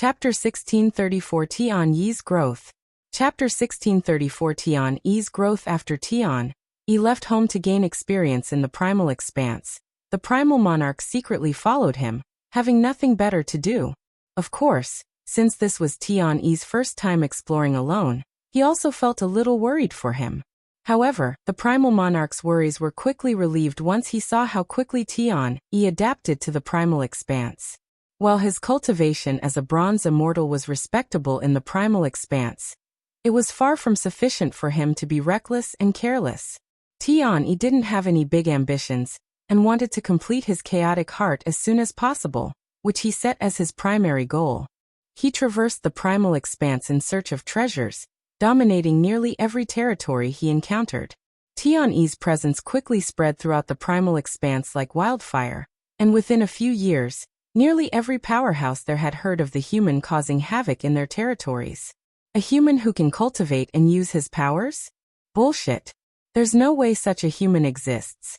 Chapter 1634 Tian Yi's Growth. Chapter 1634 Tian Yi's Growth. After Tian Yi left home to gain experience in the primal expanse, the primal monarch secretly followed him, having nothing better to do. Of course, since this was Tian Yi's first time exploring alone, he also felt a little worried for him. However, the primal monarch's worries were quickly relieved once he saw how quickly Tian Yi adapted to the primal expanse. While his cultivation as a bronze immortal was respectable in the primal expanse, it was far from sufficient for him to be reckless and careless. Tian Yi didn't have any big ambitions, and wanted to complete his chaotic heart as soon as possible, which he set as his primary goal. He traversed the primal expanse in search of treasures, dominating nearly every territory he encountered. Tian Yi's presence quickly spread throughout the primal expanse like wildfire, and within a few years, nearly every powerhouse there had heard of the human causing havoc in their territories. A human who can cultivate and use his powers? Bullshit. There's no way such a human exists.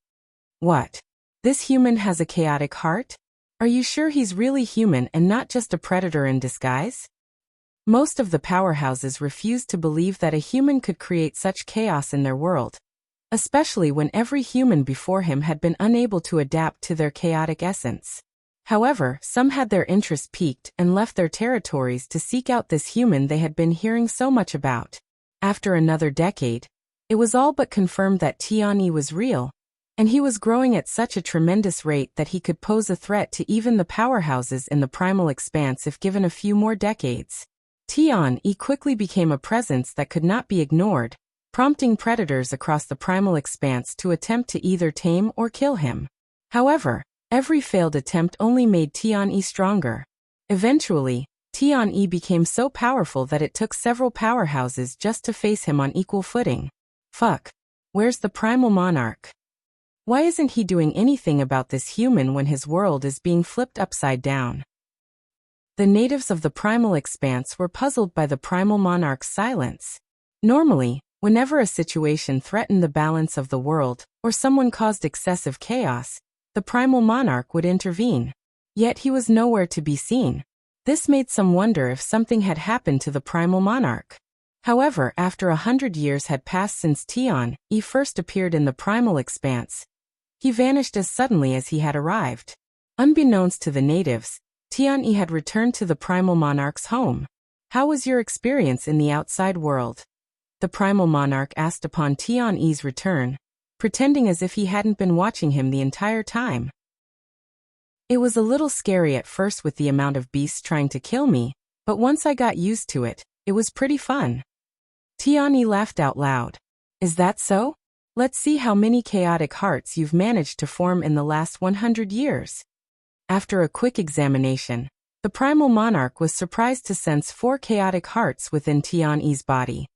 What? This human has a chaotic heart? Are you sure he's really human and not just a predator in disguise? Most of the powerhouses refused to believe that a human could create such chaos in their world, especially when every human before him had been unable to adapt to their chaotic essence. However, some had their interest piqued and left their territories to seek out this human they had been hearing so much about. After another decade, it was all but confirmed that Tian Yi was real, and he was growing at such a tremendous rate that he could pose a threat to even the powerhouses in the primal expanse if given a few more decades. Tian Yi quickly became a presence that could not be ignored, prompting predators across the primal expanse to attempt to either tame or kill him. However, every failed attempt only made Tian Yi stronger. Eventually, Tian Yi became so powerful that it took several powerhouses just to face him on equal footing. Fuck. Where's the primal monarch? Why isn't he doing anything about this human when his world is being flipped upside down? The natives of the primal expanse were puzzled by the primal monarch's silence. Normally, whenever a situation threatened the balance of the world, or someone caused excessive chaos, the primal monarch would intervene. Yet he was nowhere to be seen. This made some wonder if something had happened to the primal monarch. However, after 100 years had passed since Tian Yi first appeared in the primal expanse, he vanished as suddenly as he had arrived. Unbeknownst to the natives, Tian Yi had returned to the primal monarch's home. How was your experience in the outside world? The primal monarch asked upon Tian Yi's return, pretending as if he hadn't been watching him the entire time. It was a little scary at first with the amount of beasts trying to kill me, but once I got used to it, it was pretty fun. Tian Yi laughed out loud. Is that so? Let's see how many chaotic hearts you've managed to form in the last 100 years. After a quick examination, the primal monarch was surprised to sense 4 chaotic hearts within Tian Yi's body.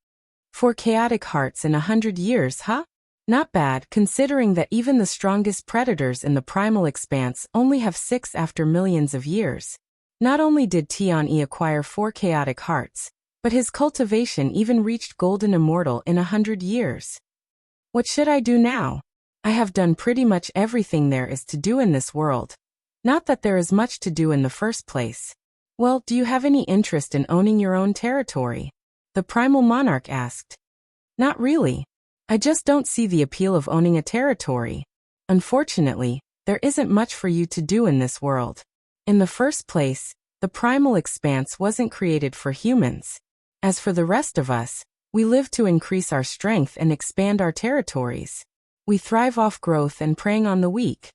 4 chaotic hearts in 100 years, huh? Not bad, considering that even the strongest predators in the primal expanse only have 6 after millions of years. Not only did Tian Yi acquire 4 chaotic hearts, but his cultivation even reached Golden Immortal in 100 years. What should I do now? I have done pretty much everything there is to do in this world. Not that there is much to do in the first place. Well, do you have any interest in owning your own territory? The primal monarch asked. Not really. I just don't see the appeal of owning a territory. Unfortunately, there isn't much for you to do in this world. In the first place, the primal expanse wasn't created for humans. As for the rest of us, we live to increase our strength and expand our territories. We thrive off growth and preying on the weak.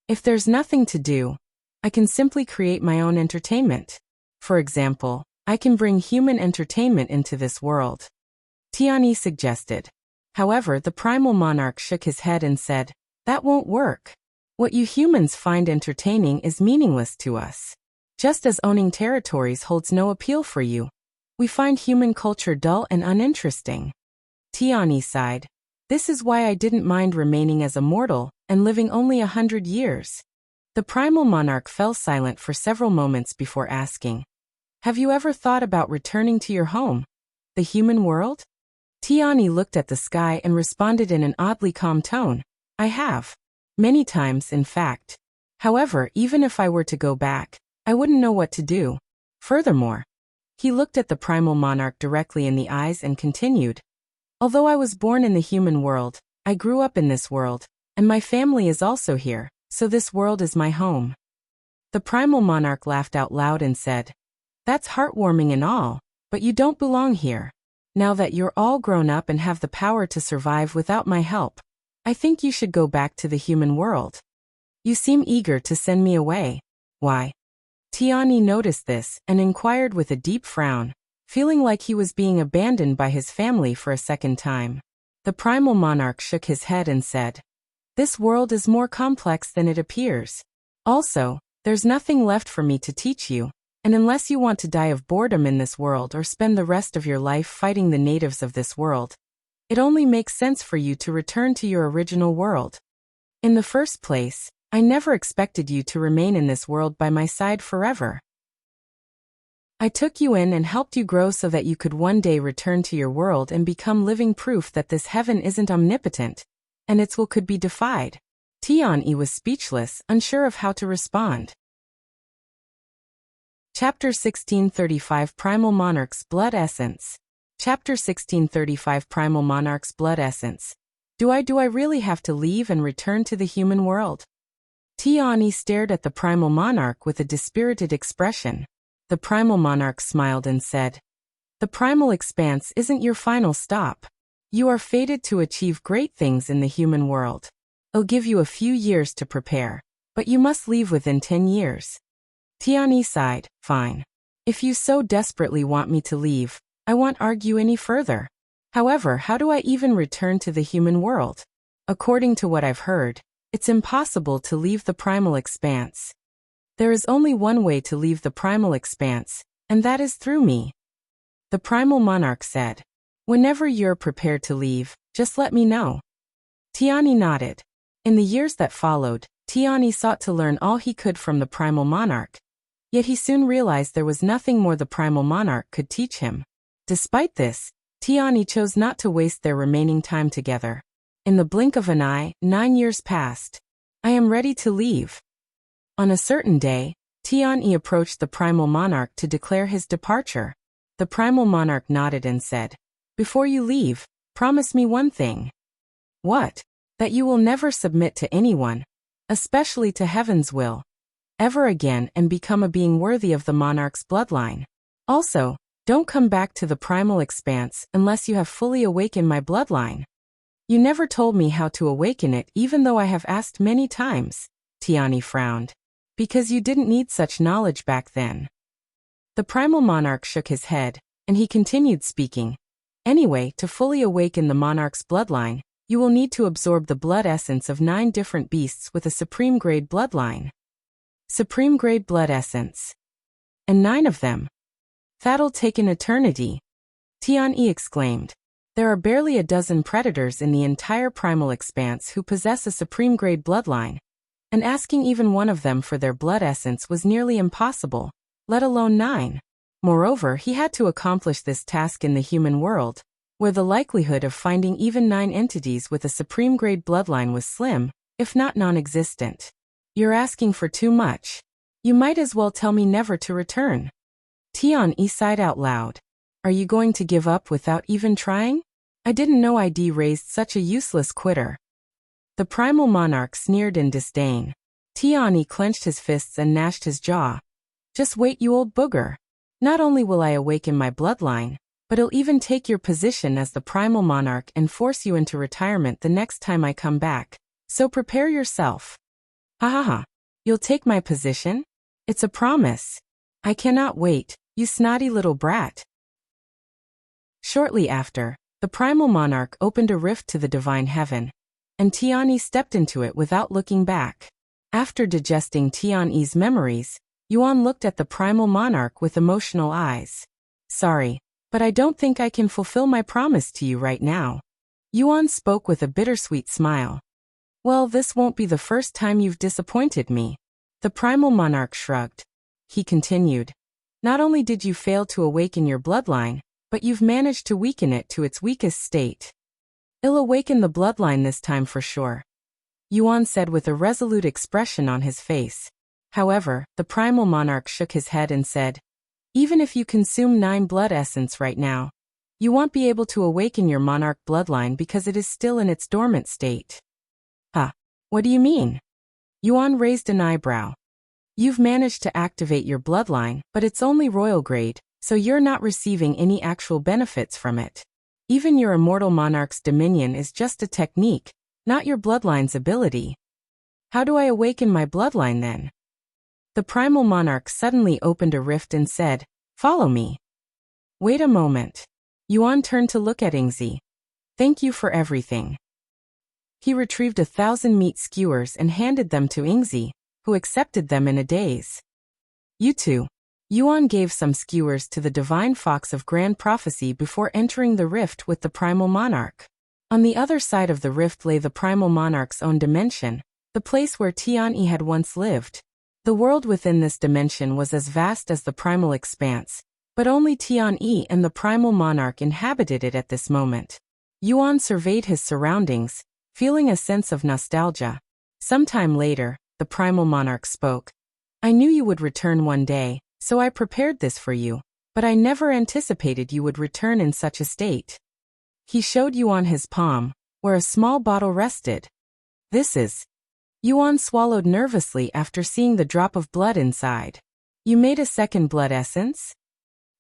If there's nothing to do, I can simply create my own entertainment. For example, I can bring human entertainment into this world. Tian Yi suggested. However, the primal monarch shook his head and said, that won't work. What you humans find entertaining is meaningless to us. Just as owning territories holds no appeal for you, we find human culture dull and uninteresting. Tian Yi sighed. This is why I didn't mind remaining as a mortal and living only 100 years. The primal monarch fell silent for several moments before asking, have you ever thought about returning to your home, the human world? Tian Yi looked at the sky and responded in an oddly calm tone. I have. Many times, in fact. However, even if I were to go back, I wouldn't know what to do. Furthermore, he looked at the Primal Monarch directly in the eyes and continued, although I was born in the human world, I grew up in this world, and my family is also here, so this world is my home. The Primal Monarch laughed out loud and said, that's heartwarming and all, but you don't belong here. Now that you're all grown up and have the power to survive without my help, I think you should go back to the human world. You seem eager to send me away. Why? Tian noticed this and inquired with a deep frown, feeling like he was being abandoned by his family for a second time. The Primal Monarch shook his head and said, this world is more complex than it appears. Also, there's nothing left for me to teach you, and unless you want to die of boredom in this world or spend the rest of your life fighting the natives of this world, it only makes sense for you to return to your original world. In the first place, I never expected you to remain in this world by my side forever. I took you in and helped you grow so that you could one day return to your world and become living proof that this heaven isn't omnipotent, and its will could be defied. Tian was speechless, unsure of how to respond. Chapter 1635 Primal Monarch's Blood Essence. Chapter 1635 Primal Monarch's Blood Essence. Do I really have to leave and return to the human world? Tian stared at the Primal Monarch with a dispirited expression. The Primal Monarch smiled and said, the Primal Expanse isn't your final stop. You are fated to achieve great things in the human world. I'll give you a few years to prepare, but you must leave within 10 years. Tian sighed, fine. If you so desperately want me to leave, I won't argue any further. However, how do I even return to the human world? According to what I've heard, it's impossible to leave the Primal Expanse. There is only one way to leave the Primal Expanse, and that is through me. The Primal Monarch said, whenever you're prepared to leave, just let me know. Tian nodded. In the years that followed, Tian sought to learn all he could from the Primal Monarch. Yet he soon realized there was nothing more the Primal Monarch could teach him. Despite this, Tian chose not to waste their remaining time together. In the blink of an eye, 9 years passed. I am ready to leave. On a certain day, Tian approached the Primal Monarch to declare his departure. The Primal Monarch nodded and said, before you leave, promise me one thing. What? That you will never submit to anyone, especially to heaven's will, ever again and become a being worthy of the monarch's bloodline. Also, don't come back to the Primal Expanse unless you have fully awakened my bloodline. You never told me how to awaken it even though I have asked many times. Tian frowned. Because you didn't need such knowledge back then. The Primal Monarch shook his head, and he continued speaking. Anyway, to fully awaken the monarch's bloodline, you will need to absorb the blood essence of 9 different beasts with a supreme-grade bloodline. Supreme-grade blood essence. And 9 of them. That'll take an eternity. Tian exclaimed. There are barely a dozen predators in the entire Primal Expanse who possess a supreme-grade bloodline, and asking even one of them for their blood essence was nearly impossible, let alone 9. Moreover, he had to accomplish this task in the human world, where the likelihood of finding even 9 entities with a supreme-grade bloodline was slim, if not non-existent. You're asking for too much. You might as well tell me never to return. Tian sighed out loud. Are you going to give up without even trying? I didn't know I'd raised such a useless quitter. The Primal Monarch sneered in disdain. Tian clenched his fists and gnashed his jaw. Just wait, you old booger. Not only will I awaken my bloodline, but I'll even take your position as the Primal Monarch and force you into retirement the next time I come back. So prepare yourself. Ha ha ha. You'll take my position? It's a promise. I cannot wait, you snotty little brat. Shortly after, the Primal Monarch opened a rift to the divine heaven, and Tian stepped into it without looking back. After digesting Tian's memories, Yuan looked at the Primal Monarch with emotional eyes. Sorry, but I don't think I can fulfill my promise to you right now. Yuan spoke with a bittersweet smile. Well, this won't be the first time you've disappointed me. The Primal Monarch shrugged. He continued. Not only did you fail to awaken your bloodline, but you've managed to weaken it to its weakest state. I'll awaken the bloodline this time for sure, Yuan said with a resolute expression on his face. However, the Primal Monarch shook his head and said, Even if you consume 9 blood essence right now, you won't be able to awaken your Monarch bloodline because it is still in its dormant state. Huh? What do you mean? Yuan raised an eyebrow. You've managed to activate your bloodline, but it's only royal grade, so you're not receiving any actual benefits from it. Even your Immortal Monarch's dominion is just a technique, not your bloodline's ability. How do I awaken my bloodline then? The Primal Monarch suddenly opened a rift and said, "Follow me." Wait a moment. Yuan turned to look at Ingzi. "Thank you for everything." He retrieved 1,000 meat skewers and handed them to Ingzi, who accepted them in a daze. "You too." Yuan gave some skewers to the Divine Fox of Grand Prophecy before entering the rift with the Primal Monarch. On the other side of the rift lay the Primal Monarch's own dimension, the place where Tian had once lived. The world within this dimension was as vast as the Primal Expanse, but only Tian and the Primal Monarch inhabited it at this moment. Yuan surveyed his surroundings, feeling a sense of nostalgia. Sometime later, the Primal Monarch spoke. "I knew you would return one day, so I prepared this for you, but I never anticipated you would return in such a state." He showed Yuan his palm, where a small bottle rested. "This is..." Yuan swallowed nervously after seeing the drop of blood inside. "You made a second blood essence?"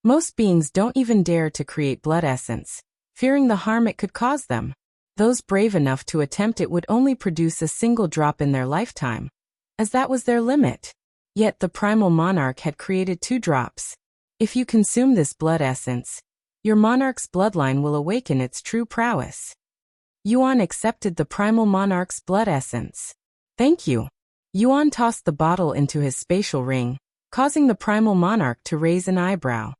Most beings don't even dare to create blood essence, fearing the harm it could cause them. Those brave enough to attempt it would only produce a single drop in their lifetime, as that was their limit. Yet the Primal Monarch had created 2 drops. If you consume this blood essence, your Monarch's bloodline will awaken its true prowess. Yuan accepted the Primal Monarch's blood essence. "Thank you." Yuan tossed the bottle into his spatial ring, causing the Primal Monarch to raise an eyebrow.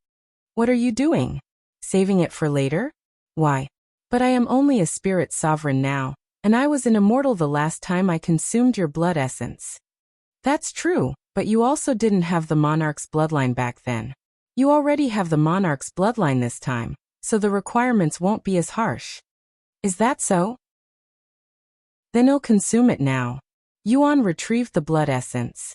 "What are you doing? Saving it for later?" "Why? But I am only a spirit sovereign now, and I was an immortal the last time I consumed your blood essence." "That's true, but you also didn't have the Monarch's bloodline back then. You already have the Monarch's bloodline this time, so the requirements won't be as harsh." "Is that so? Then I'll consume it now." Yuan retrieved the blood essence.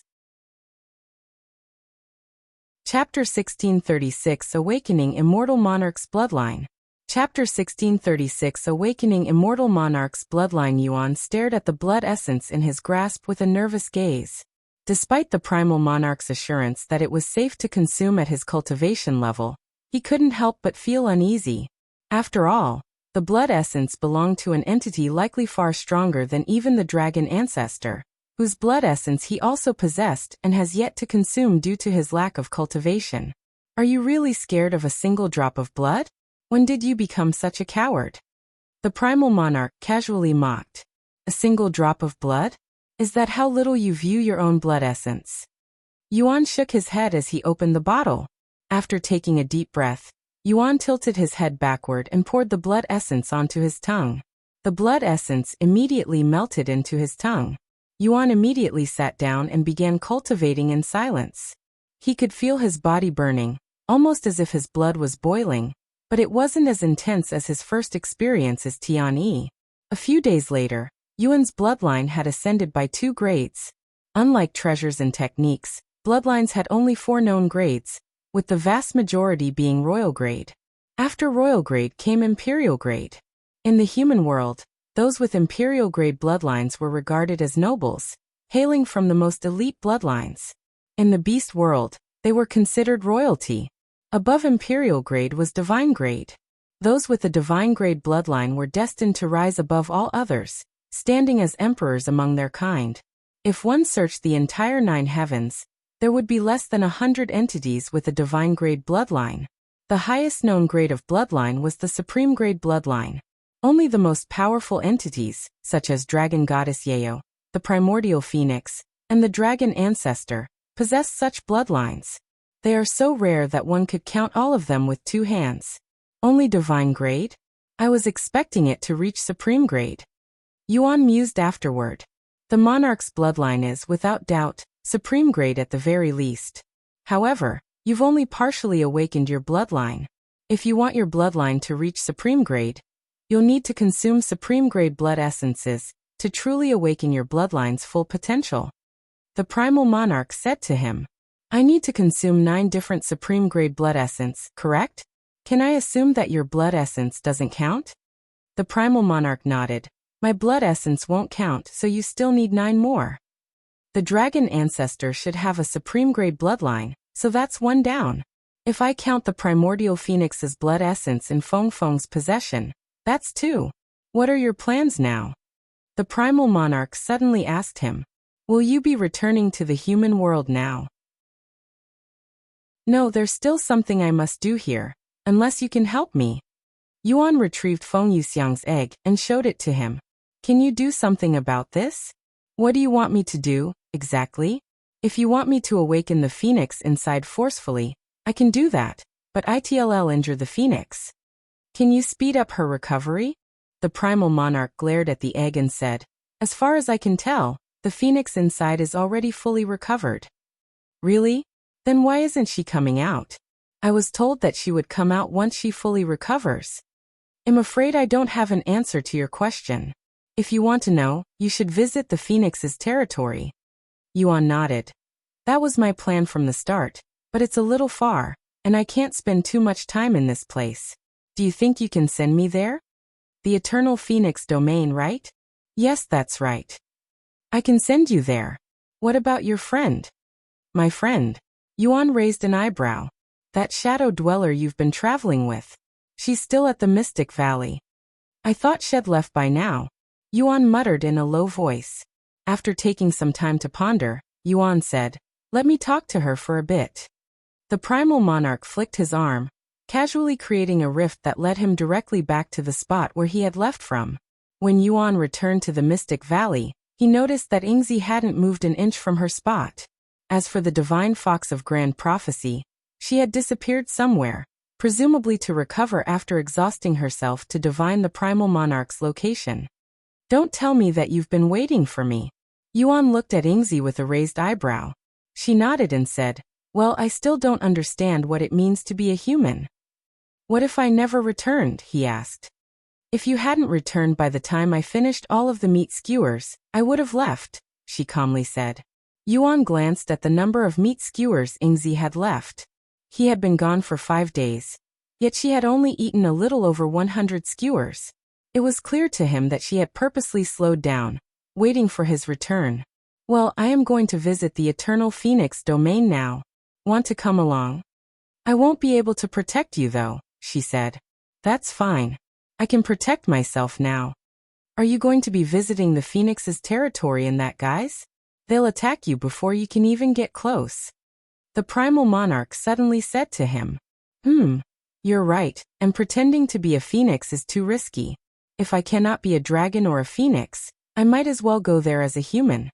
Chapter 1636 Awakening Immortal Monarch's Bloodline. Chapter 1636 Awakening Immortal Monarch's Bloodline. Yuan stared at the blood essence in his grasp with a nervous gaze. Despite the Primal Monarch's assurance that it was safe to consume at his cultivation level, he couldn't help but feel uneasy. After all, the blood essence belonged to an entity likely far stronger than even the dragon ancestor, whose blood essence he also possessed and has yet to consume due to his lack of cultivation. "Are you really scared of a single drop of blood? When did you become such a coward?" The Primal Monarch casually mocked. "A single drop of blood? Is that how little you view your own blood essence?" Yuan shook his head as he opened the bottle. After taking a deep breath, Yuan tilted his head backward and poured the blood essence onto his tongue. The blood essence immediately melted into his tongue. Yuan immediately sat down and began cultivating in silence. He could feel his body burning, almost as if his blood was boiling, but it wasn't as intense as his first experience as Tian. A few days later, Yuan's bloodline had ascended by 2 grades. Unlike treasures and techniques, bloodlines had only 4 known grades, with the vast majority being royal grade. After royal grade came imperial grade. In the human world, those with imperial grade bloodlines were regarded as nobles, hailing from the most elite bloodlines. In the beast world, they were considered royalty. Above imperial grade was divine grade. Those with a divine grade bloodline were destined to rise above all others, standing as emperors among their kind. If one searched the entire 9 heavens, there would be less than 100 entities with a divine grade bloodline. The highest known grade of bloodline was the supreme grade bloodline. Only the most powerful entities, such as Dragon Goddess Yejun, the Primordial Phoenix, and the Dragon Ancestor, possess such bloodlines. They are so rare that one could count all of them with 2 hands. Only divine grade? I was expecting it to reach supreme grade. Yuan mused afterward. The Monarch's bloodline is, without doubt, supreme grade at the very least. However, you've only partially awakened your bloodline. If you want your bloodline to reach supreme grade, you'll need to consume supreme grade blood essences to truly awaken your bloodline's full potential. The Primal Monarch said to him. I need to consume 9 different supreme-grade blood essence, correct? Can I assume that your blood essence doesn't count? The Primal Monarch nodded. My blood essence won't count, so you still need 9 more. The dragon ancestor should have a supreme-grade bloodline, so that's 1 down. If I count the primordial phoenix's blood essence in Feng Feng's possession, that's 2. What are your plans now? The Primal Monarch suddenly asked him. Will you be returning to the human world now? No, there's still something I must do here, unless you can help me. Yuan retrieved Feng Yuxiang's egg and showed it to him. Can you do something about this? What do you want me to do, exactly? If you want me to awaken the phoenix inside forcefully, I can do that, but it'll injure the phoenix. Can you speed up her recovery? The Primal Monarch glared at the egg and said, as far as I can tell, the phoenix inside is already fully recovered. Really? Then why isn't she coming out? I was told that she would come out once she fully recovers. I'm afraid I don't have an answer to your question. If you want to know, you should visit the phoenix's territory. Yuan nodded. That was my plan from the start, but it's a little far, and I can't spend too much time in this place. Do you think you can send me there? The Eternal Phoenix domain, right? Yes, that's right. I can send you there. What about your friend? My friend? Yuan raised an eyebrow. That shadow dweller you've been traveling with. She's still at the Mystic Valley. I thought she'd left by now. Yuan muttered in a low voice. After taking some time to ponder, Yuan said, let me talk to her for a bit. The Primal Monarch flicked his arm, casually creating a rift that led him directly back to the spot where he had left from. When Yuan returned to the Mystic Valley, he noticed that Yingzi hadn't moved an inch from her spot. As for the Divine Fox of Grand Prophecy, she had disappeared somewhere, presumably to recover after exhausting herself to divine the Primal Monarch's location. Don't tell me that you've been waiting for me. Yuan looked at Yingzi with a raised eyebrow. She nodded and said, well, I still don't understand what it means to be a human. What if I never returned, he asked. If you hadn't returned by the time I finished all of the meat skewers, I would have left, she calmly said. Yuan glanced at the number of meat skewers Yingzi had left. He had been gone for 5 days. Yet she had only eaten a little over 100 skewers. It was clear to him that she had purposely slowed down, waiting for his return. Well, I am going to visit the Eternal Phoenix domain now. Want to come along? I won't be able to protect you though, she said. That's fine. I can protect myself now. Are you going to be visiting the Phoenix's territory in that guise? They'll attack you before you can even get close. The Primal Monarch suddenly said to him. You're right, and pretending to be a phoenix is too risky. If I cannot be a dragon or a phoenix, I might as well go there as a human.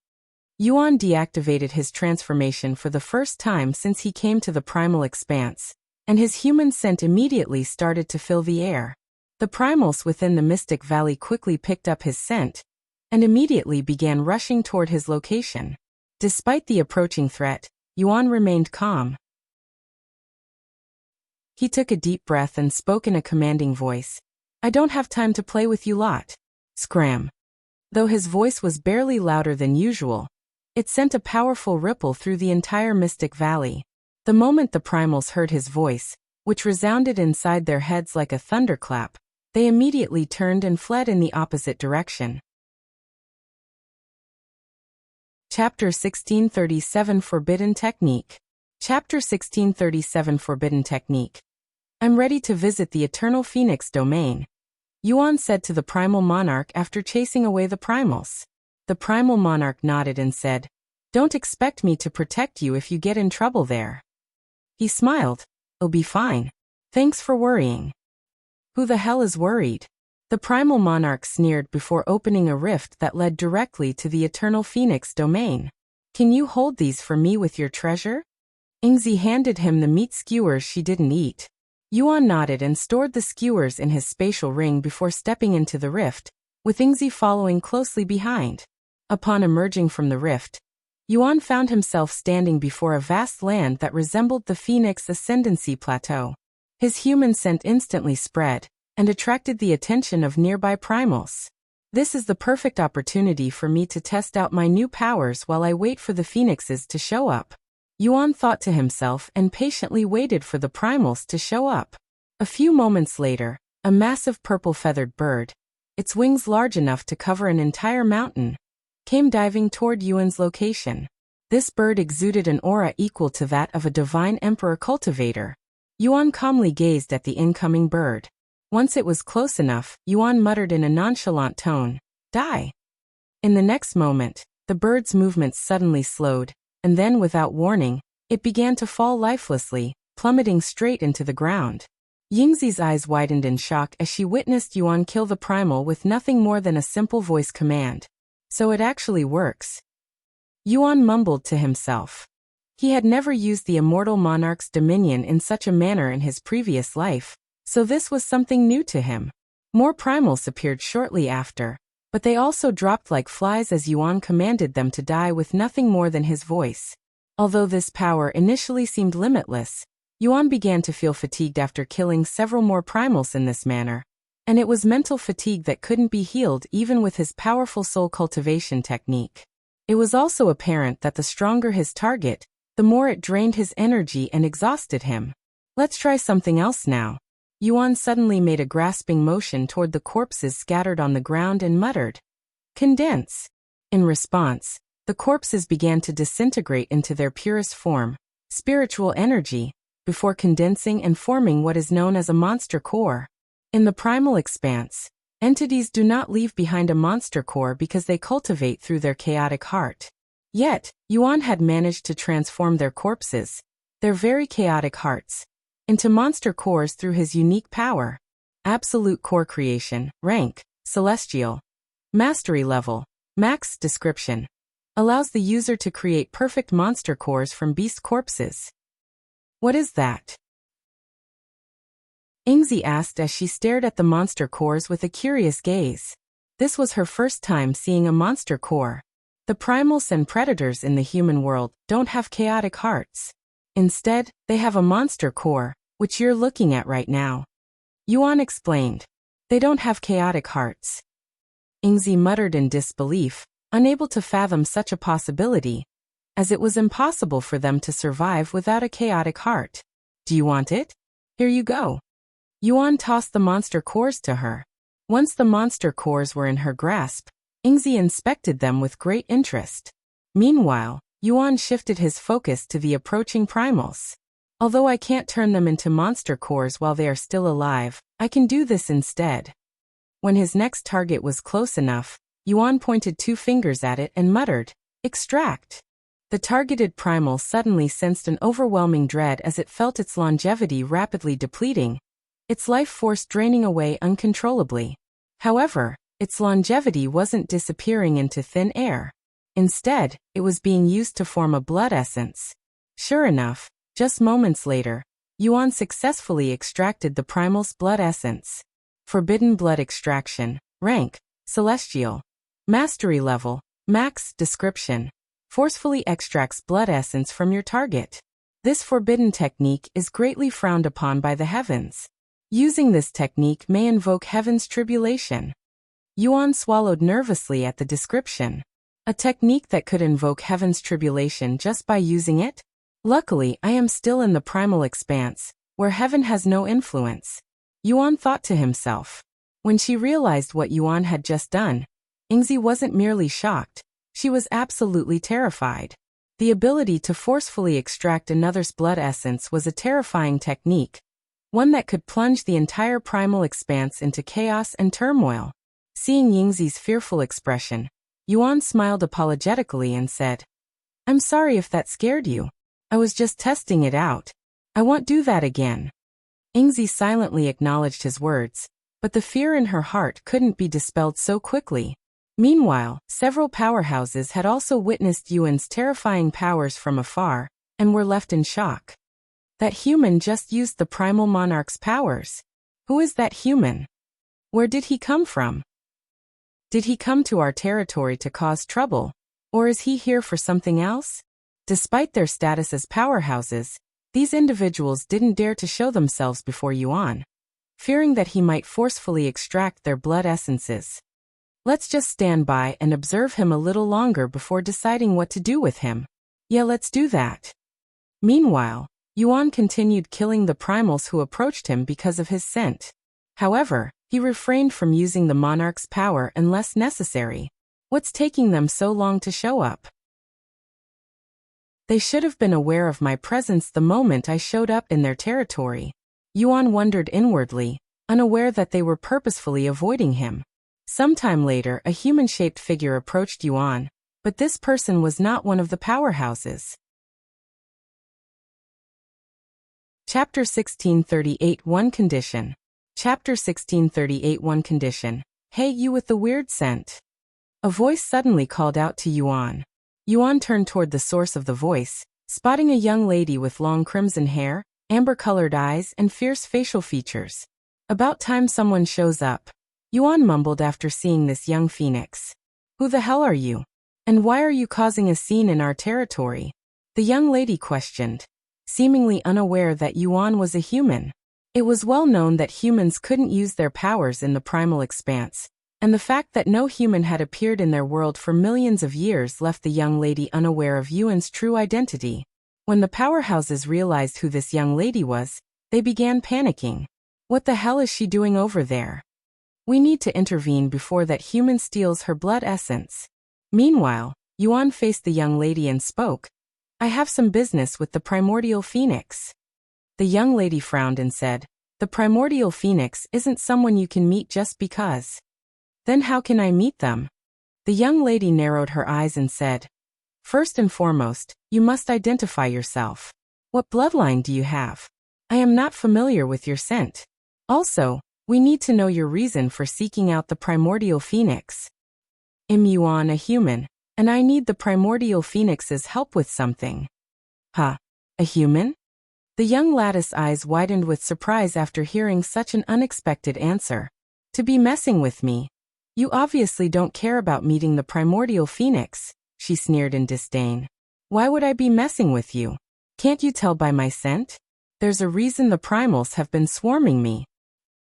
Yuan deactivated his transformation for the first time since he came to the primal expanse, and his human scent immediately started to fill the air. The primals within the Mystic Valley quickly picked up his scent, and immediately began rushing toward his location. Despite the approaching threat, Yuan remained calm. He took a deep breath and spoke in a commanding voice. I don't have time to play with you lot. Scram. Though his voice was barely louder than usual, it sent a powerful ripple through the entire Mystic Valley. The moment the primals heard his voice, which resounded inside their heads like a thunderclap, they immediately turned and fled in the opposite direction. Chapter 1637 Forbidden Technique. Chapter 1637 Forbidden Technique. I'm ready to visit the Eternal Phoenix domain, Yuan said to the Primal Monarch after chasing away the primals. The Primal Monarch nodded and said, Don't expect me to protect you if you get in trouble there. He smiled. It'll be fine. Thanks for worrying. Who the hell is worried? The Primal Monarch sneered before opening a rift that led directly to the Eternal Phoenix domain. Can you hold these for me with your treasure? Yingzi handed him the meat skewers she didn't eat. Yuan nodded and stored the skewers in his spatial ring before stepping into the rift, with Yingzi following closely behind. Upon emerging from the rift, Yuan found himself standing before a vast land that resembled the Phoenix Ascendancy Plateau. His human scent instantly spread, and attracted the attention of nearby primals. This is the perfect opportunity for me to test out my new powers while I wait for the phoenixes to show up. Yuan thought to himself and patiently waited for the primals to show up. A few moments later, a massive purple-feathered bird, its wings large enough to cover an entire mountain, came diving toward Yuan's location. This bird exuded an aura equal to that of a divine emperor cultivator. Yuan calmly gazed at the incoming bird. Once it was close enough, Yuan muttered in a nonchalant tone, "Die." In the next moment, the bird's movements suddenly slowed, and then without warning, it began to fall lifelessly, plummeting straight into the ground. Yingzi's eyes widened in shock as she witnessed Yuan kill the primal with nothing more than a simple voice command. So it actually works. Yuan mumbled to himself. He had never used the Immortal Monarch's dominion in such a manner in his previous life, so this was something new to him. More primals appeared shortly after, but they also dropped like flies as Yuan commanded them to die with nothing more than his voice. Although this power initially seemed limitless, Yuan began to feel fatigued after killing several more primals in this manner, and it was mental fatigue that couldn't be healed even with his powerful soul cultivation technique. It was also apparent that the stronger his target, the more it drained his energy and exhausted him. Let's try something else now. Yuan suddenly made a grasping motion toward the corpses scattered on the ground and muttered, "Condense." In response, the corpses began to disintegrate into their purest form, spiritual energy, before condensing and forming what is known as a monster core. In the primal expanse, entities do not leave behind a monster core because they cultivate through their chaotic heart. Yet, Yuan had managed to transform their corpses, their very chaotic hearts, into monster cores through his unique power. Absolute core creation, rank, celestial. Mastery level, max description. Allows the user to create perfect monster cores from beast corpses. What is that? Yingzi asked as she stared at the monster cores with a curious gaze. This was her first time seeing a monster core. The primals and predators in the human world don't have chaotic hearts. Instead, they have a monster core, which you're looking at right now. Yuan explained. They don't have chaotic hearts. Yingzi muttered in disbelief, unable to fathom such a possibility, as it was impossible for them to survive without a chaotic heart. Do you want it? Here you go. Yuan tossed the monster cores to her. Once the monster cores were in her grasp, Yingzi inspected them with great interest. Meanwhile, Yuan shifted his focus to the approaching primals. Although I can't turn them into monster cores while they are still alive, I can do this instead. When his next target was close enough, Yuan pointed 2 fingers at it and muttered, "Extract." The targeted primal suddenly sensed an overwhelming dread as it felt its longevity rapidly depleting, its life force draining away uncontrollably. However, its longevity wasn't disappearing into thin air. Instead, it was being used to form a blood essence. Sure enough, just moments later, Yuan successfully extracted the primal's blood essence. Forbidden blood extraction, rank, celestial. Mastery level, max description. Forcefully extracts blood essence from your target. This forbidden technique is greatly frowned upon by the heavens. Using this technique may invoke heaven's tribulation. Yuan swallowed nervously at the description. A technique that could invoke heaven's tribulation just by using it? Luckily, I am still in the primal expanse, where heaven has no influence. Yuan thought to himself. When she realized what Yuan had just done, Yingzi wasn't merely shocked. She was absolutely terrified. The ability to forcefully extract another's blood essence was a terrifying technique, one that could plunge the entire primal expanse into chaos and turmoil. Seeing Yingzi's fearful expression, Yuan smiled apologetically and said, "I'm sorry if that scared you. I was just testing it out. I won't do that again." Yingzi silently acknowledged his words, but the fear in her heart couldn't be dispelled so quickly. Meanwhile, several powerhouses had also witnessed Yuan's terrifying powers from afar, and were left in shock. That human just used the Primal Monarch's powers. Who is that human? Where did he come from? Did he come to our territory to cause trouble? Or is he here for something else? Despite their status as powerhouses, these individuals didn't dare to show themselves before Yuan, fearing that he might forcefully extract their blood essences. Let's just stand by and observe him a little longer before deciding what to do with him. Yeah, let's do that. Meanwhile, Yuan continued killing the primals who approached him because of his scent. However, he refrained from using the Monarch's power unless necessary. What's taking them so long to show up? They should have been aware of my presence the moment I showed up in their territory. Yuan wondered inwardly, unaware that they were purposefully avoiding him. Sometime later, a human-shaped figure approached Yuan, but this person was not one of the powerhouses. Chapter 1638 One Condition. Chapter 1638 One Condition. Hey, you with the weird scent. A voice suddenly called out to Yuan. Yuan turned toward the source of the voice, spotting a young lady with long crimson hair, amber-colored eyes, and fierce facial features. About time someone shows up. Yuan mumbled after seeing this young phoenix. Who the hell are you? And why are you causing a scene in our territory? The young lady questioned, seemingly unaware that Yuan was a human. It was well known that humans couldn't use their powers in the primal expanse, and the fact that no human had appeared in their world for millions of years left the young lady unaware of Yuan's true identity. When the powerhouses realized who this young lady was, they began panicking. What the hell is she doing over there? We need to intervene before that human steals her blood essence. Meanwhile, Yuan faced the young lady and spoke. I have some business with the Primordial Phoenix. The young lady frowned and said, the Primordial Phoenix isn't someone you can meet just because. Then how can I meet them? The young lady narrowed her eyes and said, first and foremost, you must identify yourself. What bloodline do you have? I am not familiar with your scent. Also, we need to know your reason for seeking out the Primordial Phoenix. I'm Yuan, a human, and I need the Primordial Phoenix's help with something. Huh? A human? The young lattice eyes widened with surprise after hearing such an unexpected answer. To be messing with me? You obviously don't care about meeting the Primordial Phoenix, she sneered in disdain. Why would I be messing with you? Can't you tell by my scent? There's a reason the primals have been swarming me.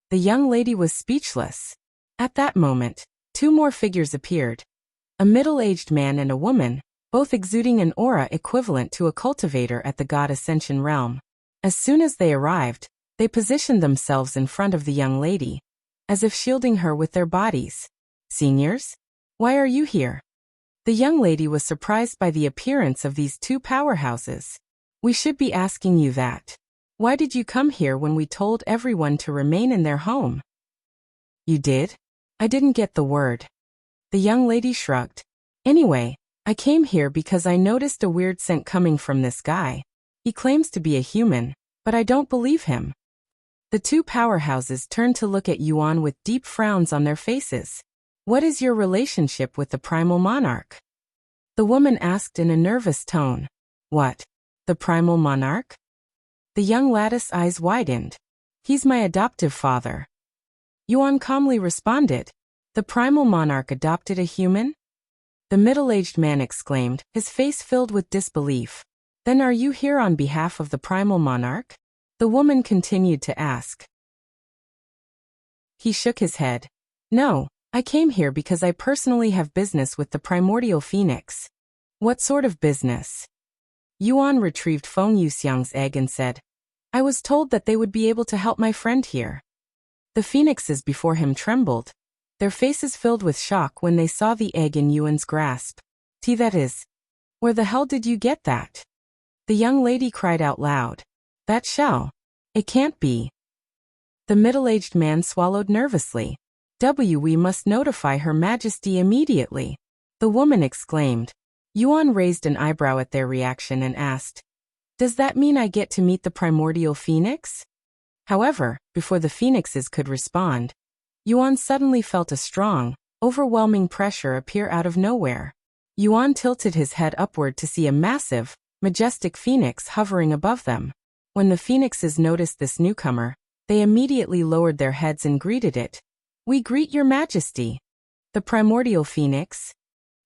The young lady was speechless. At that moment, two more figures appeared. A middle-aged man and a woman, both exuding an aura equivalent to a cultivator at the God Ascension realm. As soon as they arrived, they positioned themselves in front of the young lady, as if shielding her with their bodies. Seniors? Why are you here? The young lady was surprised by the appearance of these two powerhouses. We should be asking you that. Why did you come here when we told everyone to remain in their home? You did? I didn't get the word. The young lady shrugged. Anyway, I came here because I noticed a weird scent coming from this guy. He claims to be a human, but I don't believe him. The two powerhouses turned to look at Yuan with deep frowns on their faces. What is your relationship with the Primal Monarch? The woman asked in a nervous tone. What? The Primal Monarch? The young lattice eyes widened. He's my adoptive father. Yuan calmly responded. The Primal Monarch adopted a human? The middle-aged man exclaimed, his face filled with disbelief. Then are you here on behalf of the Primal Monarch? The woman continued to ask. He shook his head. No, I came here because I personally have business with the Primordial Phoenix. What sort of business? Yuan retrieved Feng Yuxiang's egg and said, I was told that they would be able to help my friend here. The phoenixes before him trembled, their faces filled with shock when they saw the egg in Yuan's grasp. That is. Where the hell did you get that? The young lady cried out loud. That shell. It can't be. The middle-aged man swallowed nervously. We must notify Her Majesty immediately. The woman exclaimed. Yuan raised an eyebrow at their reaction and asked, Does that mean I get to meet the Primordial Phoenix? However, before the phoenixes could respond, Yuan suddenly felt a strong, overwhelming pressure appear out of nowhere. Yuan tilted his head upward to see a massive, majestic phoenix hovering above them. When the phoenixes noticed this newcomer, they immediately lowered their heads and greeted it. We greet your majesty. The Primordial Phoenix?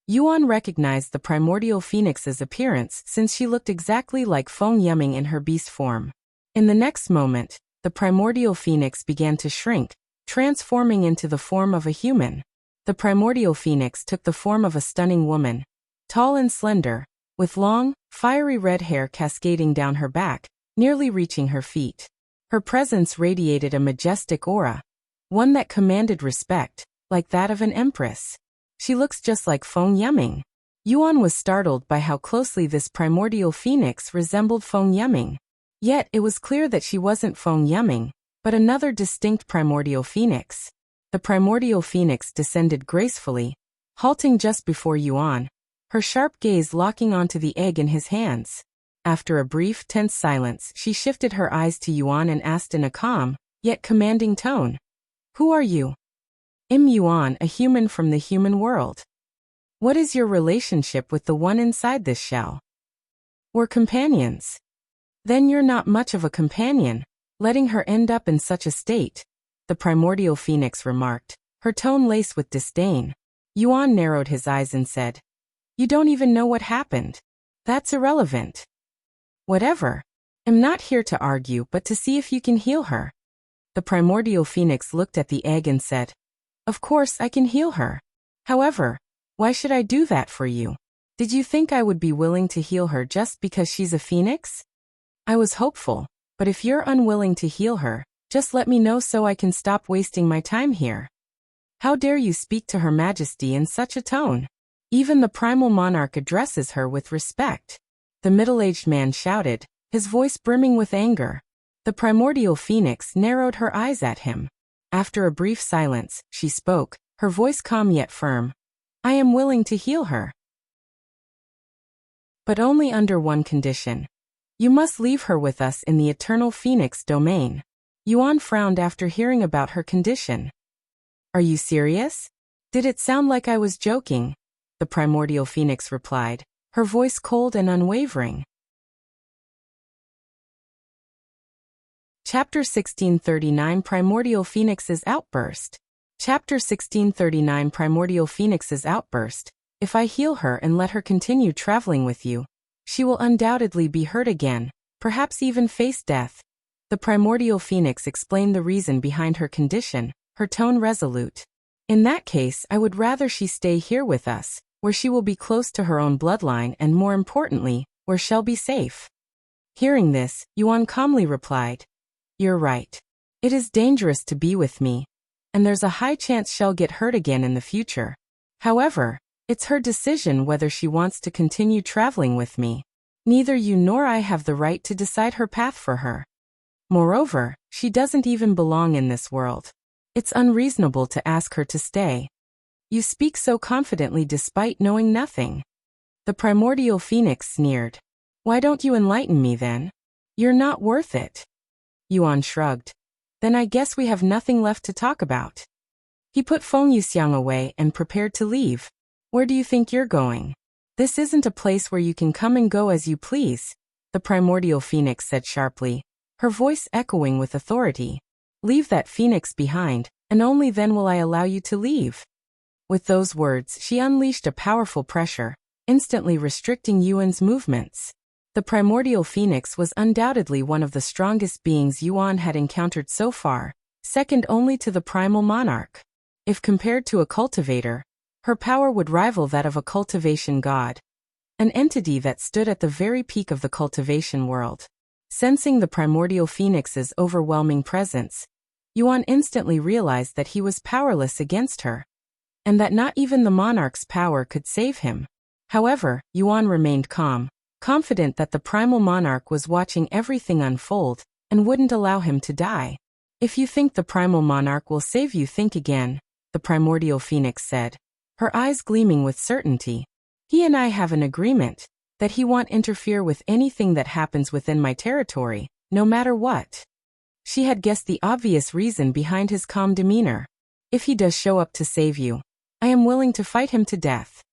Yuan recognized the Primordial Phoenix's appearance since she looked exactly like Feng Yuming in her beast form. In the next moment, the Primordial Phoenix began to shrink, transforming into the form of a human. The Primordial Phoenix took the form of a stunning woman, tall and slender, with long, fiery red hair cascading down her back, nearly reaching her feet. Her presence radiated a majestic aura, one that commanded respect, like that of an empress. She looks just like Feng Yiming. Yuan was startled by how closely this primordial phoenix resembled Feng Yiming. Yet it was clear that she wasn't Feng Yiming, but another distinct primordial phoenix. The primordial phoenix descended gracefully, halting just before Yuan, her sharp gaze locking onto the egg in his hands. After a brief, tense silence, she shifted her eyes to Yuan and asked in a calm, yet commanding tone, "Who are you?" Yuan, a human from the human world. What is your relationship with the one inside this shell? We're companions. Then you're not much of a companion, letting her end up in such a state, the primordial phoenix remarked, her tone laced with disdain. Yuan narrowed his eyes and said, "You don't even know what happened. That's irrelevant." "Whatever. I'm not here to argue but to see if you can heal her." The primordial phoenix looked at the egg and said, "Of course I can heal her. However, why should I do that for you? Did you think I would be willing to heal her just because she's a phoenix? I was hopeful, but if you're unwilling to heal her, just let me know so I can stop wasting my time here." "How dare you speak to Her Majesty in such a tone? Even the Primal Monarch addresses her with respect," the middle-aged man shouted, his voice brimming with anger. The primordial phoenix narrowed her eyes at him. After a brief silence, she spoke, her voice calm yet firm. "I am willing to heal her. But only under one condition. You must leave her with us in the Eternal Phoenix domain." Yuan frowned after hearing about her condition. "Are you serious? Did it sound like I was joking?" the primordial phoenix replied, her voice cold and unwavering. Chapter 1639 Primordial Phoenix's Outburst. Chapter 1639 Primordial Phoenix's Outburst. "If I heal her and let her continue traveling with you, she will undoubtedly be hurt again, perhaps even face death." The primordial phoenix explained the reason behind her condition, her tone resolute. "In that case, I would rather she stay here with us, where she will be close to her own bloodline and, more importantly, where she'll be safe." Hearing this, Yuan calmly replied, "You're right. It is dangerous to be with me, and there's a high chance she'll get hurt again in the future. However, it's her decision whether she wants to continue traveling with me. Neither you nor I have the right to decide her path for her. Moreover, she doesn't even belong in this world. It's unreasonable to ask her to stay." "You speak so confidently despite knowing nothing." The primordial phoenix sneered. "Why don't you enlighten me then? You're not worth it." Yuan shrugged. "Then I guess we have nothing left to talk about." He put Feng Yuxiang away and prepared to leave. "Where do you think you're going? This isn't a place where you can come and go as you please," the primordial phoenix said sharply, her voice echoing with authority. "Leave that phoenix behind, and only then will I allow you to leave." With those words, she unleashed a powerful pressure, instantly restricting Yuan's movements. The primordial phoenix was undoubtedly one of the strongest beings Yuan had encountered so far, second only to the primal monarch. If compared to a cultivator, her power would rival that of a cultivation god, an entity that stood at the very peak of the cultivation world. Sensing the primordial phoenix's overwhelming presence, Yuan instantly realized that he was powerless against her, and that not even the monarch's power could save him. However, Yuan remained calm, confident that the primal monarch was watching everything unfold and wouldn't allow him to die. "If you think the primal monarch will save you, think again," the primordial phoenix said, her eyes gleaming with certainty. "He and I have an agreement that he won't interfere with anything that happens within my territory, no matter what." She had guessed the obvious reason behind his calm demeanor. "If he does show up to save you, I am willing to fight him to death."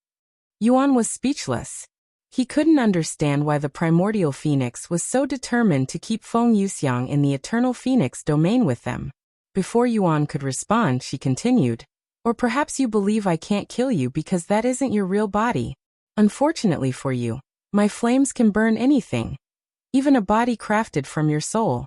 Yuan was speechless. He couldn't understand why the primordial phoenix was so determined to keep Feng Yuxiang in the Eternal Phoenix domain with them. Before Yuan could respond, she continued, "Or perhaps you believe I can't kill you because that isn't your real body. Unfortunately for you, my flames can burn anything, even a body crafted from your soul."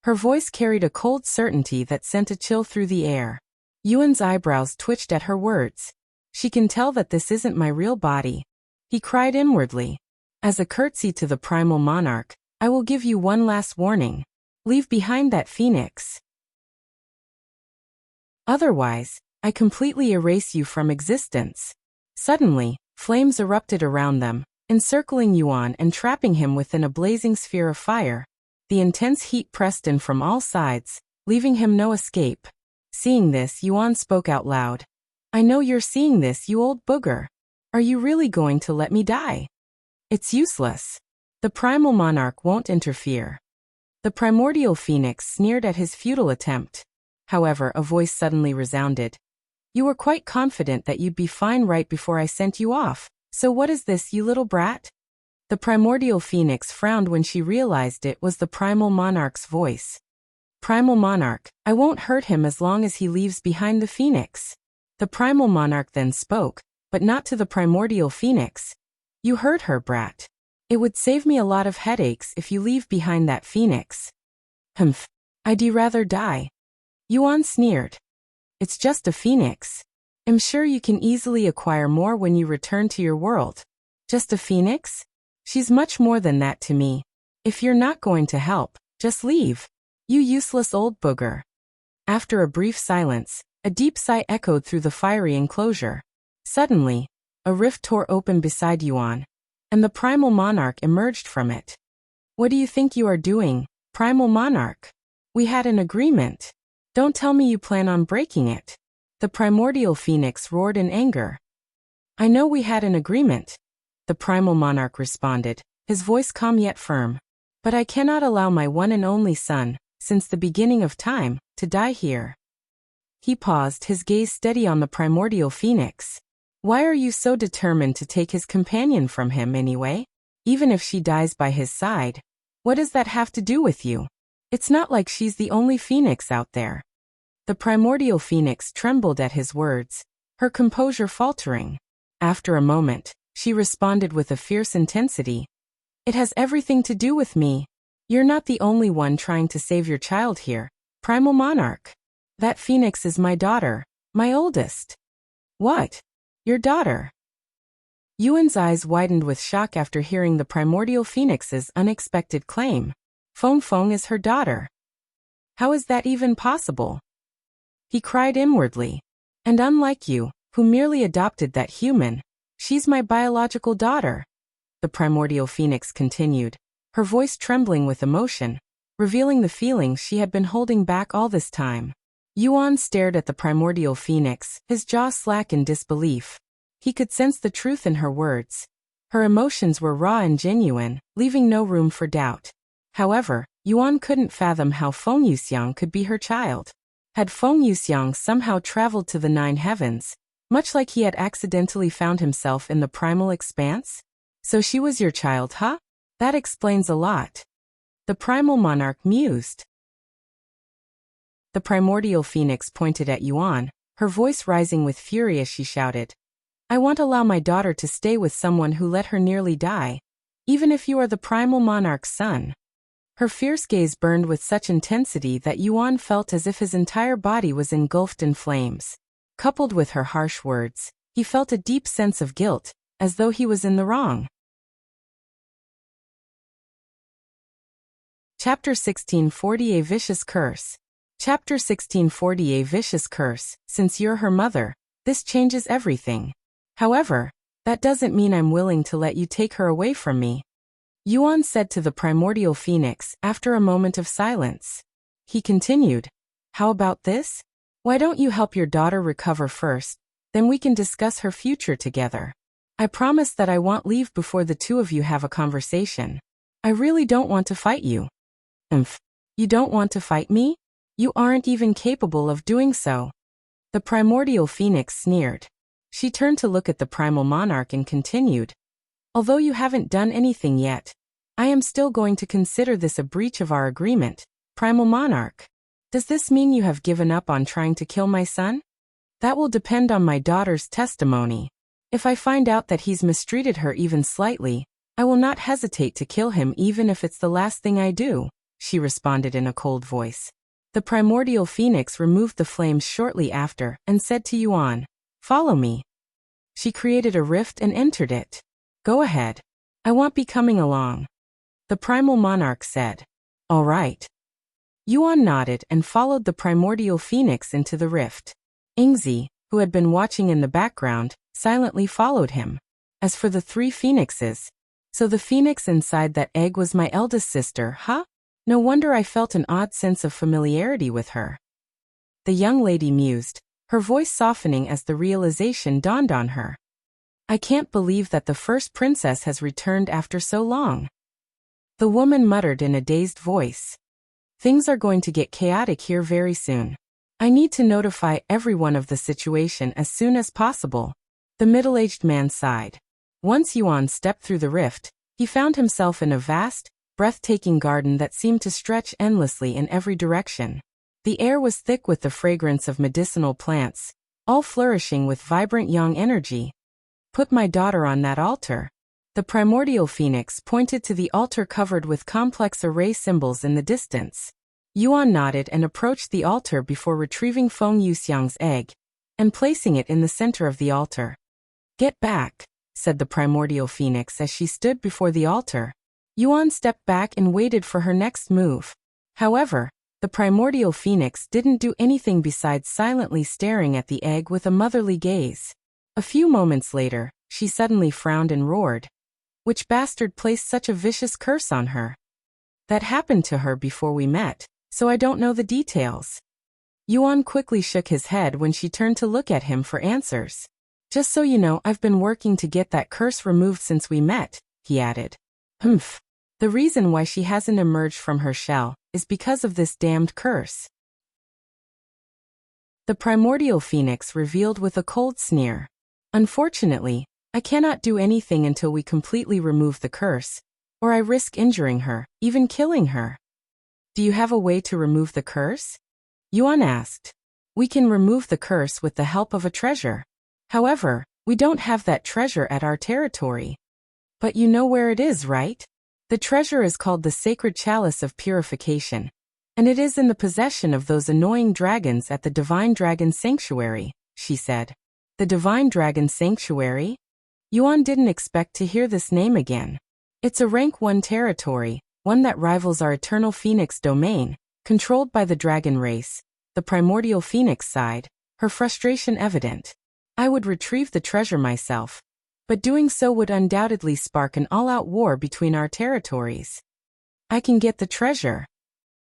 Her voice carried a cold certainty that sent a chill through the air. Yuan's eyebrows twitched at her words. "She can tell that this isn't my real body," he cried inwardly. As a curtsy to the Primal Monarch, I will give you one last warning. Leave behind that phoenix. Otherwise, I completely erase you from existence. Suddenly, flames erupted around them, encircling Yuan and trapping him within a blazing sphere of fire. The intense heat pressed in from all sides, leaving him no escape. Seeing this, Yuan spoke out loud. I know you're seeing this, you old booger. Are you really going to let me die? It's useless. The Primal Monarch won't interfere. The Primordial Phoenix sneered at his futile attempt. However, a voice suddenly resounded. You were quite confident that you'd be fine right before I sent you off, so what is this, you little brat? The Primordial Phoenix frowned when she realized it was the Primal Monarch's voice. Primal Monarch, I won't hurt him as long as he leaves behind the Phoenix. The Primal Monarch then spoke, but not to the Primordial Phoenix. You heard her, brat. It would save me a lot of headaches if you leave behind that Phoenix. Humph. I'd rather die. Yuan sneered. It's just a Phoenix. I'm sure you can easily acquire more when you return to your world. Just a Phoenix? She's much more than that to me. If you're not going to help, just leave. You useless old booger. After a brief silence, a deep sigh echoed through the fiery enclosure. Suddenly, a rift tore open beside Yuan, and the Primal Monarch emerged from it. What do you think you are doing, Primal Monarch? We had an agreement. Don't tell me you plan on breaking it. The Primordial Phoenix roared in anger. I know we had an agreement, the Primal Monarch responded, his voice calm yet firm. But I cannot allow my one and only son, since the beginning of time, to die here. He paused, his gaze steady on the Primordial Phoenix. Why are you so determined to take his companion from him anyway? Even if she dies by his side, what does that have to do with you? It's not like she's the only Phoenix out there. The Primordial Phoenix trembled at his words, her composure faltering. After a moment, she responded with a fierce intensity. It has everything to do with me. You're not the only one trying to save your child here, Primal Monarch. That Phoenix is my daughter, my oldest. What? Your daughter? Yuan's eyes widened with shock after hearing the Primordial Phoenix's unexpected claim. Feng Feng is her daughter. How is that even possible? He cried inwardly. And unlike you, who merely adopted that human, she's my biological daughter. The Primordial Phoenix continued, her voice trembling with emotion, revealing the feelings she had been holding back all this time. Yuan stared at the Primordial Phoenix, his jaw slack in disbelief. He could sense the truth in her words. Her emotions were raw and genuine, leaving no room for doubt. However, Yuan couldn't fathom how Feng Yuxiang could be her child. Had Feng Yuxiang somehow traveled to the Nine Heavens, much like he had accidentally found himself in the primal expanse? So she was your child, huh? That explains a lot. The Primal Monarch mused. The Primordial Phoenix pointed at Yuan, her voice rising with fury as she shouted. I won't allow my daughter to stay with someone who let her nearly die, even if you are the Primal Monarch's son. Her fierce gaze burned with such intensity that Yuan felt as if his entire body was engulfed in flames. Coupled with her harsh words, he felt a deep sense of guilt, as though he was in the wrong. Chapter 1640 A Vicious Curse. Chapter 1640 A Vicious Curse. Since you're her mother, this changes everything. However, that doesn't mean I'm willing to let you take her away from me, Yuan said to the Primordial Phoenix after a moment of silence. He continued, how about this? Why don't you help your daughter recover first, then we can discuss her future together. I promise that I won't leave before the two of you have a conversation. I really don't want to fight you. You don't want to fight me? You aren't even capable of doing so. The Primordial Phoenix sneered. She turned to look at the Primal Monarch and continued. Although you haven't done anything yet, I am still going to consider this a breach of our agreement, Primal Monarch. Does this mean you have given up on trying to kill my son? That will depend on my daughter's testimony. If I find out that he's mistreated her even slightly, I will not hesitate to kill him even if it's the last thing I do, she responded in a cold voice. The Primordial Phoenix removed the flames shortly after and said to Yuan, follow me. She created a rift and entered it. Go ahead. I won't be coming along. The Primal Monarch said. All right. Yuan nodded and followed the Primordial Phoenix into the rift. Ingzi, who had been watching in the background, silently followed him. As for the 3 phoenixes, so the phoenix inside that egg was my eldest sister, huh? No wonder I felt an odd sense of familiarity with her. The young lady mused, her voice softening as the realization dawned on her. I can't believe that the first princess has returned after so long. The woman muttered in a dazed voice. Things are going to get chaotic here very soon. I need to notify everyone of the situation as soon as possible. The middle-aged man sighed. Once Yuan stepped through the rift, he found himself in a vast, breathtaking garden that seemed to stretch endlessly in every direction. The air was thick with the fragrance of medicinal plants, all flourishing with vibrant yang energy. Put my daughter on that altar. The primordial phoenix pointed to the altar covered with complex array symbols in the distance. Yuan nodded and approached the altar before retrieving Feng Yuxiang's egg and placing it in the center of the altar. Get back, said the primordial phoenix as she stood before the altar. Yuan stepped back and waited for her next move. However, the primordial phoenix didn't do anything besides silently staring at the egg with a motherly gaze. A few moments later, she suddenly frowned and roared. Which bastard placed such a vicious curse on her? That happened to her before we met, so I don't know the details. Yuan quickly shook his head when she turned to look at him for answers. Just so you know, I've been working to get that curse removed since we met, he added. Humph. The reason why she hasn't emerged from her shell is because of this damned curse. The primordial phoenix revealed with a cold sneer. Unfortunately, I cannot do anything until we completely remove the curse, or I risk injuring her, even killing her. Do you have a way to remove the curse? Yuan asked. We can remove the curse with the help of a treasure. However, we don't have that treasure at our territory. But you know where it is, right? The treasure is called the Sacred Chalice of Purification, and it is in the possession of those annoying dragons at the Divine Dragon Sanctuary, she said. The Divine Dragon Sanctuary? Yuan didn't expect to hear this name again. It's a rank 1 territory, one that rivals our Eternal Phoenix domain, controlled by the dragon race. The primordial phoenix sighed, her frustration evident. I would retrieve the treasure myself, but doing so would undoubtedly spark an all-out war between our territories. I can get the treasure.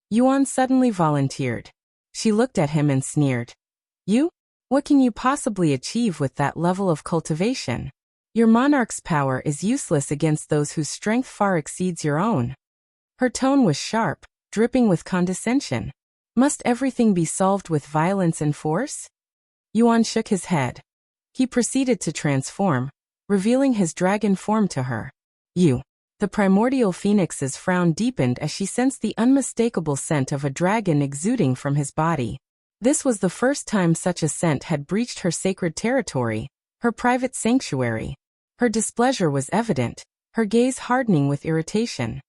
Yuan suddenly volunteered. She looked at him and sneered. You? What can you possibly achieve with that level of cultivation? Your monarch's power is useless against those whose strength far exceeds your own. Her tone was sharp, dripping with condescension. Must everything be solved with violence and force? Yuan shook his head. He proceeded to transform, revealing his dragon form to her. You. The primordial phoenix's frown deepened as she sensed the unmistakable scent of a dragon exuding from his body. This was the first time such a scent had breached her sacred territory, her private sanctuary. Her displeasure was evident, her gaze hardening with irritation.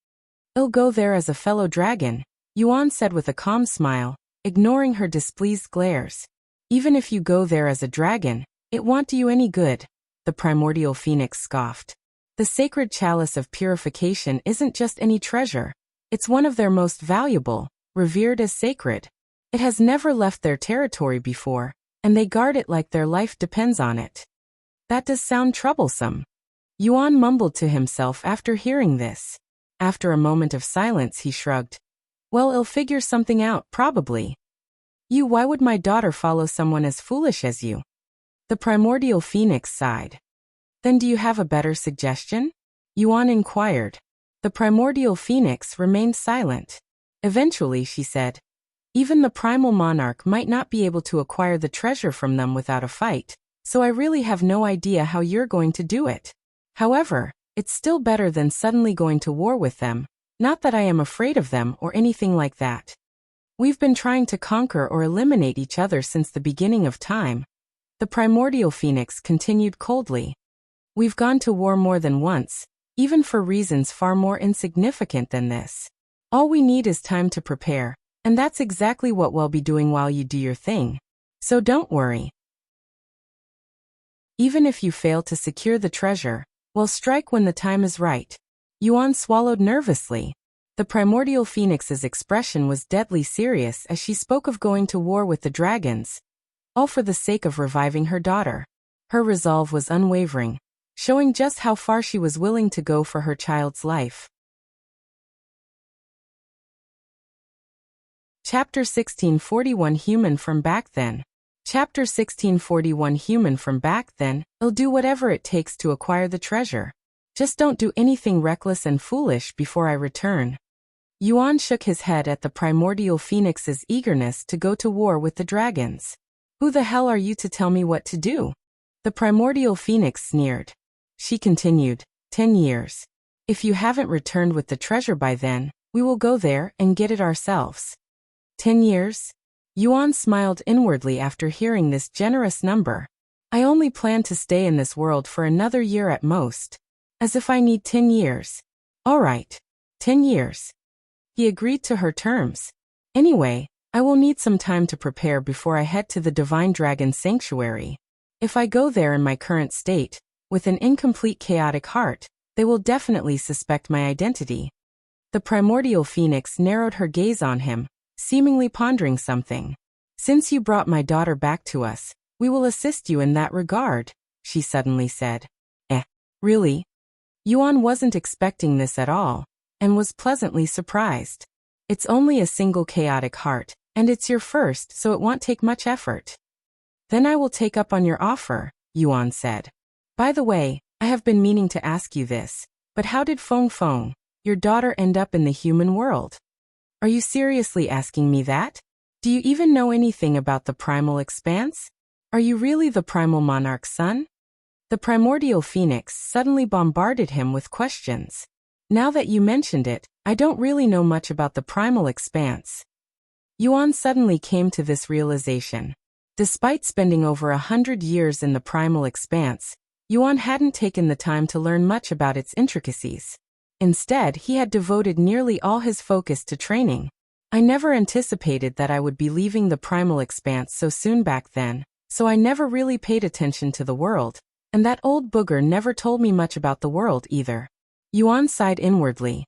I'll go there as a fellow dragon, Yuan said with a calm smile, ignoring her displeased glares. Even if you go there as a dragon, it won't do you any good, the primordial phoenix scoffed. The Sacred Chalice of Purification isn't just any treasure, it's one of their most valuable, revered as sacred. It has never left their territory before, and they guard it like their life depends on it. That does sound troublesome. Yuan mumbled to himself after hearing this. After a moment of silence he shrugged. Well, I'll figure something out, probably. Why would my daughter follow someone as foolish as you? The primordial phoenix sighed. Then do you have a better suggestion? Yuan inquired. The primordial phoenix remained silent. Eventually she said, even the primal monarch might not be able to acquire the treasure from them without a fight, so I really have no idea how you're going to do it. However, it's still better than suddenly going to war with them, not that I am afraid of them or anything like that. We've been trying to conquer or eliminate each other since the beginning of time. The primordial phoenix continued coldly. We've gone to war more than once, even for reasons far more insignificant than this. All we need is time to prepare, and that's exactly what we'll be doing while you do your thing. So don't worry. Even if you fail to secure the treasure, Well, strike when the time is right. Yuan swallowed nervously. The Primordial Phoenix's expression was deadly serious as she spoke of going to war with the dragons, all for the sake of reviving her daughter. Her resolve was unwavering, showing just how far she was willing to go for her child's life. Chapter 1641 Human from Back Then. Chapter 1641 Human from Back Then. I'll do whatever it takes to acquire the treasure. Just don't do anything reckless and foolish before I return. Yuan shook his head at the Primordial Phoenix's eagerness to go to war with the dragons. Who the hell are you to tell me what to do? The Primordial Phoenix sneered. She continued, 10 years. If you haven't returned with the treasure by then, we will go there and get it ourselves. 10 years? Yuan smiled inwardly after hearing this generous number. I only plan to stay in this world for another year at most. As if I need 10 years. All right. 10 years. He agreed to her terms. Anyway, I will need some time to prepare before I head to the Divine Dragon Sanctuary. If I go there in my current state, with an incomplete chaotic heart, they will definitely suspect my identity. The Primordial Phoenix narrowed her gaze on him, seemingly pondering something. Since you brought my daughter back to us, we will assist you in that regard, she suddenly said. Really? Yuan wasn't expecting this at all, and was pleasantly surprised. It's only a single chaotic heart, and it's your first, so it won't take much effort. Then I will take up on your offer, Yuan said. By the way, I have been meaning to ask you this, but how did Feng Feng, your daughter, end up in the human world? Are you seriously asking me that? Do you even know anything about the primal expanse? Are you really the primal monarch's son? The Primordial Phoenix suddenly bombarded him with questions. Now that you mentioned it, I don't really know much about the primal expanse. Yuan suddenly came to this realization. Despite spending over 100 years in the primal expanse, Yuan hadn't taken the time to learn much about its intricacies. Instead, he had devoted nearly all his focus to training. I never anticipated that I would be leaving the primal expanse so soon back then, so I never really paid attention to the world, and that old booger never told me much about the world either. Yuan sighed inwardly.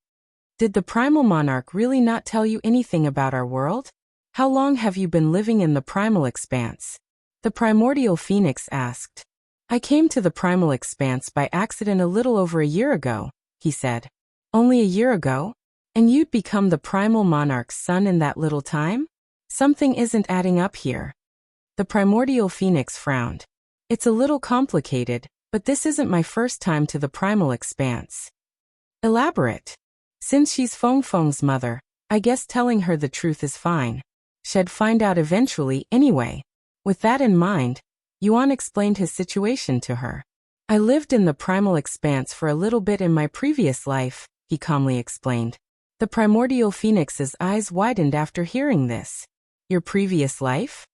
Did the primal monarch really not tell you anything about our world? How long have you been living in the primal expanse? The Primordial Phoenix asked. I came to the primal expanse by accident a little over a year ago, he said. Only a year ago? And you'd become the primal monarch's son in that little time? Something isn't adding up here. The Primordial Phoenix frowned. It's a little complicated, but this isn't my first time to the primal expanse. Elaborate. Since she's Feng Feng's mother, I guess telling her the truth is fine. She'd find out eventually anyway. With that in mind, Yuan explained his situation to her. I lived in the primal expanse for a little bit in my previous life, he calmly explained. The Primordial Phoenix's eyes widened after hearing this. Your previous life?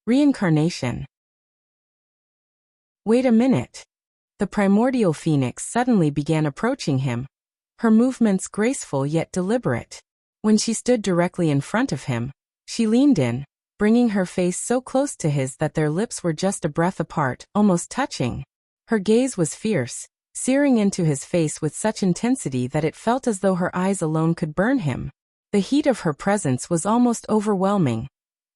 Reincarnation. Wait a minute. The Primordial Phoenix suddenly began approaching him, her movements graceful yet deliberate. When she stood directly in front of him, she leaned in, bringing her face so close to his that their lips were just a breath apart, almost touching. Her gaze was fierce, searing into his face with such intensity that it felt as though her eyes alone could burn him. The heat of her presence was almost overwhelming,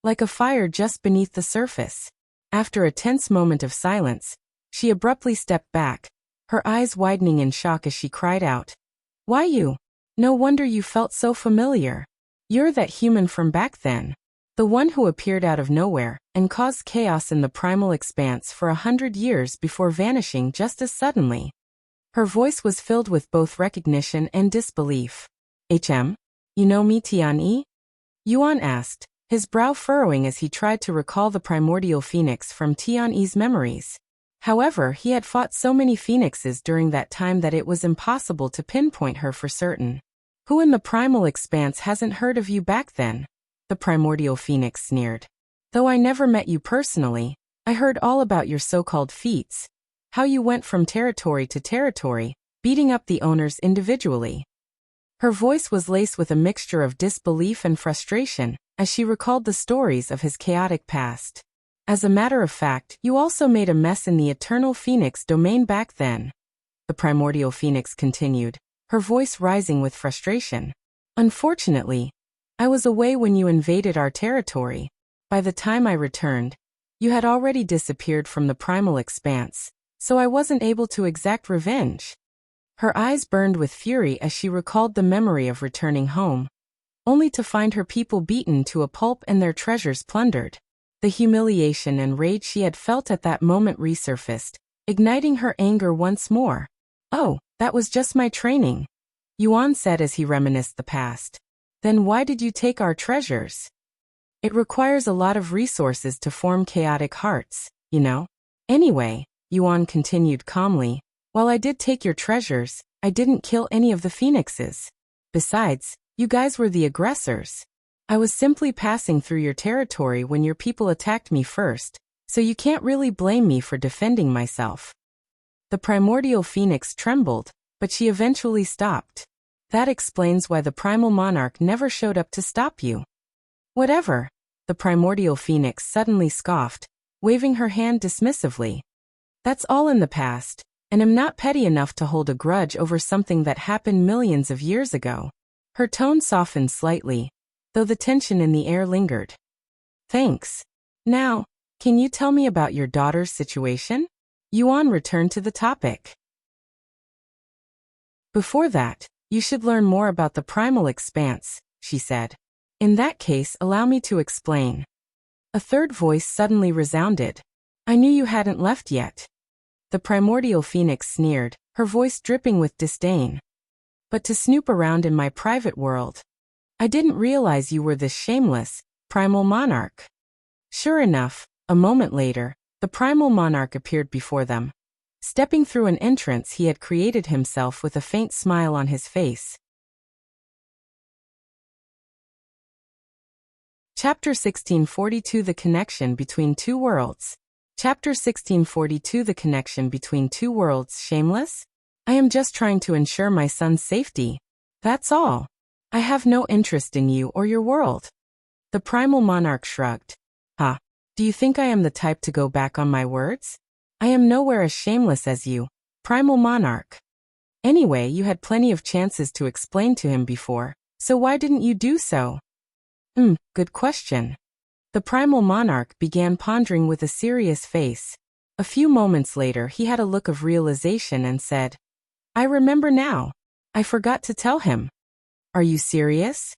like a fire just beneath the surface. After a tense moment of silence, she abruptly stepped back, her eyes widening in shock as she cried out. Why you? No wonder you felt so familiar. You're that human from back then. The one who appeared out of nowhere and caused chaos in the primal expanse for 100 years before vanishing just as suddenly. Her voice was filled with both recognition and disbelief. You know me, Tian? Yuan asked, his brow furrowing as he tried to recall the Primordial Phoenix from Tian's memories. However, he had fought so many phoenixes during that time that it was impossible to pinpoint her for certain. Who in the primal expanse hasn't heard of you back then? The Primordial Phoenix sneered. Though I never met you personally, I heard all about your so-called feats. How you went from territory to territory, beating up the owners individually. Her voice was laced with a mixture of disbelief and frustration, as she recalled the stories of his chaotic past. As a matter of fact, you also made a mess in the Eternal Phoenix domain back then. the primordial phoenix continued, her voice rising with frustration. Unfortunately, I was away when you invaded our territory. By the time I returned, you had already disappeared from the primal expanse, so I wasn't able to exact revenge. Her eyes burned with fury as she recalled the memory of returning home, only to find her people beaten to a pulp and their treasures plundered. The humiliation and rage she had felt at that moment resurfaced, igniting her anger once more. Oh, that was just my training, Yuan said as he reminisced the past. Then why did you take our treasures? It requires a lot of resources to form chaotic hearts, you know? Anyway, Yuan continued calmly, while I did take your treasures, I didn't kill any of the phoenixes. Besides, you guys were the aggressors. I was simply passing through your territory when your people attacked me first, so you can't really blame me for defending myself. The primordial phoenix trembled, but she eventually stopped. That explains why the primal monarch never showed up to stop you. Whatever, the primordial phoenix suddenly scoffed, waving her hand dismissively. That's all in the past, and I'm not petty enough to hold a grudge over something that happened millions of years ago. Her tone softened slightly, though the tension in the air lingered. Thanks. Now, can you tell me about your daughter's situation? Yuan returned to the topic. Before that, you should learn more about the primal expanse, she said. In that case, allow me to explain. A third voice suddenly resounded. I knew you hadn't left yet. The primordial phoenix sneered, her voice dripping with disdain. But to snoop around in my private world. I didn't realize you were this shameless, primal monarch. Sure enough, a moment later, the primal monarch appeared before them. Stepping through an entrance he had created himself with a faint smile on his face. Chapter 1642 The Connection Between Two Worlds. Chapter 1642 The Connection Between Two Worlds. Shameless? I am just trying to ensure my son's safety. That's all. I have no interest in you or your world. The primal monarch shrugged. Do you think I am the type to go back on my words? I am nowhere as shameless as you, primal monarch. Anyway, you had plenty of chances to explain to him before, so why didn't you do so? Good question. The primal monarch began pondering with a serious face. A few moments later he had a look of realization and said, I remember now. I forgot to tell him. Are you serious?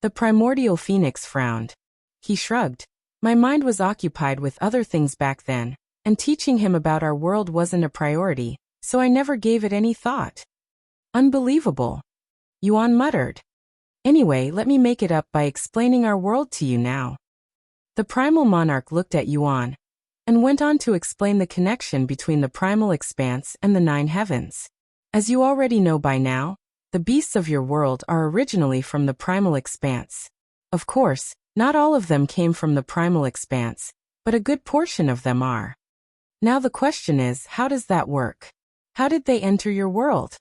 The primordial phoenix frowned. He shrugged. My mind was occupied with other things back then, and teaching him about our world wasn't a priority, so I never gave it any thought. Unbelievable. Yuan muttered. Anyway, let me make it up by explaining our world to you now. The primal monarch looked at Yuan, and went on to explain the connection between the primal expanse and the 9 heavens. As you already know by now, the beasts of your world are originally from the primal expanse. Of course, not all of them came from the primal expanse, but a good portion of them are. Now the question is, how does that work? How did they enter your world?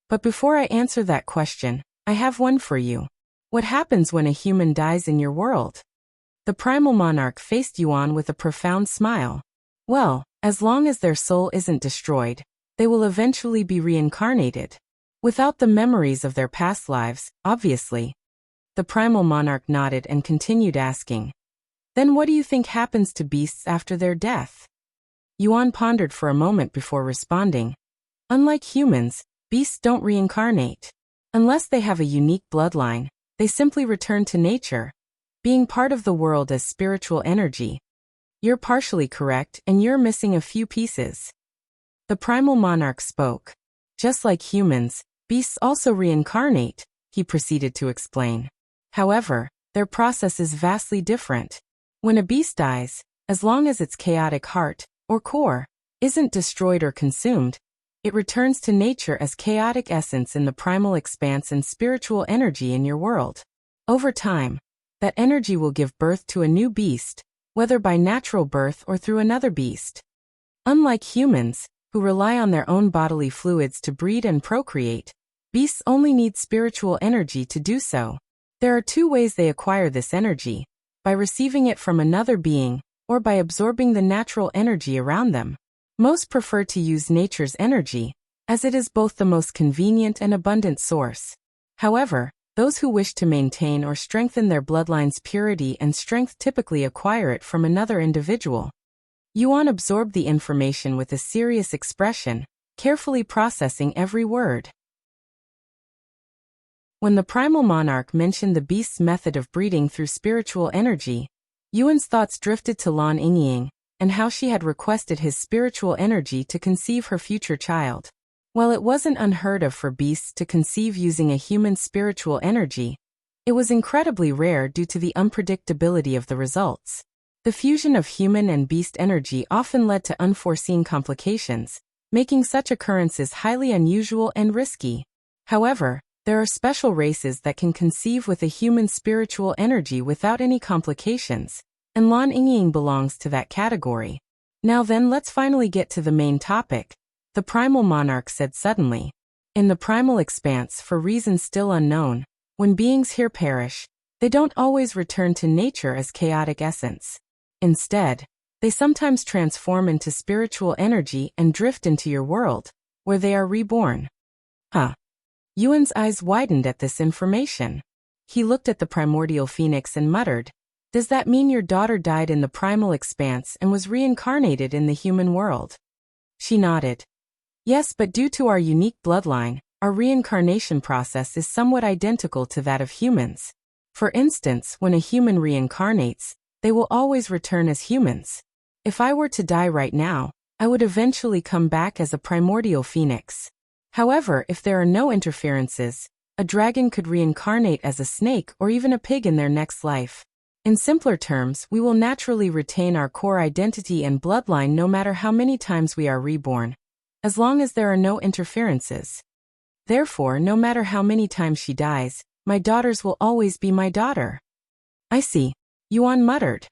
But before I answer that question, I have one for you. What happens when a human dies in your world? The primal monarch faced Yuan with a profound smile. Well, as long as their soul isn't destroyed, they will eventually be reincarnated. Without the memories of their past lives, obviously. The primal monarch nodded and continued asking. Then what do you think happens to beasts after their death? Yuan pondered for a moment before responding. Unlike humans, beasts don't reincarnate. Unless they have a unique bloodline, they simply return to nature, being part of the world as spiritual energy. You're partially correct, and you're missing a few pieces. The primal monarch spoke. Just like humans, beasts also reincarnate, he proceeded to explain. However, their process is vastly different. When a beast dies, as long as its chaotic heart, or core, isn't destroyed or consumed, it returns to nature as chaotic essence in the primal expanse and spiritual energy in your world. Over time, that energy will give birth to a new beast, whether by natural birth or through another beast. Unlike humans, who rely on their own bodily fluids to breed and procreate, beasts only need spiritual energy to do so. There are 2 ways they acquire this energy, by receiving it from another being, or by absorbing the natural energy around them. Most prefer to use nature's energy, as it is both the most convenient and abundant source. However, those who wish to maintain or strengthen their bloodline's purity and strength typically acquire it from another individual. Yuan absorbed the information with a serious expression, carefully processing every word. When the Primal Monarch mentioned the beast's method of breeding through spiritual energy, Yuan's thoughts drifted to Lan Yingying, and how she had requested his spiritual energy to conceive her future child. While it wasn't unheard of for beasts to conceive using a human's spiritual energy, it was incredibly rare due to the unpredictability of the results. The fusion of human and beast energy often led to unforeseen complications, making such occurrences highly unusual and risky. However, there are special races that can conceive with a human spiritual energy without any complications, and Lan Yingying belongs to that category. Now then, let's finally get to the main topic, the Primal Monarch said suddenly. In the primal expanse, for reasons still unknown, when beings here perish, they don't always return to nature as chaotic essence. Instead, they sometimes transform into spiritual energy and drift into your world, where they are reborn. Huh. Yuan's eyes widened at this information. He looked at the primordial phoenix and muttered, "Does that mean your daughter died in the primal expanse and was reincarnated in the human world?" She nodded. "Yes, but due to our unique bloodline, our reincarnation process is somewhat identical to that of humans. For instance, when a human reincarnates, they will always return as humans. If I were to die right now, I would eventually come back as a primordial phoenix. However, if there are no interferences, a dragon could reincarnate as a snake or even a pig in their next life. In simpler terms, we will naturally retain our core identity and bloodline no matter how many times we are reborn, as long as there are no interferences. Therefore, no matter how many times she dies, my daughters will always be my daughter." "I see," Yuan muttered.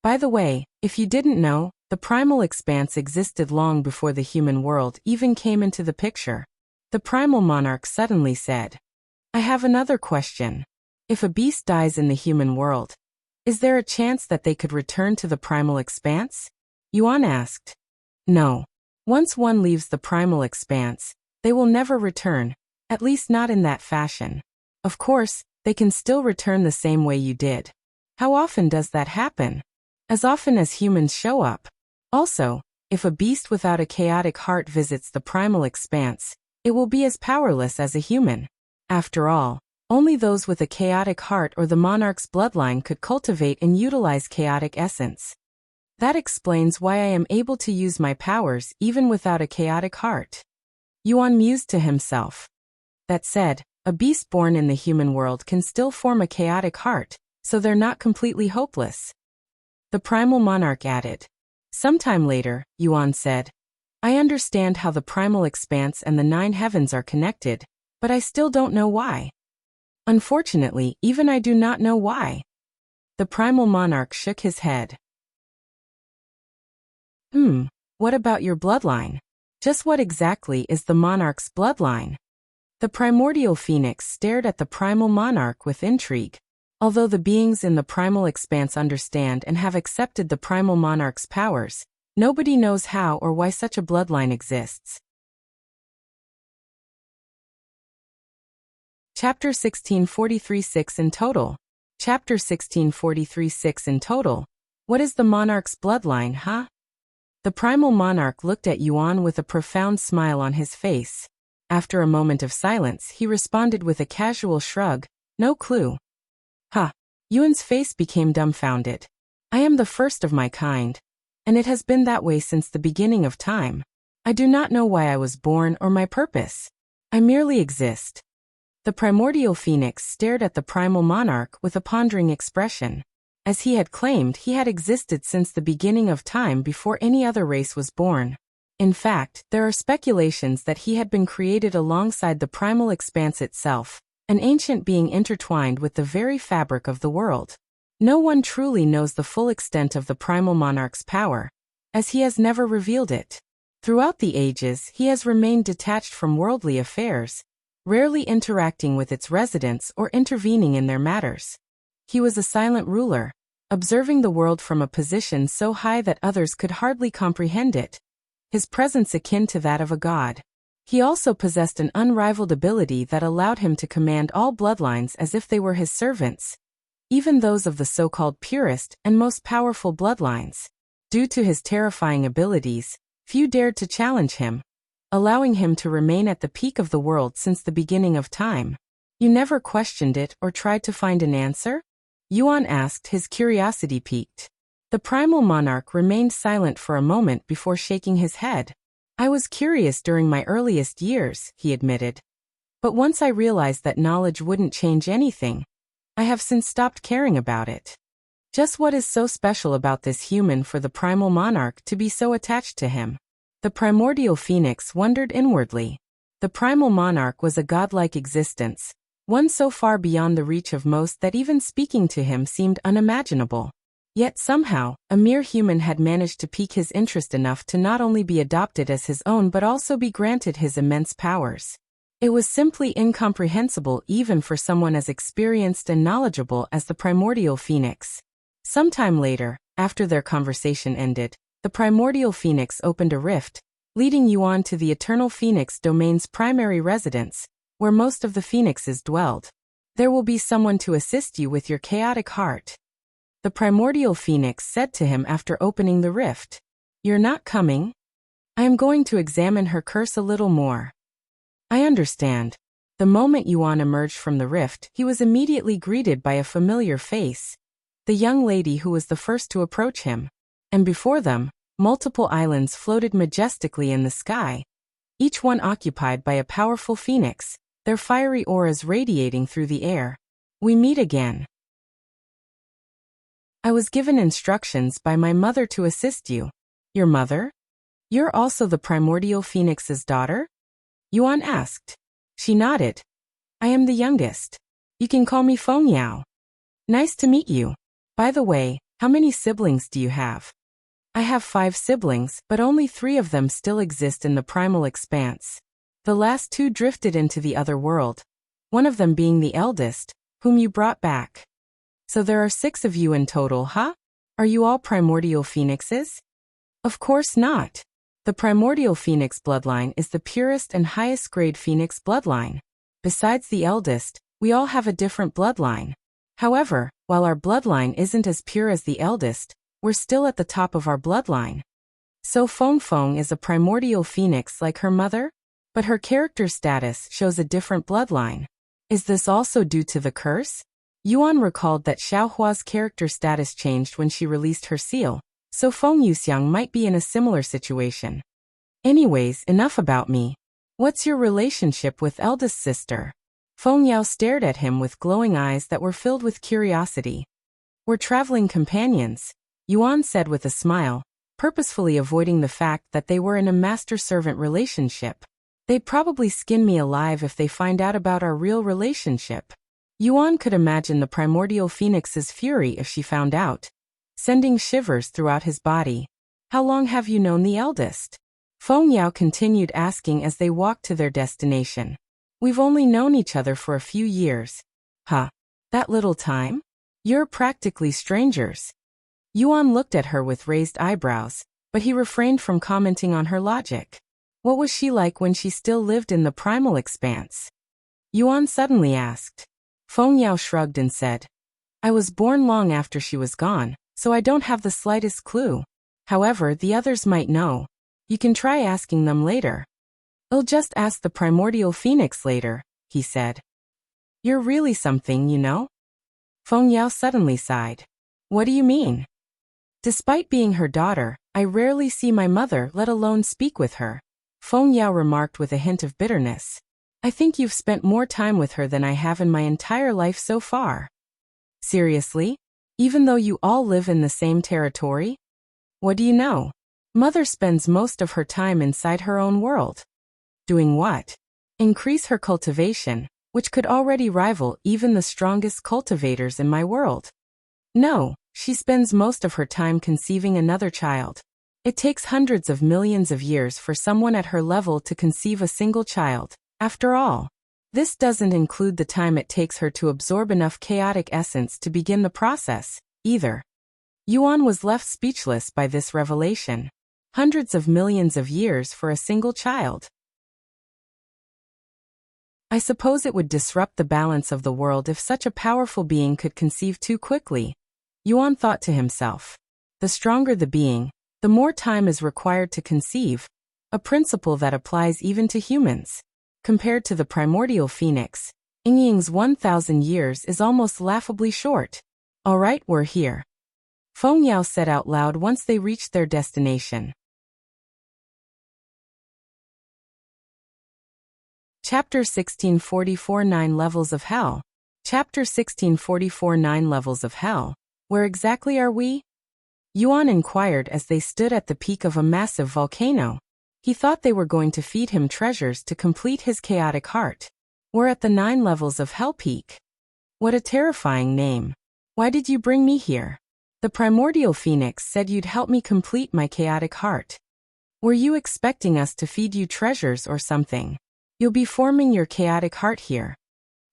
"By the way, if you didn't know, the primal expanse existed long before the human world even came into the picture." The Primal Monarch suddenly said, "I have another question. If a beast dies in the human world, is there a chance that they could return to the primal expanse?" Yuan asked. "No. Once one leaves the primal expanse, they will never return, at least not in that fashion. Of course, they can still return the same way you did. How often does that happen? As often as humans show up. Also, if a beast without a chaotic heart visits the primal expanse, it will be as powerless as a human. After all, only those with a chaotic heart or the monarch's bloodline could cultivate and utilize chaotic essence. That explains why I am able to use my powers even without a chaotic heart." Yuan mused to himself. That said, a beast born in the human world can still form a chaotic heart, so they're not completely hopeless. The Primal Monarch added. Sometime later, Yuan said, "I understand how the primal expanse and the 9 heavens are connected, but I still don't know why. Unfortunately, even I do not know why." The Primal Monarch shook his head. What about your bloodline? Just what exactly is the monarch's bloodline?" The primordial phoenix stared at the Primal Monarch with intrigue. Although the beings in the primal expanse understand and have accepted the Primal Monarch's powers, nobody knows how or why such a bloodline exists. Chapter 1643-6 in total. Chapter 1643-6 in total. What is the monarch's bloodline, huh? The Primal Monarch looked at Yuan with a profound smile on his face. After a moment of silence, he responded with a casual shrug, "No clue." "Huh." Yuan's face became dumbfounded. "I am the first of my kind, and it has been that way since the beginning of time. I do not know why I was born or my purpose. I merely exist." The primordial phoenix stared at the Primal Monarch with a pondering expression. As he had claimed, he had existed since the beginning of time before any other race was born. In fact, there are speculations that he had been created alongside the primal expanse itself, an ancient being intertwined with the very fabric of the world. No one truly knows the full extent of the Primal Monarch's power, as he has never revealed it. Throughout the ages, he has remained detached from worldly affairs, rarely interacting with its residents or intervening in their matters. He was a silent ruler, observing the world from a position so high that others could hardly comprehend it. His presence akin to that of a god. He also possessed an unrivaled ability that allowed him to command all bloodlines as if they were his servants, even those of the so-called purest and most powerful bloodlines. Due to his terrifying abilities, few dared to challenge him, allowing him to remain at the peak of the world since the beginning of time. You never questioned it or tried to find an answer? Yuan asked, his curiosity piqued. The Primal Monarch remained silent for a moment before shaking his head. I was curious during my earliest years, he admitted. But once I realized that knowledge wouldn't change anything, I have since stopped caring about it. Just what is so special about this human for the Primal Monarch to be so attached to him? The Primordial Phoenix wondered inwardly. The Primal Monarch was a godlike existence, one so far beyond the reach of most that even speaking to him seemed unimaginable. Yet somehow, a mere human had managed to pique his interest enough to not only be adopted as his own but also be granted his immense powers. It was simply incomprehensible even for someone as experienced and knowledgeable as the Primordial Phoenix. Sometime later, after their conversation ended, the Primordial Phoenix opened a rift, leading Yuan to the Eternal Phoenix Domain's primary residence, where most of the phoenixes dwelled. There will be someone to assist you with your chaotic heart, the Primordial Phoenix said to him after opening the rift. You're not coming? I am going to examine her curse a little more. I understand. The moment Yuan emerged from the rift, he was immediately greeted by a familiar face, the young lady who was the first to approach him. And before them, multiple islands floated majestically in the sky, each one occupied by a powerful phoenix, their fiery auras radiating through the air. We meet again. I was given instructions by my mother to assist you. Your mother? You're also the Primordial Phoenix's daughter? Yuan asked. She nodded. I am the youngest. You can call me Feng Yao. Nice to meet you. By the way, how many siblings do you have? I have 5 siblings, but only 3 of them still exist in the primal expanse. The last 2 drifted into the other world, one of them being the eldest, whom you brought back. So there are 6 of you in total, huh? Are you all Primordial Phoenixes? Of course not. The Primordial Phoenix bloodline is the purest and highest grade Phoenix bloodline. Besides the eldest, we all have a different bloodline. However, while our bloodline isn't as pure as the eldest, we're still at the top of our bloodline. So Feng Feng is a Primordial Phoenix like her mother? But her character status shows a different bloodline. Is this also due to the curse? Yuan recalled that Xiaohua's character status changed when she released her seal, so Feng Yuxiang might be in a similar situation. Anyways, enough about me. What's your relationship with eldest sister? Feng Yao stared at him with glowing eyes that were filled with curiosity. We're traveling companions, Yuan said with a smile, purposefully avoiding the fact that they were in a master-servant relationship. They'd probably skin me alive if they find out about our real relationship. Yuan could imagine the Primordial Phoenix's fury if she found out, sending shivers throughout his body. How long have you known the eldest? Feng Yao continued asking as they walked to their destination. We've only known each other for a few years. Huh? That little time? You're practically strangers. Yuan looked at her with raised eyebrows, but he refrained from commenting on her logic. What was she like when she still lived in the primal expanse? Yuan suddenly asked. Feng Yao shrugged and said, I was born long after she was gone, so I don't have the slightest clue. However, the others might know. You can try asking them later. I'll just ask the Primordial Phoenix later, he said. You're really something, you know? Feng Yao suddenly sighed. What do you mean? Despite being her daughter, I rarely see my mother, let alone speak with her. Feng Yao remarked with a hint of bitterness. I think you've spent more time with her than I have in my entire life so far. Seriously? Even though you all live in the same territory? What do you know? Mother spends most of her time inside her own world. Doing what? Increase her cultivation, which could already rival even the strongest cultivators in my world. No, she spends most of her time conceiving another child. It takes hundreds of millions of years for someone at her level to conceive a single child. After all, this doesn't include the time it takes her to absorb enough chaotic essence to begin the process, either. Yuan was left speechless by this revelation. Hundreds of millions of years for a single child. I suppose it would disrupt the balance of the world if such a powerful being could conceive too quickly. Yuan thought to himself. The stronger the being, the more time is required to conceive, a principle that applies even to humans. Compared to the primordial phoenix, Yingying's 1,000 years is almost laughably short. All right, we're here. Feng Yao said out loud once they reached their destination. Chapter 1644 9 Levels of Hell. Chapter 1644 9 Levels of Hell. Where exactly are we? Yuan inquired as they stood at the peak of a massive volcano. He thought they were going to feed him treasures to complete his chaotic heart. We're at the 9 levels of Hell Peak. What a terrifying name. Why did you bring me here? The primordial phoenix said you'd help me complete my chaotic heart. Were you expecting us to feed you treasures or something? You'll be forming your chaotic heart here.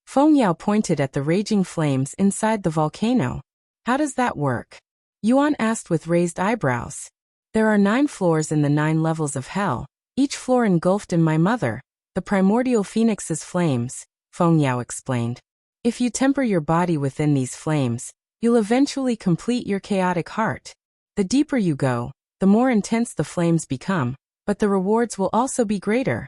Feng Yao pointed at the raging flames inside the volcano. How does that work? Yuan asked with raised eyebrows. There are 9 floors in the 9 levels of hell, each floor engulfed in my mother, the primordial phoenix's flames, Feng Yao explained. If you temper your body within these flames, you'll eventually complete your chaotic heart. The deeper you go, the more intense the flames become, but the rewards will also be greater.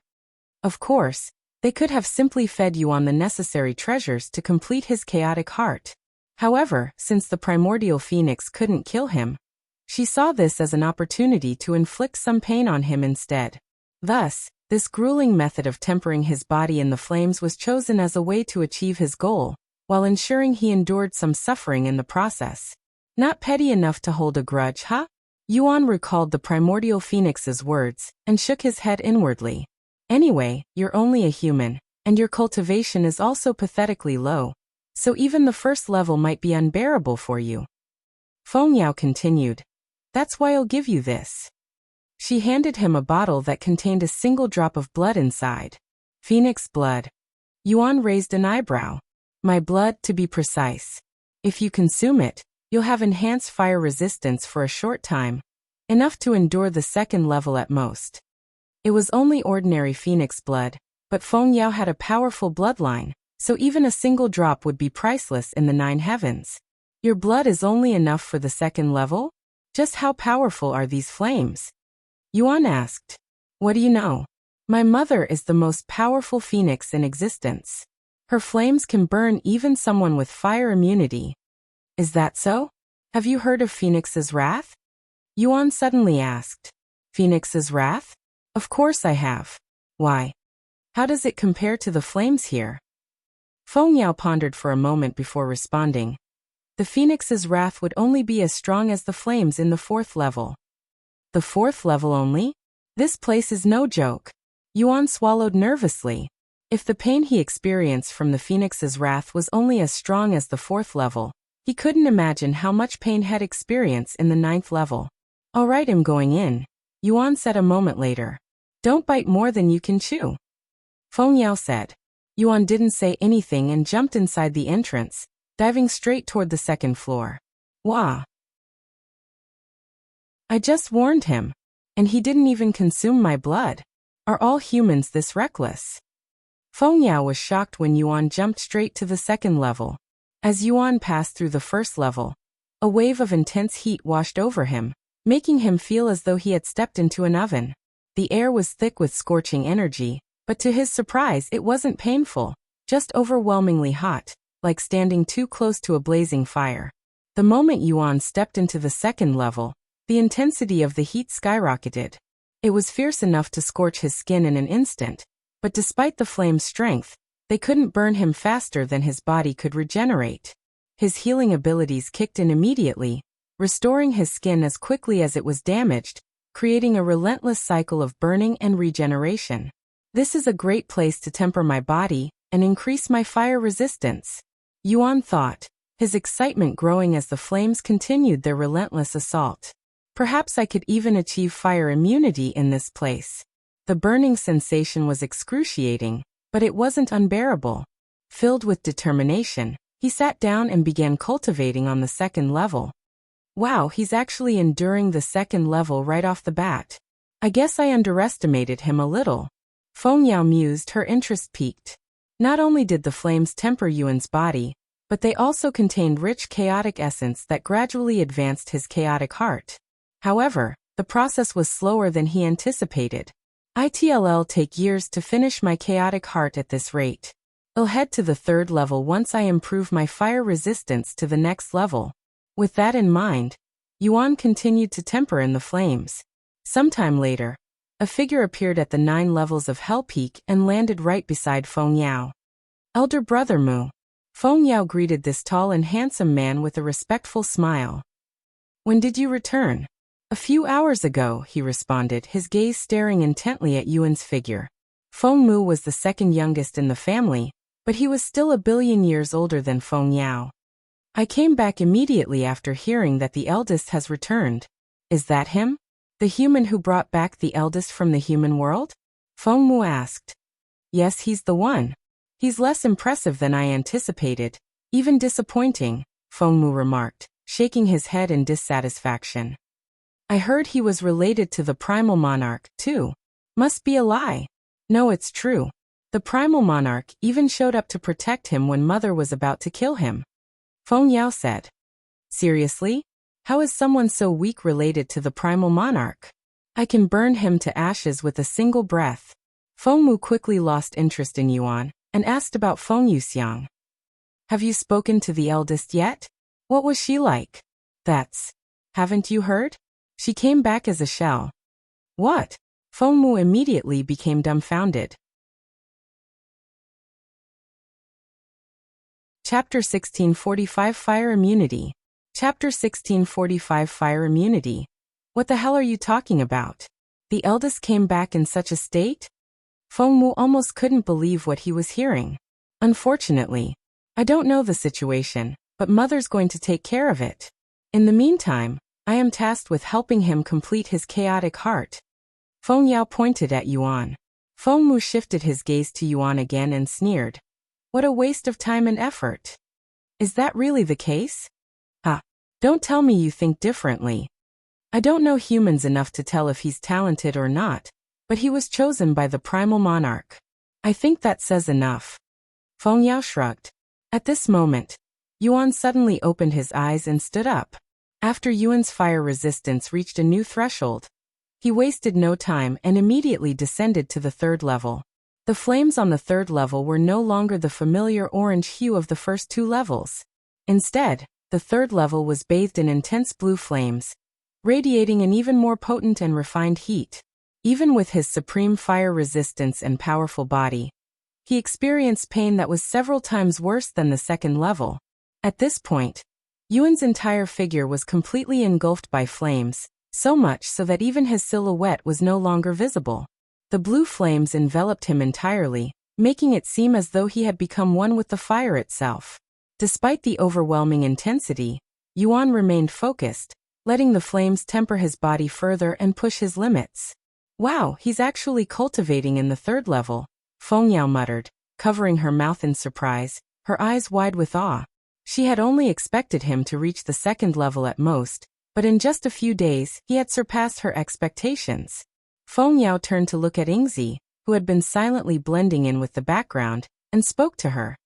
Of course, they could have simply fed Yuan the necessary treasures to complete his chaotic heart. However, since the primordial phoenix couldn't kill him, she saw this as an opportunity to inflict some pain on him instead. Thus, this grueling method of tempering his body in the flames was chosen as a way to achieve his goal, while ensuring he endured some suffering in the process. Not petty enough to hold a grudge, huh? Yuan recalled the primordial phoenix's words and shook his head inwardly. Anyway, you're only a human, and your cultivation is also pathetically low. So even the first level might be unbearable for you. Feng Yao continued. That's why I'll give you this. She handed him a bottle that contained a single drop of blood inside. Phoenix blood. Yuan raised an eyebrow. My blood, to be precise. If you consume it, you'll have enhanced fire resistance for a short time, enough to endure the second level at most. It was only ordinary phoenix blood, but Feng Yao had a powerful bloodline. So even a single drop would be priceless in the 9 heavens. Your blood is only enough for the second level? Just how powerful are these flames? Yuan asked. What do you know? My mother is the most powerful phoenix in existence. Her flames can burn even someone with fire immunity. Is that so? Have you heard of Phoenix's Wrath? Yuan suddenly asked. Phoenix's Wrath? Of course I have. Why? How does it compare to the flames here? Feng Yao pondered for a moment before responding. The phoenix's wrath would only be as strong as the flames in the 4th level. The 4th level only? This place is no joke. Yuan swallowed nervously. If the pain he experienced from the phoenix's wrath was only as strong as the 4th level, he couldn't imagine how much pain he'd experience in the 9th level. All right, I'm going in, Yuan said a moment later. Don't bite more than you can chew. Feng Yao said. Yuan didn't say anything and jumped inside the entrance, diving straight toward the 2nd floor. Wah! I just warned him, and he didn't even consume my blood. Are all humans this reckless? Feng Yao was shocked when Yuan jumped straight to the 2nd level. As Yuan passed through the 1st level, a wave of intense heat washed over him, making him feel as though he had stepped into an oven. The air was thick with scorching energy, but to his surprise it wasn't painful, just overwhelmingly hot, like standing too close to a blazing fire. The moment Yuan stepped into the 2nd level, the intensity of the heat skyrocketed. It was fierce enough to scorch his skin in an instant, but despite the flame's strength, they couldn't burn him faster than his body could regenerate. His healing abilities kicked in immediately, restoring his skin as quickly as it was damaged, creating a relentless cycle of burning and regeneration. This is a great place to temper my body and increase my fire resistance, Yuan thought, his excitement growing as the flames continued their relentless assault. Perhaps I could even achieve fire immunity in this place. The burning sensation was excruciating, but it wasn't unbearable. Filled with determination, he sat down and began cultivating on the 2nd level. Wow, he's actually enduring the 2nd level right off the bat. I guess I underestimated him a little. Feng Yao mused, her interest piqued. Not only did the flames temper Yuan's body, but they also contained rich chaotic essence that gradually advanced his chaotic heart. However, the process was slower than he anticipated. It'll take years to finish my chaotic heart at this rate. I'll head to the 3rd level once I improve my fire resistance to the next level. With that in mind, Yuan continued to temper in the flames. Sometime later, a figure appeared at the 9 levels of Hell Peak and landed right beside Feng Yao. Elder brother Mu. Feng Yao greeted this tall and handsome man with a respectful smile. When did you return? A few hours ago, he responded, his gaze staring intently at Yuan's figure. Feng Mu was the 2nd youngest in the family, but he was still a billion years older than Feng Yao. I came back immediately after hearing that the eldest has returned. Is that him? The human who brought back the eldest from the human world? Feng Mu asked. Yes, he's the one. He's less impressive than I anticipated, even disappointing, Feng Mu remarked, shaking his head in dissatisfaction. I heard he was related to the Primal Monarch, too. Must be a lie. No, it's true. The Primal Monarch even showed up to protect him when Mother was about to kill him. Feng Yao said. Seriously? How is someone so weak related to the Primal Monarch? I can burn him to ashes with a single breath. Feng Mu quickly lost interest in Yuan and asked about Feng Yuxiang. Have you spoken to the eldest yet? What was she like? Haven't you heard? She came back as a shell. What? Feng Mu immediately became dumbfounded. Chapter 1645 Fire Immunity. Chapter 1645 Fire Immunity. What the hell are you talking about? The eldest came back in such a state? Feng Mu almost couldn't believe what he was hearing. Unfortunately, I don't know the situation, but Mother's going to take care of it. In the meantime, I am tasked with helping him complete his chaotic heart. Feng Yao pointed at Yuan. Feng Mu shifted his gaze to Yuan again and sneered. What a waste of time and effort. Is that really the case? Don't tell me you think differently. I don't know humans enough to tell if he's talented or not, but he was chosen by the Primal Monarch. I think that says enough. Feng Yao shrugged. At this moment, Yuan suddenly opened his eyes and stood up. After Yuan's fire resistance reached a new threshold, he wasted no time and immediately descended to the 3rd level. The flames on the 3rd level were no longer the familiar orange hue of the first 2 levels. Instead, the 3rd level was bathed in intense blue flames, radiating an even more potent and refined heat. Even with his supreme fire resistance and powerful body, he experienced pain that was several times worse than the 2nd level. At this point, Yuan's entire figure was completely engulfed by flames, so much so that even his silhouette was no longer visible. The blue flames enveloped him entirely, making it seem as though he had become one with the fire itself. Despite the overwhelming intensity, Yuan remained focused, letting the flames temper his body further and push his limits. Wow, he's actually cultivating in the 3rd level, Feng Yao muttered, covering her mouth in surprise, her eyes wide with awe. She had only expected him to reach the 2nd level at most, but in just a few days he had surpassed her expectations. Feng Yao turned to look at Yingzi, who had been silently blending in with the background, and spoke to her.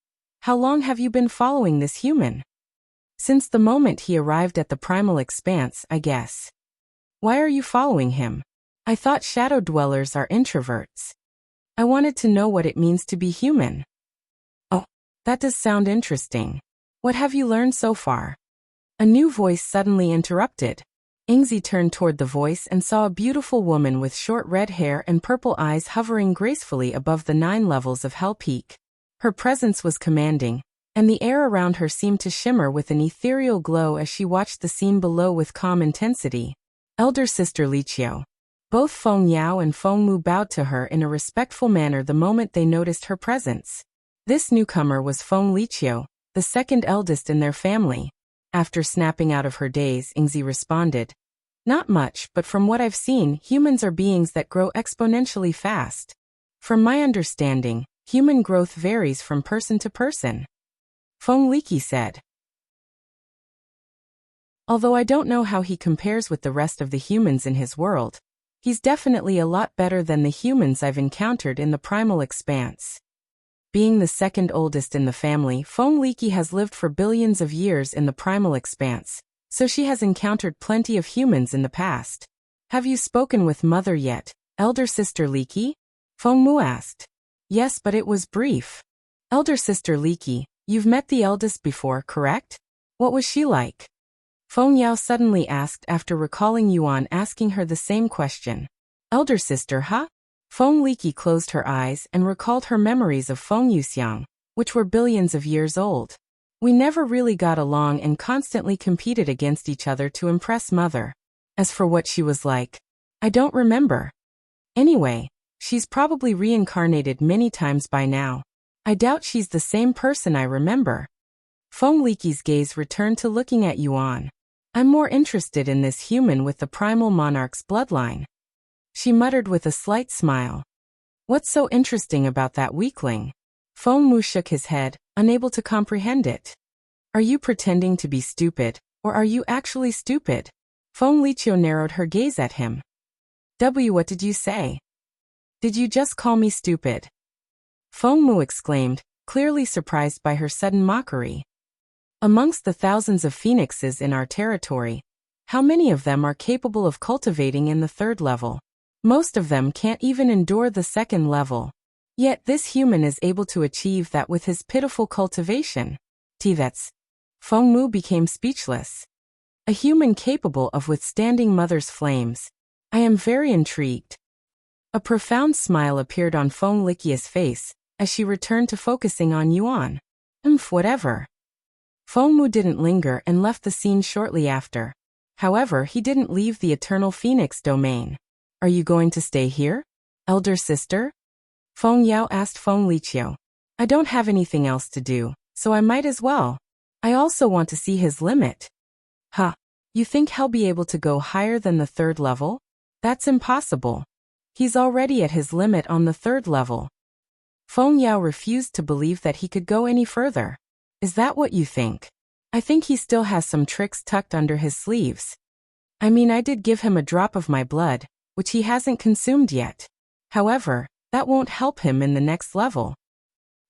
How long have you been following this human? Since the moment he arrived at the primal expanse, I guess. Why are you following him? I thought shadow dwellers are introverts. I wanted to know what it means to be human. Oh, that does sound interesting. What have you learned so far? A new voice suddenly interrupted. Yingzi turned toward the voice and saw a beautiful woman with short red hair and purple eyes hovering gracefully above the 9 levels of Hell Peak. Her presence was commanding, and the air around her seemed to shimmer with an ethereal glow as she watched the scene below with calm intensity. Elder Sister Liqiu. Both Feng Yao and Feng Mu bowed to her in a respectful manner the moment they noticed her presence. This newcomer was Feng Liqiu, the 2nd eldest in their family. After snapping out of her daze, Yingzi responded. Not much, but from what I've seen, humans are beings that grow exponentially fast. From my understanding, human growth varies from person to person. Feng Liqi said. Although I don't know how he compares with the rest of the humans in his world, he's definitely a lot better than the humans I've encountered in the primal expanse. Being the second oldest in the family, Feng Liki has lived for billions of years in the primal expanse, so she has encountered plenty of humans in the past. Have you spoken with mother yet, elder sister Liki? Feng Mu asked. Yes, but it was brief. Elder sister Liki, you've met the eldest before, correct? What was she like? Feng Yao suddenly asked after recalling Yuan asking her the same question. Elder sister, huh? Feng Liki closed her eyes and recalled her memories of Feng Yuxiang, which were billions of years old. We never really got along and constantly competed against each other to impress mother. As for what she was like, I don't remember. Anyway, she's probably reincarnated many times by now. I doubt she's the same person I remember. Feng Liki's gaze returned to looking at Yuan. I'm more interested in this human with the Primal Monarch's bloodline. She muttered with a slight smile. What's so interesting about that weakling? Feng Mu shook his head, unable to comprehend it. Are you pretending to be stupid, or are you actually stupid? Feng Liqiu narrowed her gaze at him. What did you say? Did you just call me stupid? Feng Mu exclaimed, clearly surprised by her sudden mockery. Amongst the thousands of phoenixes in our territory, how many of them are capable of cultivating in the 3rd level? Most of them can't even endure the 2nd level. Yet this human is able to achieve that with his pitiful cultivation. That's. Feng Mu became speechless. A human capable of withstanding mother's flames. I am very intrigued. A profound smile appeared on Feng Liki's face as she returned to focusing on Yuan. Whatever. Feng Mu didn't linger and left the scene shortly after. However, he didn't leave the Eternal Phoenix domain. Are you going to stay here, elder sister? Feng Yao asked Feng Liqiu. I don't have anything else to do, so I might as well. I also want to see his limit. Huh. You think he'll be able to go higher than the 3rd level? That's impossible. He's already at his limit on the 3rd level. Feng Yao refused to believe that he could go any further. Is that what you think? I think he still has some tricks tucked under his sleeves. I mean, I did give him a drop of my blood, which he hasn't consumed yet. However, that won't help him in the next level.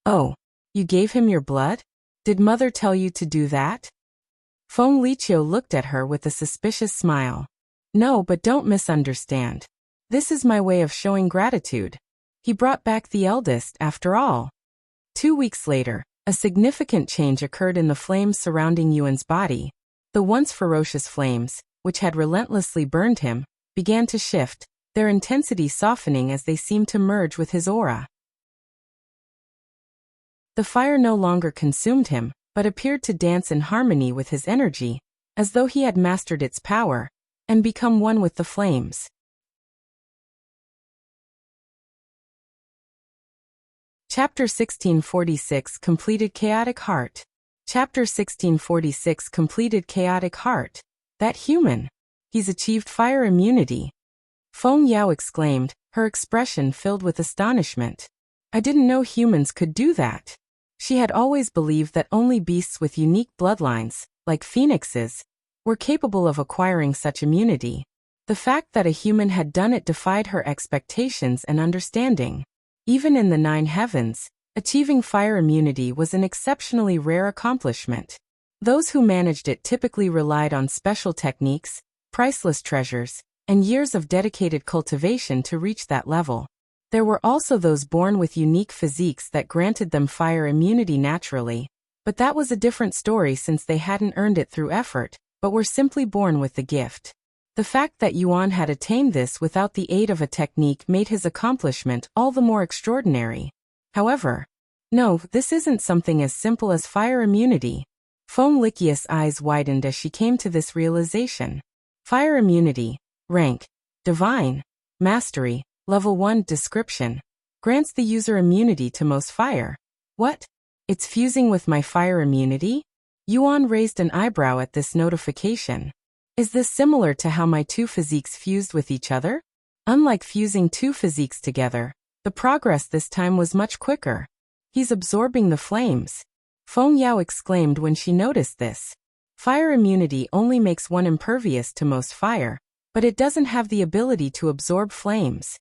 Oh, you gave him your blood? Did mother tell you to do that? Feng Liqiu looked at her with a suspicious smile. No, but don't misunderstand. This is my way of showing gratitude. He brought back the eldest after all. 2 weeks later, a significant change occurred in the flames surrounding Yuan's body. The once ferocious flames, which had relentlessly burned him, began to shift, their intensity softening as they seemed to merge with his aura. The fire no longer consumed him, but appeared to dance in harmony with his energy, as though he had mastered its power, and become one with the flames. Chapter 1646 Completed Chaotic Heart. Chapter 1646 Completed Chaotic Heart. That human. He's achieved fire immunity. Feng Yao exclaimed, her expression filled with astonishment. I didn't know humans could do that. She had always believed that only beasts with unique bloodlines, like phoenixes, were capable of acquiring such immunity. The fact that a human had done it defied her expectations and understanding. Even in the 9 heavens, achieving fire immunity was an exceptionally rare accomplishment. Those who managed it typically relied on special techniques, priceless treasures, and years of dedicated cultivation to reach that level. There were also those born with unique physiques that granted them fire immunity naturally, but that was a different story since they hadn't earned it through effort, but were simply born with the gift. The fact that Yuan had attained this without the aid of a technique made his accomplishment all the more extraordinary. However, no, this isn't something as simple as fire immunity. Feng Liqi's eyes widened as she came to this realization. Fire immunity, rank, divine, mastery, level 1 description, grants the user immunity to most fire. What? It's fusing with my fire immunity? Yuan raised an eyebrow at this notification. Is this similar to how my 2 physiques fused with each other? Unlike fusing 2 physiques together, the progress this time was much quicker. He's absorbing the flames. Feng Yao exclaimed when she noticed this. Fire immunity only makes one impervious to most fire, but it doesn't have the ability to absorb flames.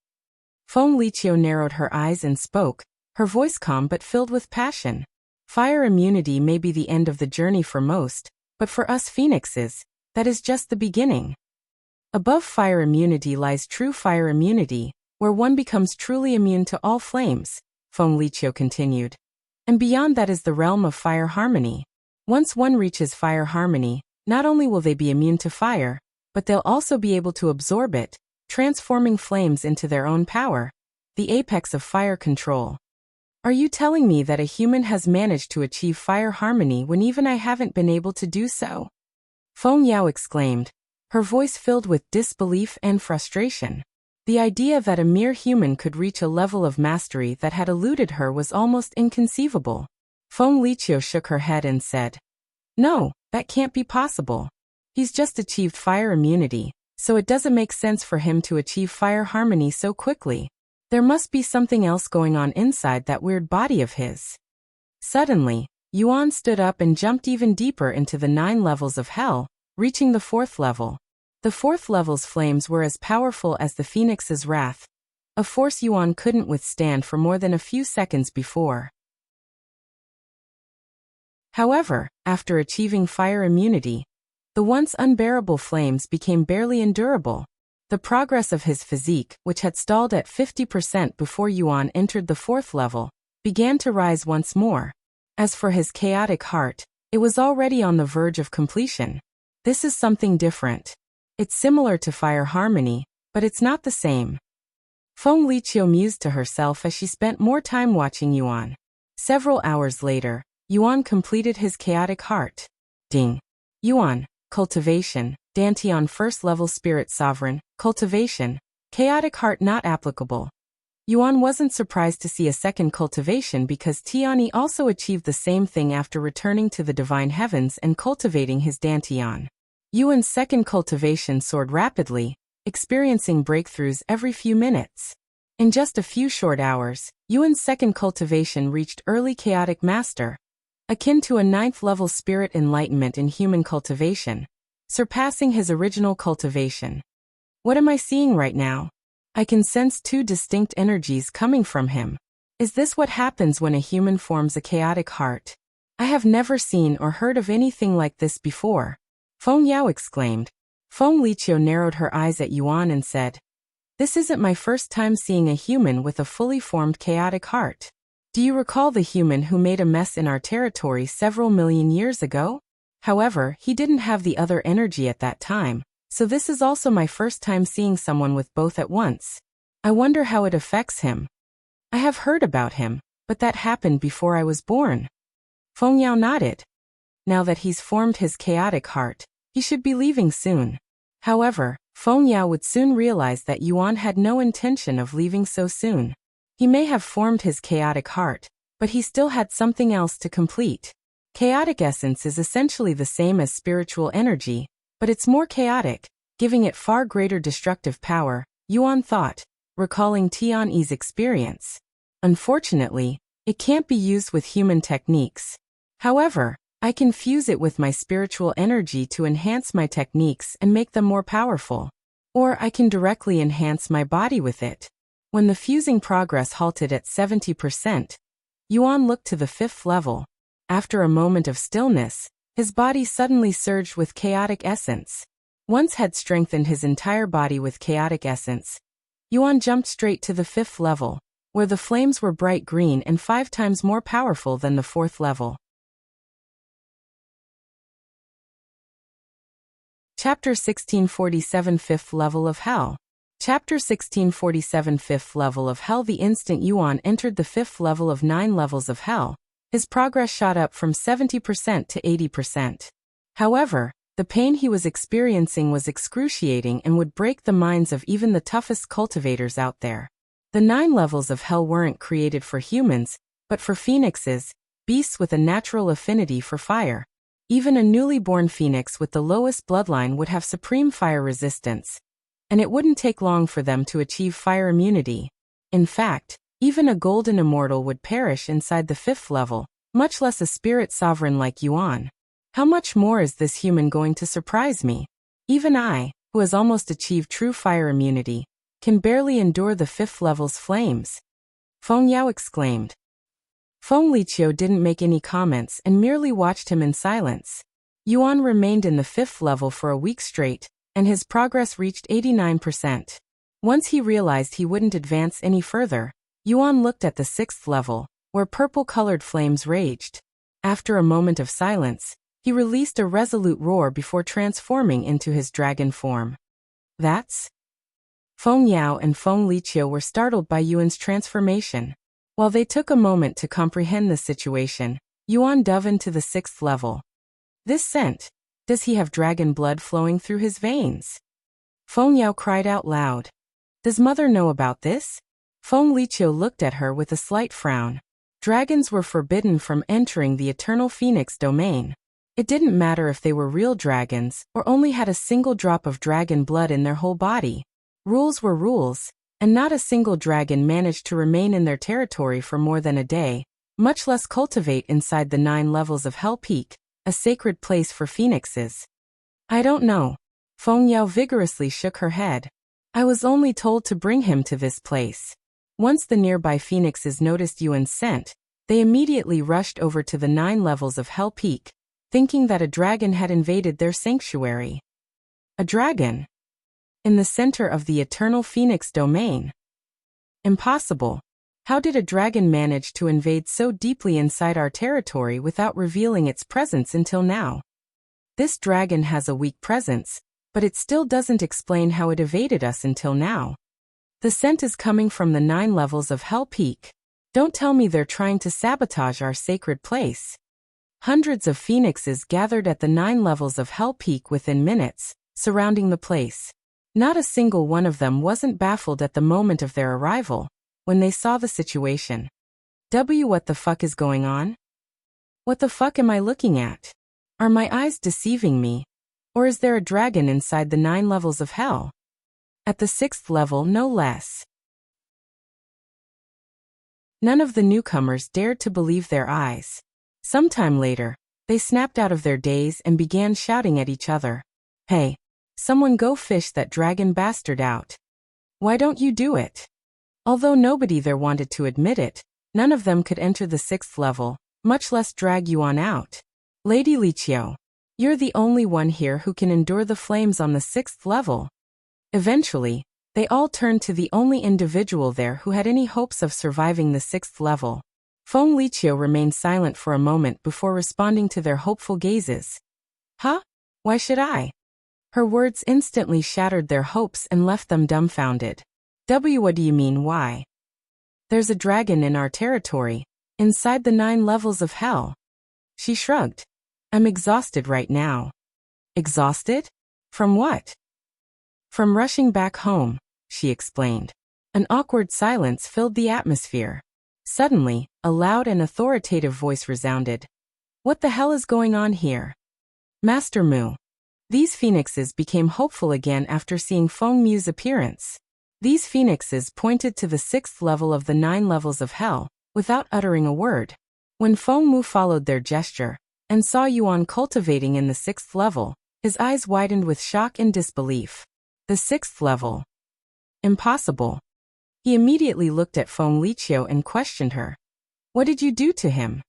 Feng Liqiu narrowed her eyes and spoke, her voice calm but filled with passion. Fire immunity may be the end of the journey for most, but for us phoenixes, that is just the beginning. Above fire immunity lies true fire immunity, where one becomes truly immune to all flames, Feng Liqiu continued. And beyond that is the realm of fire harmony. Once one reaches fire harmony, not only will they be immune to fire, but they'll also be able to absorb it, transforming flames into their own power, the apex of fire control. Are you telling me that a human has managed to achieve fire harmony when even I haven't been able to do so? Feng Yao exclaimed, her voice filled with disbelief and frustration. The idea that a mere human could reach a level of mastery that had eluded her was almost inconceivable. Feng Liqiu shook her head and said, "No, that can't be possible. He's just achieved fire immunity, so it doesn't make sense for him to achieve fire harmony so quickly. There must be something else going on inside that weird body of his." Suddenly, Yuan stood up and jumped even deeper into the 9 levels of hell, reaching the 4th level. The 4th level's flames were as powerful as the Phoenix's wrath, a force Yuan couldn't withstand for more than a few seconds before. However, after achieving fire immunity, the once unbearable flames became barely endurable. The progress of his physique, which had stalled at 50% before Yuan entered the 4th level, began to rise once more. As for his chaotic heart, it was already on the verge of completion. This is something different. It's similar to fire harmony, but it's not the same. Feng Liqiu mused to herself as she spent more time watching Yuan. Several hours later, Yuan completed his chaotic heart. Ding. Yuan, cultivation, Dantian 1st level spirit sovereign, cultivation, chaotic heart not applicable. Yuan wasn't surprised to see a second cultivation because Tian also achieved the same thing after returning to the divine heavens and cultivating his Dantian. Yuan's second cultivation soared rapidly, experiencing breakthroughs every few minutes. In just a few short hours, Yuan's second cultivation reached early chaotic master, akin to a 9th level spirit enlightenment in human cultivation, surpassing his original cultivation. What am I seeing right now? I can sense 2 distinct energies coming from him. Is this what happens when a human forms a chaotic heart? I have never seen or heard of anything like this before. Feng Yao exclaimed. Feng Liqiu narrowed her eyes at Yuan and said, "This isn't my first time seeing a human with a fully formed chaotic heart. Do you recall the human who made a mess in our territory several million years ago? However, he didn't have the other energy at that time, so this is also my first time seeing someone with both at once. I wonder how it affects him. I have heard about him, but that happened before I was born." Feng Yao nodded. Now that he's formed his chaotic heart, he should be leaving soon. However, Feng Yao would soon realize that Yuan had no intention of leaving so soon. He may have formed his chaotic heart, but he still had something else to complete. Chaotic essence is essentially the same as spiritual energy, but it's more chaotic, giving it far greater destructive power, Yuan thought, recalling Tian's experience. Unfortunately, it can't be used with human techniques. However, I can fuse it with my spiritual energy to enhance my techniques and make them more powerful. Or I can directly enhance my body with it. When the fusing progress halted at 70%, Yuan looked to the 5th level. After a moment of stillness, his body suddenly surged with chaotic essence. Once had strengthened his entire body with chaotic essence, Yuan jumped straight to the 5th level, where the flames were bright green and 5 times more powerful than the 4th level. Chapter 1647 5th Level of Hell. Chapter 1647 5th Level of Hell. The instant Yuan entered the 5th level of 9 levels of hell, his progress shot up from 70% to 80%. However, the pain he was experiencing was excruciating and would break the minds of even the toughest cultivators out there. The 9 levels of hell weren't created for humans, but for phoenixes, beasts with a natural affinity for fire. Even a newly born phoenix with the lowest bloodline would have supreme fire resistance, and it wouldn't take long for them to achieve fire immunity. In fact, even a golden immortal would perish inside the 5th level, much less a spirit sovereign like Yuan. How much more is this human going to surprise me? Even I, who has almost achieved true fire immunity, can barely endure the 5th level's flames. Feng Yao exclaimed. Feng Liqiu didn't make any comments and merely watched him in silence. Yuan remained in the 5th level for a week straight, and his progress reached 89%. Once he realized he wouldn't advance any further, Yuan looked at the 6th level, where purple-colored flames raged. After a moment of silence, he released a resolute roar before transforming into his dragon form. That's? Feng Yao and Feng Liqiu were startled by Yuan's transformation. While they took a moment to comprehend the situation, Yuan dove into the 6th level. This scent, does he have dragon blood flowing through his veins? Feng Yao cried out loud. Does mother know about this? Feng Liqiu looked at her with a slight frown. Dragons were forbidden from entering the Eternal Phoenix domain. It didn't matter if they were real dragons or only had a single drop of dragon blood in their whole body. Rules were rules, and not a single dragon managed to remain in their territory for more than a day, much less cultivate inside the 9 levels of Hell Peak, a sacred place for phoenixes. I don't know. Feng Yao vigorously shook her head. I was only told to bring him to this place. Once the nearby phoenixes noticed Yuan's scent, they immediately rushed over to the 9 levels of Hell Peak, thinking that a dragon had invaded their sanctuary. A dragon? In the center of the Eternal Phoenix domain? Impossible. How did a dragon manage to invade so deeply inside our territory without revealing its presence until now? This dragon has a weak presence, but it still doesn't explain how it evaded us until now. The scent is coming from the 9 levels of Hell Peak. Don't tell me they're trying to sabotage our sacred place. Hundreds of phoenixes gathered at the 9 levels of Hell Peak within minutes, surrounding the place. Not a single one of them wasn't baffled at the moment of their arrival, when they saw the situation. What the fuck is going on? What the fuck am I looking at? Are my eyes deceiving me? Or is there a dragon inside the 9 levels of hell? At the 6th level, no less. None of the newcomers dared to believe their eyes. Sometime later, they snapped out of their daze and began shouting at each other. Hey, someone go fish that dragon bastard out. Why don't you do it? Although nobody there wanted to admit it, none of them could enter the 6th level, much less drag Yuan out. Lady Liqiu, you're the only one here who can endure the flames on the 6th level. Eventually, they all turned to the only individual there who had any hopes of surviving the 6th level. Feng Liqiu remained silent for a moment before responding to their hopeful gazes. Huh? Why should I? Her words instantly shattered their hopes and left them dumbfounded. What do you mean, why? There's a dragon in our territory, inside the 9 levels of hell. She shrugged. I'm exhausted right now. Exhausted? From what? From rushing back home, she explained. An awkward silence filled the atmosphere. Suddenly, a loud and authoritative voice resounded. What the hell is going on here? Master Mu. These phoenixes became hopeful again after seeing Feng Mu's appearance. These phoenixes pointed to the 6th level of the 9 levels of hell, without uttering a word. When Feng Mu followed their gesture, and saw Yuan cultivating in the 6th level, his eyes widened with shock and disbelief. The 6th level? Impossible. He immediately looked at Feng Liqiu and questioned her. What did you do to him?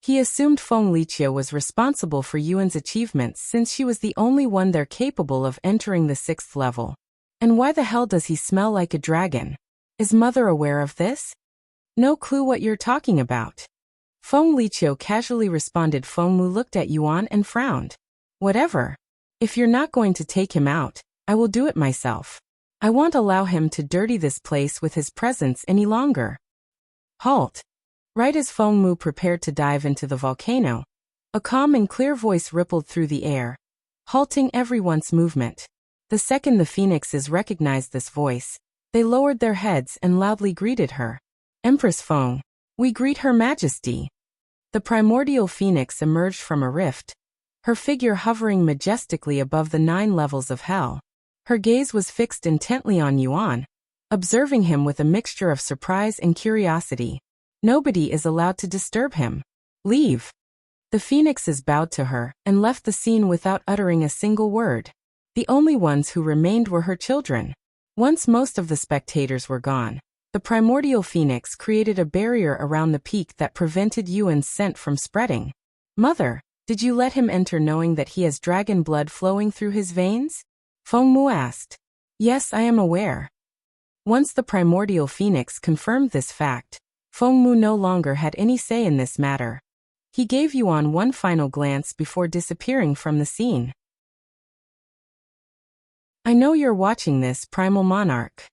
He assumed Feng Liqiu was responsible for Yuan's achievements since she was the only one there capable of entering the 6th level. And why the hell does he smell like a dragon? Is mother aware of this? No clue what you're talking about. Feng Liqiu casually responded. Feng Mu looked at Yuan and frowned. Whatever. If you're not going to take him out, I will do it myself. I won't allow him to dirty this place with his presence any longer. Halt. Right as Feng Mu prepared to dive into the volcano, a calm and clear voice rippled through the air, halting everyone's movement. The second the phoenixes recognized this voice, they lowered their heads and loudly greeted her. Empress Feng, we greet Her Majesty. The primordial phoenix emerged from a rift, her figure hovering majestically above the 9 levels of hell. Her gaze was fixed intently on Yuan, observing him with a mixture of surprise and curiosity. Nobody is allowed to disturb him. Leave. The phoenixes bowed to her and left the scene without uttering a single word. The only ones who remained were her children. Once most of the spectators were gone, The primordial phoenix created a barrier around the peak that prevented Yejun's scent from spreading. Mother, did you let him enter knowing that he has dragon blood flowing through his veins? Fengmu asked. Yes, I am aware. Once the primordial phoenix confirmed this fact, Fengmu no longer had any say in this matter. He gave Yejun one final glance before disappearing from the scene. I know you're watching this, Primal Monarch.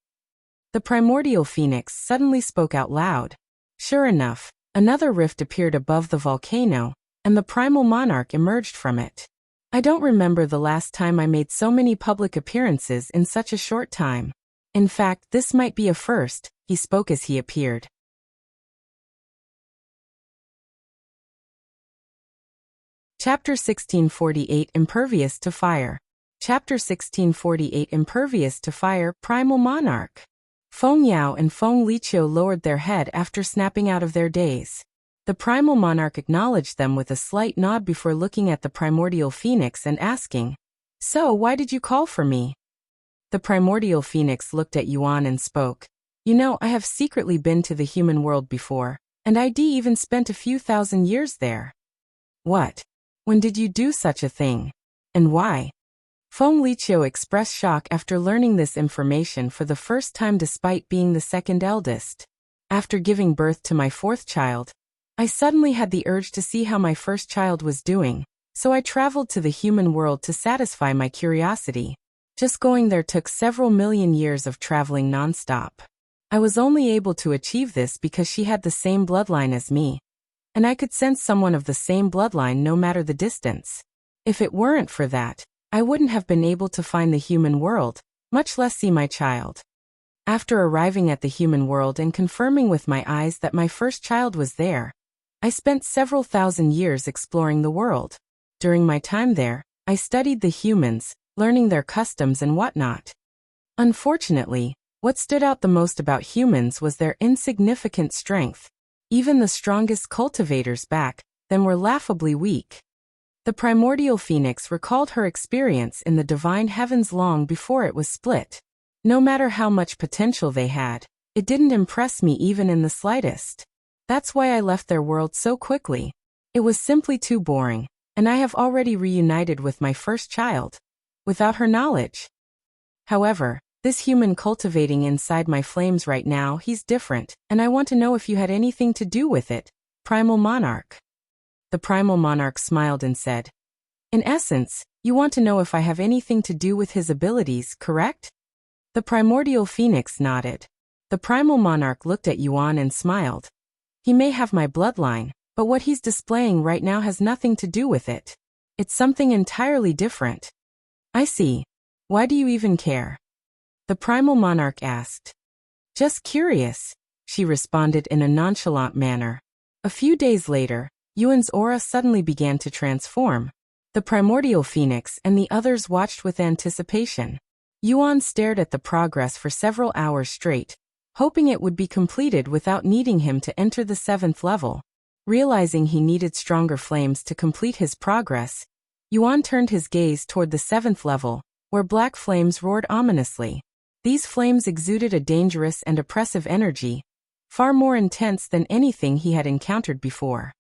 The primordial phoenix suddenly spoke out loud. Sure enough, another rift appeared above the volcano, and the Primal Monarch emerged from it. I don't remember the last time I made so many public appearances in such a short time. In fact, this might be a first, he spoke as he appeared. Chapter 1648 Impervious to Fire. Chapter 1648 Impervious to Fire, Primal Monarch. Feng Yao and Feng Liqiu lowered their head after snapping out of their daze. The Primal Monarch acknowledged them with a slight nod before looking at the primordial phoenix and asking, So, why did you call for me? The primordial phoenix looked at Yejun and spoke. You know, I have secretly been to the human world before, and I even spent a few thousand years there. What? When did you do such a thing? And why? Feng Liqiu expressed shock after learning this information for the first time despite being the second eldest. After giving birth to my fourth child, I suddenly had the urge to see how my first child was doing, so I traveled to the human world to satisfy my curiosity. Just going there took several million years of traveling non-stop. I was only able to achieve this because she had the same bloodline as me, and I could sense someone of the same bloodline no matter the distance. If it weren't for that, I wouldn't have been able to find the human world, much less see my child. After arriving at the human world and confirming with my eyes that my first child was there, I spent several thousand years exploring the world. During my time there, I studied the humans, learning their customs and whatnot. Unfortunately, what stood out the most about humans was their insignificant strength. Even the strongest cultivators back then were laughably weak. The primordial phoenix recalled her experience in the divine heavens long before it was split. No matter how much potential they had, it didn't impress me even in the slightest. That's why I left their world so quickly. It was simply too boring, and I have already reunited with my first child, without her knowledge. However, this human cultivating inside my flames right now, he's different, and I want to know if you had anything to do with it, Primal Monarch. The Primal Monarch smiled and said, In essence, you want to know if I have anything to do with his abilities, correct? The primordial phoenix nodded. The Primal Monarch looked at Yejun and smiled. He may have my bloodline, but what he's displaying right now has nothing to do with it. It's something entirely different. I see. Why do you even care? The Primal Monarch asked. Just curious, she responded in a nonchalant manner. A few days later, Yejun's aura suddenly began to transform. The primordial phoenix and the others watched with anticipation. Yejun stared at the progress for several hours straight, hoping it would be completed without needing him to enter the 7th level. Realizing he needed stronger flames to complete his progress, Yejun turned his gaze toward the 7th level, where black flames roared ominously. These flames exuded a dangerous and oppressive energy, far more intense than anything he had encountered before.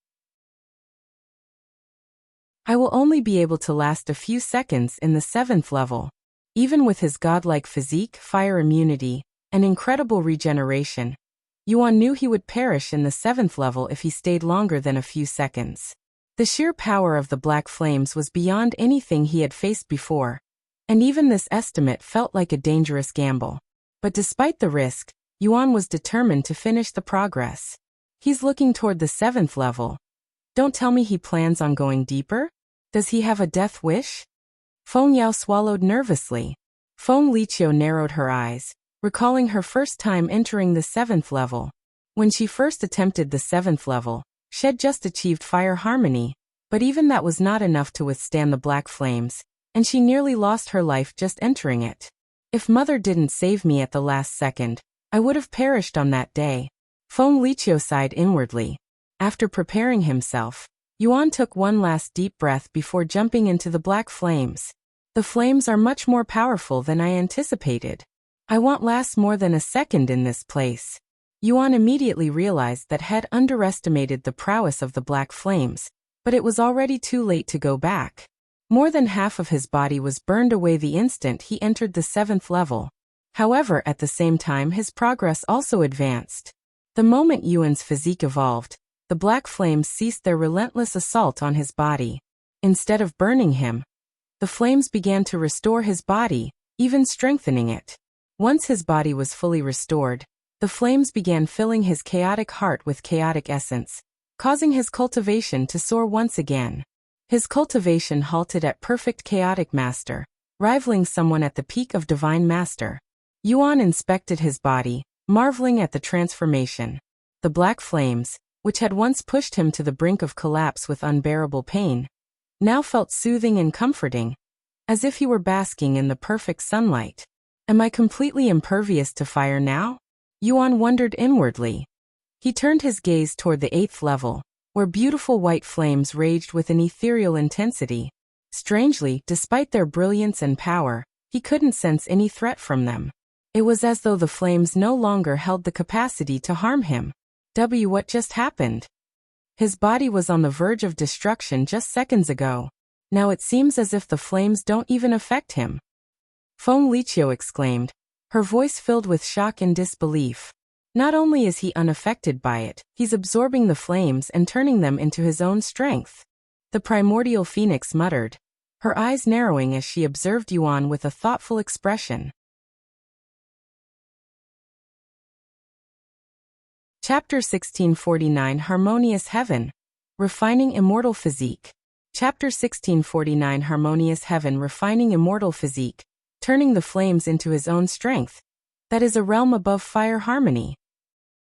I will only be able to last a few seconds in the 7th level. Even with his godlike physique, fire immunity, and incredible regeneration, Yejun knew he would perish in the 7th level if he stayed longer than a few seconds. The sheer power of the black flames was beyond anything he had faced before, and even this estimate felt like a dangerous gamble. But despite the risk, Yejun was determined to finish the progress. He's looking toward the 7th level. Don't tell me he plans on going deeper? Does he have a death wish? Feng Yao swallowed nervously. Feng Liqiu narrowed her eyes, recalling her first time entering the 7th level. When she first attempted the 7th level, she had just achieved fire harmony, but even that was not enough to withstand the black flames, and she nearly lost her life just entering it. If Mother didn't save me at the last second, I would have perished on that day. Feng Liqiu sighed inwardly. After preparing himself, Yejun took one last deep breath before jumping into the black flames. The flames are much more powerful than I anticipated. I won't last more than a second in this place. Yuan immediately realized that had underestimated the prowess of the black flames, but it was already too late to go back. More than half of his body was burned away the instant he entered the 7th level. However, at the same time his progress also advanced. The moment Yuan's physique evolved, the black flames ceased their relentless assault on his body. Instead of burning him, the flames began to restore his body, even strengthening it. Once his body was fully restored, the flames began filling his chaotic heart with chaotic essence, causing his cultivation to soar once again. His cultivation halted at perfect chaotic master, rivaling someone at the peak of divine master. Yuan inspected his body, marveling at the transformation. The black flames, which had once pushed him to the brink of collapse with unbearable pain, now felt soothing and comforting, as if he were basking in the perfect sunlight. Am I completely impervious to fire now? Yuan wondered inwardly. He turned his gaze toward the 8th level, where beautiful white flames raged with an ethereal intensity. Strangely, despite their brilliance and power, he couldn't sense any threat from them. It was as though the flames no longer held the capacity to harm him. What just happened? His body was on the verge of destruction just seconds ago. Now it seems as if the flames don't even affect him. Feng Liqiu exclaimed, her voice filled with shock and disbelief. Not only is he unaffected by it, he's absorbing the flames and turning them into his own strength. The primordial phoenix muttered, her eyes narrowing as she observed Yuan with a thoughtful expression. Chapter 1649 Harmonious Heaven, Refining Immortal Physique. Chapter 1649 Harmonious Heaven Refining Immortal Physique, turning the flames into his own strength. That is a realm above fire harmony.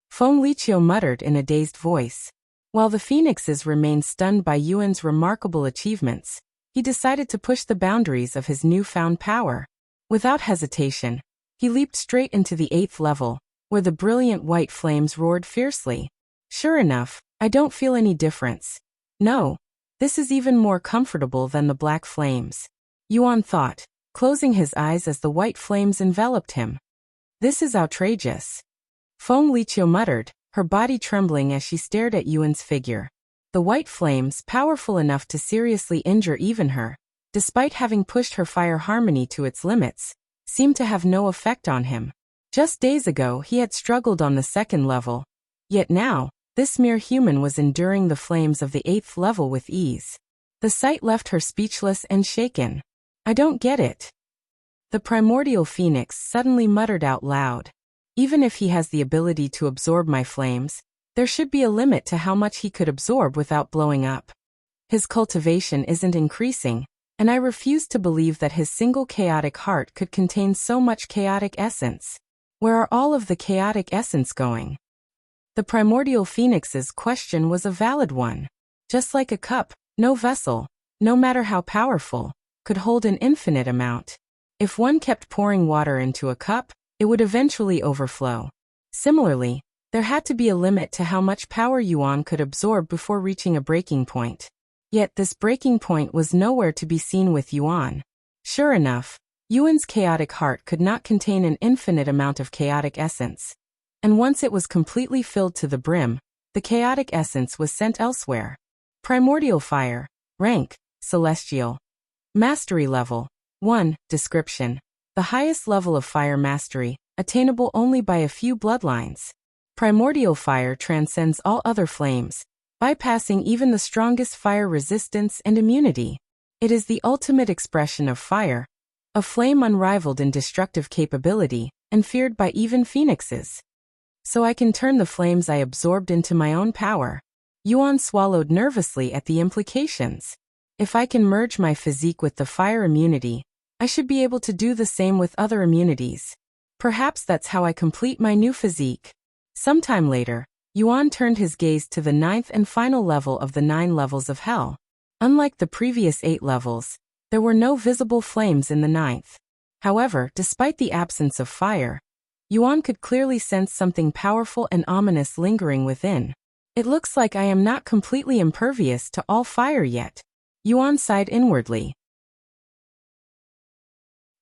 Feng Liqiu muttered in a dazed voice. While the phoenixes remained stunned by Yuan's remarkable achievements, he decided to push the boundaries of his newfound power. Without hesitation, he leaped straight into the 8th level, where the brilliant white flames roared fiercely. Sure enough, I don't feel any difference. No, this is even more comfortable than the black flames, Yuan thought, closing his eyes as the white flames enveloped him. This is outrageous. Feng Liqiu muttered, her body trembling as she stared at Yuan's figure. The white flames, powerful enough to seriously injure even her, despite having pushed her fire harmony to its limits, seemed to have no effect on him. Just days ago he had struggled on the 2nd level, yet now, this mere human was enduring the flames of the 8th level with ease. The sight left her speechless and shaken. I don't get it. The primordial phoenix suddenly muttered out loud. Even if he has the ability to absorb my flames, there should be a limit to how much he could absorb without blowing up. His cultivation isn't increasing, and I refuse to believe that his single chaotic heart could contain so much chaotic essence. Where are all of the chaotic essence going? The primordial phoenix's question was a valid one. Just like a cup, no vessel, no matter how powerful, could hold an infinite amount. If one kept pouring water into a cup, it would eventually overflow. Similarly, there had to be a limit to how much power Yuan could absorb before reaching a breaking point. Yet this breaking point was nowhere to be seen with Yuan. Sure enough, Yuan's chaotic heart could not contain an infinite amount of chaotic essence. And once it was completely filled to the brim, the chaotic essence was sent elsewhere. Primordial fire, rank, celestial. Mastery level, 1, description. The highest level of fire mastery, attainable only by a few bloodlines. Primordial fire transcends all other flames, bypassing even the strongest fire resistance and immunity. It is the ultimate expression of fire, a flame unrivaled in destructive capability, and feared by even phoenixes. So I can turn the flames I absorbed into my own power. Yuan swallowed nervously at the implications. If I can merge my physique with the fire immunity, I should be able to do the same with other immunities. Perhaps that's how I complete my new physique. Sometime later, Yuan turned his gaze to the 9th and final level of the 9 levels of hell. Unlike the previous 8 levels, there were no visible flames in the 9th. However, despite the absence of fire, Yuan could clearly sense something powerful and ominous lingering within. It looks like I am not completely impervious to all fire yet. Yuan sighed inwardly.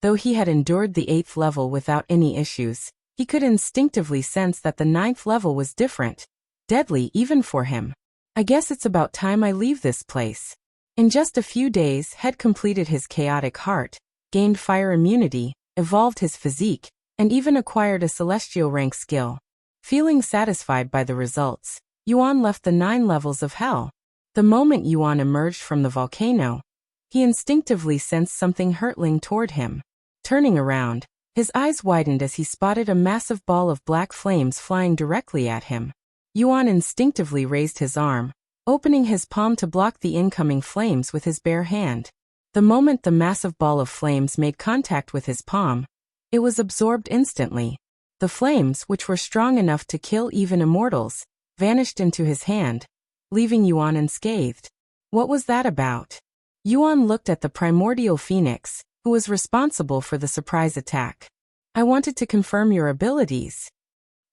Though he had endured the 8th level without any issues, He could instinctively sense that the 9th level was different, deadly even for him. I guess it's about time I leave this place. In just a few days, had completed his chaotic heart, gained fire immunity, evolved his physique, and even acquired a celestial rank skill. Feeling satisfied by the results, Yuan left the 9 levels of hell. The moment Yuan emerged from the volcano, he instinctively sensed something hurtling toward him. Turning around, his eyes widened as he spotted a massive ball of black flames flying directly at him. Yuan instinctively raised his arm, opening his palm to block the incoming flames with his bare hand. The moment the massive ball of flames made contact with his palm, it was absorbed instantly. The flames, which were strong enough to kill even immortals, vanished into his hand, leaving Yuan unscathed. What was that about? Yuan looked at the primordial phoenix, who was responsible for the surprise attack. I wanted to confirm your abilities.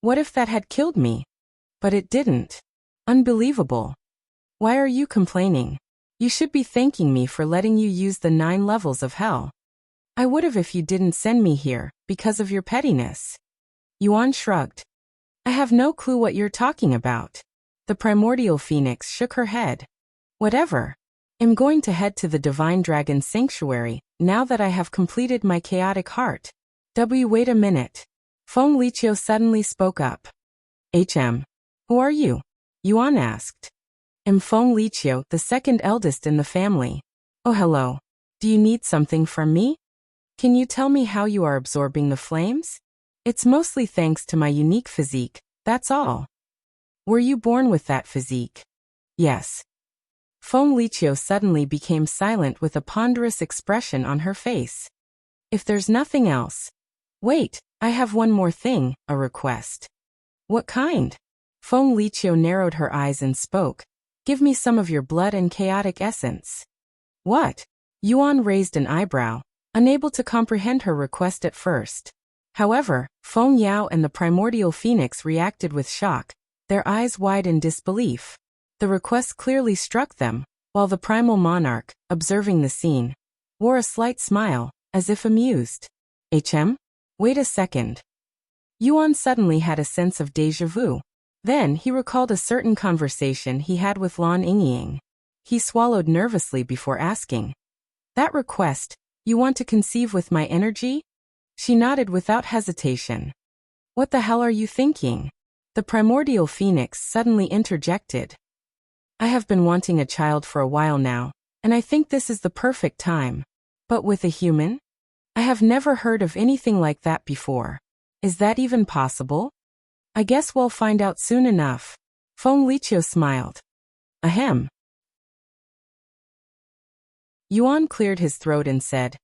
What if that had killed me? But it didn't. Unbelievable. Why are you complaining? You should be thanking me for letting you use the 9 levels of hell. I would have if you didn't send me here, because of your pettiness. Yuan shrugged. I have no clue what you're talking about. The primordial phoenix shook her head. Whatever. I'm going to head to the Divine Dragon's sanctuary, now that I have completed my chaotic heart. Wait a minute. Feng Liqiu suddenly spoke up. Who are you? Yuan asked. I'm Feng Liqiu, the second eldest in the family. Oh hello. Do you need something from me? Can you tell me how you are absorbing the flames? It's mostly thanks to my unique physique, that's all. Were you born with that physique? Yes. Feng Liqiu suddenly became silent with a ponderous expression on her face. If there's nothing else. Wait, I have one more thing, a request. What kind? Feng Liqiu narrowed her eyes and spoke. Give me some of your blood and chaotic essence. What? Yuan raised an eyebrow, unable to comprehend her request at first. However, Feng Yao and the primordial phoenix reacted with shock, their eyes wide in disbelief. The request clearly struck them, while the primal monarch, observing the scene, wore a slight smile, as if amused. Wait a second. Yuan suddenly had a sense of déjà vu. Then he recalled a certain conversation he had with Lan Yingying. He swallowed nervously before asking. That request, you want to conceive with my energy? She nodded without hesitation. What the hell are you thinking? The primordial phoenix suddenly interjected. I have been wanting a child for a while now, and I think this is the perfect time. But with a human? I have never heard of anything like that before. Is that even possible? I guess we'll find out soon enough. Feng Liqiu smiled. Ahem. Yuan cleared his throat and said,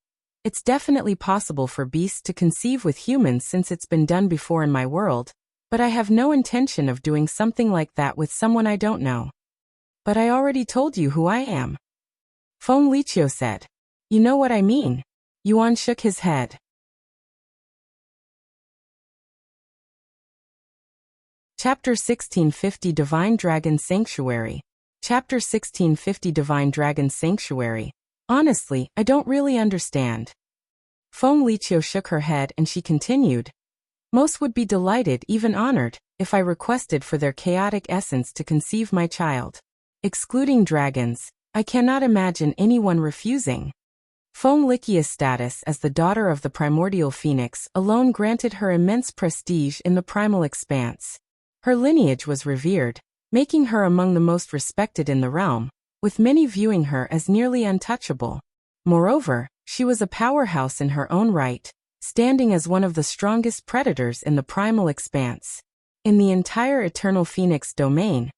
It's definitely possible for beasts to conceive with humans since it's been done before in my world, but I have no intention of doing something like that with someone I don't know. But I already told you who I am. Feng Liqiu said. You know what I mean. Yuan shook his head. Chapter 1650 Divine Dragon Sanctuary. Chapter 1650 Divine Dragon Sanctuary. Honestly, I don't really understand. Feng Liqiu shook her head and she continued. Most would be delighted, even honored, if I requested for their chaotic essence to conceive my child. Excluding dragons, I cannot imagine anyone refusing. Feng Liqiu's status as the daughter of the primordial phoenix alone granted her immense prestige in the primal expanse. Her lineage was revered, making her among the most respected in the realm, with many viewing her as nearly untouchable. Moreover, she was a powerhouse in her own right, standing as one of the strongest predators in the primal expanse. In the entire Eternal Phoenix domain,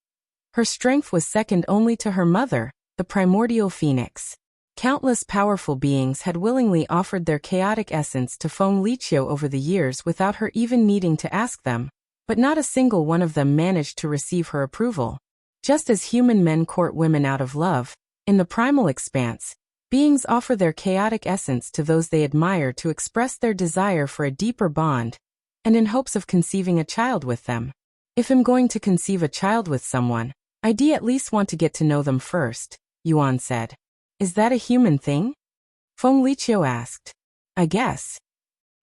her strength was second only to her mother, the primordial phoenix. Countless powerful beings had willingly offered their chaotic essence to Feng Liqiu over the years without her even needing to ask them, but not a single one of them managed to receive her approval. Just as human men court women out of love, in the primal expanse, beings offer their chaotic essence to those they admire to express their desire for a deeper bond, and in hopes of conceiving a child with them. If I'm going to conceive a child with someone, I'd at least want to get to know them first, Yuan said. Is that a human thing? Feng Liqiu asked. I guess.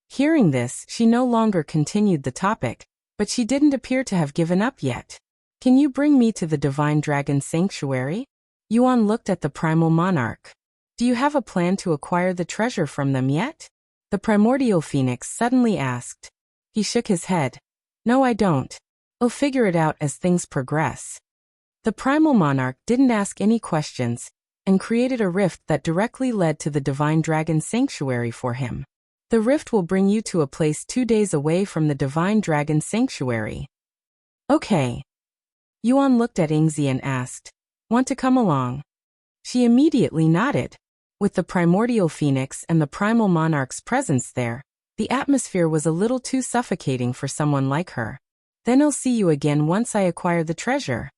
Hearing this, she no longer continued the topic, but she didn't appear to have given up yet. Can you bring me to the Divine Dragon Sanctuary? Yuan looked at the Primal Monarch. Do you have a plan to acquire the treasure from them yet? The Primordial Phoenix suddenly asked. He shook his head. No, I don't. I'll figure it out as things progress. The Primal Monarch didn't ask any questions, and created a rift that directly led to the Divine Dragon Sanctuary for him. The rift will bring you to a place 2 days away from the Divine Dragon Sanctuary. Okay. Yuan looked at Yingzi and asked, Want to come along? She immediately nodded. With the Primordial Phoenix and the Primal Monarch's presence there, the atmosphere was a little too suffocating for someone like her. Then I'll see you again once I acquire the treasure.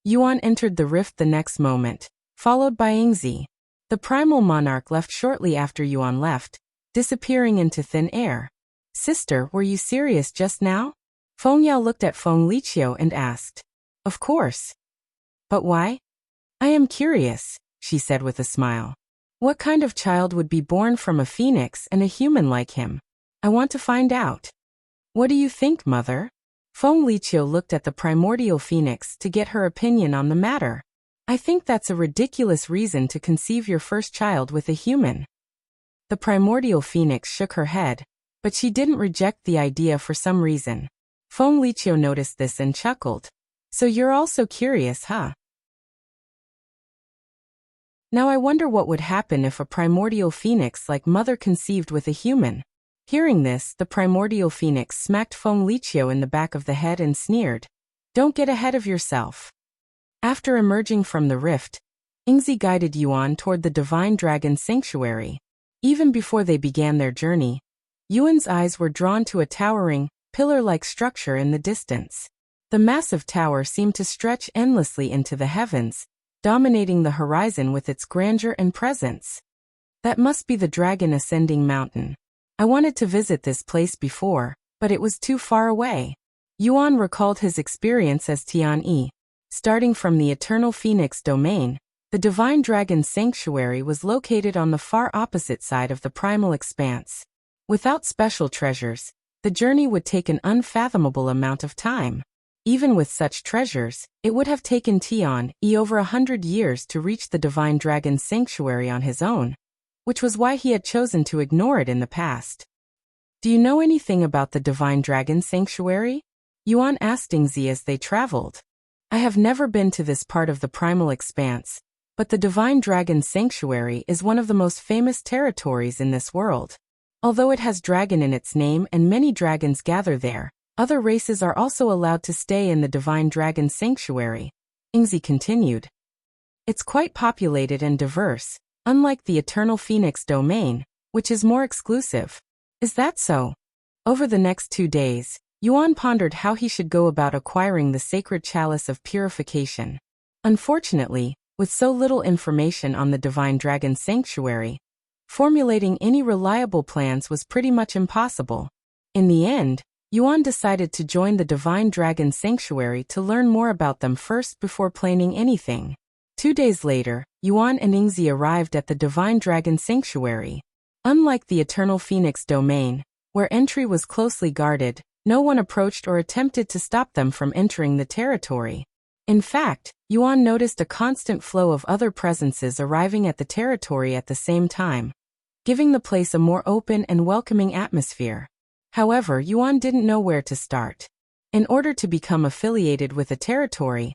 Yuan entered the rift the next moment, followed by Yingzi. The Primal Monarch left shortly after Yuan left, disappearing into thin air. Sister, were you serious just now? Feng Yao looked at Feng Liqiu and asked. Of course. But why? I am curious, she said with a smile. What kind of child would be born from a phoenix and a human like him? I want to find out. What do you think, mother? Feng Liqiu looked at the Primordial Phoenix to get her opinion on the matter. I think that's a ridiculous reason to conceive your first child with a human. The Primordial Phoenix shook her head, but she didn't reject the idea for some reason. Feng Liqiu noticed this and chuckled. So you're also curious, huh? Now I wonder what would happen if a Primordial Phoenix like mother conceived with a human. Hearing this, the Primordial Phoenix smacked Feng Liqiu in the back of the head and sneered. Don't get ahead of yourself. After emerging from the rift, Yingzi guided Yuan toward the Divine Dragon Sanctuary. Even before they began their journey, Yuan's eyes were drawn to a towering, pillar-like structure in the distance. The massive tower seemed to stretch endlessly into the heavens, dominating the horizon with its grandeur and presence. That must be the Dragon Ascending Mountain. I wanted to visit this place before, but it was too far away. Yuan recalled his experience as Tian. Starting from the Eternal Phoenix domain, the Divine Dragon Sanctuary was located on the far opposite side of the primal expanse. Without special treasures, the journey would take an unfathomable amount of time. Even with such treasures, it would have taken Tian over 100 years to reach the Divine Dragon Sanctuary on his own, which was why he had chosen to ignore it in the past. Do you know anything about the Divine Dragon Sanctuary? Yuan asked Yingzi as they traveled. I have never been to this part of the primal expanse, but the Divine Dragon Sanctuary is one of the most famous territories in this world. Although it has dragon in its name and many dragons gather there, other races are also allowed to stay in the Divine Dragon Sanctuary. Yingzi continued. It's quite populated and diverse, unlike the Eternal Phoenix domain, which is more exclusive. Is that so? Over the next 2 days, Yuan pondered how he should go about acquiring the sacred chalice of purification. Unfortunately, with so little information on the Divine Dragon Sanctuary, formulating any reliable plans was pretty much impossible. In the end, Yuan decided to join the Divine Dragon Sanctuary to learn more about them first before planning anything. 2 days later, Yuan and Yingzi arrived at the Divine Dragon Sanctuary. Unlike the Eternal Phoenix domain, where entry was closely guarded, no one approached or attempted to stop them from entering the territory. In fact, Yuan noticed a constant flow of other presences arriving at the territory at the same time, giving the place a more open and welcoming atmosphere. However, Yuan didn't know where to start. In order to become affiliated with a territory,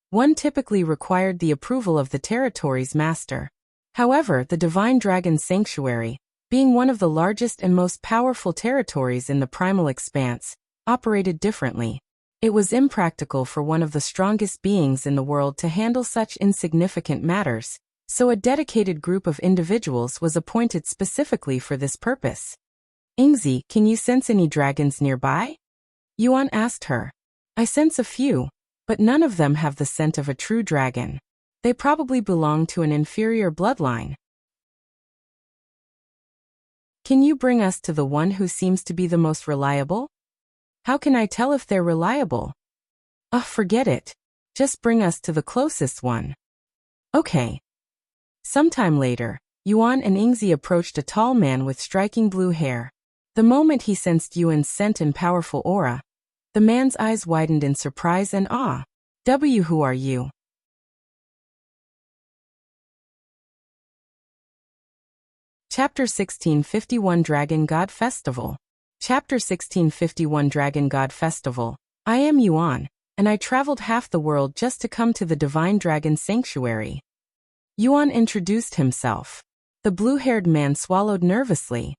one typically required the approval of the territory's master. However, the Divine Dragon Sanctuary, being one of the largest and most powerful territories in the primal expanse, operated differently. It was impractical for one of the strongest beings in the world to handle such insignificant matters, so a dedicated group of individuals was appointed specifically for this purpose. Yingzi, can you sense any dragons nearby? Yuan asked her. I sense a few, but none of them have the scent of a true dragon. They probably belong to an inferior bloodline. Can you bring us to the one who seems to be the most reliable? How can I tell if they're reliable? Forget it. Just bring us to the closest one. Okay. Sometime later, Yuan and Yingzi approached a tall man with striking blue hair. The moment he sensed Yuan's scent and powerful aura, the man's eyes widened in surprise and awe. Who are you? Chapter 1651 Dragon God Festival. Chapter 1651 Dragon God Festival. I am Yuan, and I traveled half the world just to come to the Divine Dragon Sanctuary. Yuan introduced himself. The blue-haired man swallowed nervously.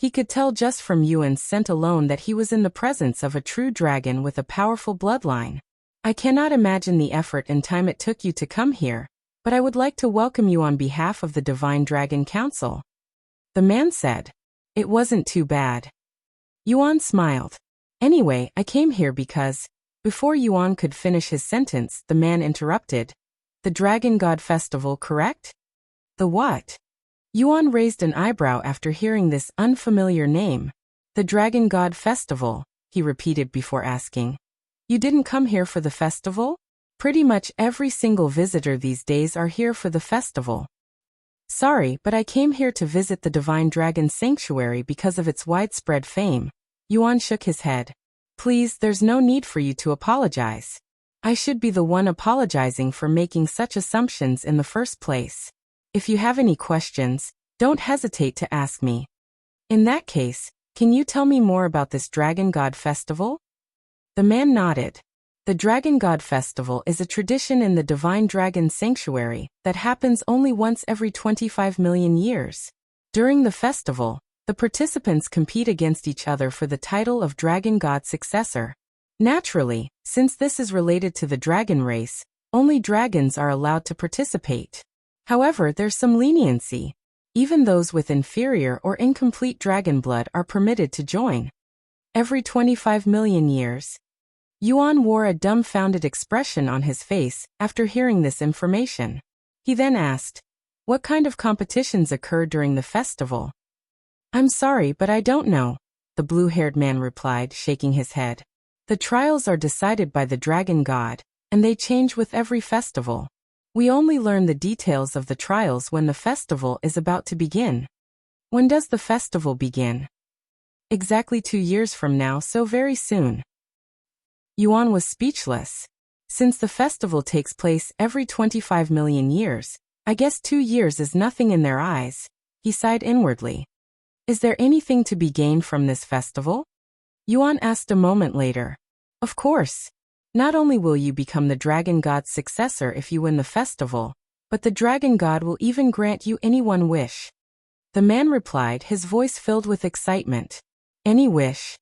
He could tell just from Yuan's scent alone that he was in the presence of a true dragon with a powerful bloodline. I cannot imagine the effort and time it took you to come here, but I would like to welcome you on behalf of the Divine Dragon Council. The man said. It wasn't too bad. Yuan smiled. Anyway, I came here because… Before Yuan could finish his sentence, the man interrupted. The Dragon God Festival, correct? The what? Yuan raised an eyebrow after hearing this unfamiliar name. The Dragon God Festival, he repeated before asking. You didn't come here for the festival? Pretty much every single visitor these days are here for the festival. Sorry, but I came here to visit the Divine Dragon Sanctuary because of its widespread fame. Yuan shook his head. Please, there's no need for you to apologize. I should be the one apologizing for making such assumptions in the first place. If you have any questions, don't hesitate to ask me. In that case, can you tell me more about this Dragon God Festival? The man nodded. The Dragon God Festival is a tradition in the Divine Dragon Sanctuary that happens only once every 25 million years. During the festival, the participants compete against each other for the title of Dragon God Successor. Naturally, since this is related to the dragon race, only dragons are allowed to participate. However, there's some leniency. Even those with inferior or incomplete dragon blood are permitted to join. Every 25 million years. Yuan wore a dumbfounded expression on his face after hearing this information. He then asked, what kind of competitions occur during the festival? I'm sorry, but I don't know, the blue-haired man replied, shaking his head. The trials are decided by the dragon god, and they change with every festival. We only learn the details of the trials when the festival is about to begin. When does the festival begin? Exactly 2 years from now, so very soon. Yuan was speechless. Since the festival takes place every 25 million years, I guess 2 years is nothing in their eyes. He sighed inwardly. Is there anything to be gained from this festival? Yuan asked a moment later. Of course. Not only will you become the dragon god's successor if you win the festival, but the dragon god will even grant you any one wish. The man replied, his voice filled with excitement. Any wish?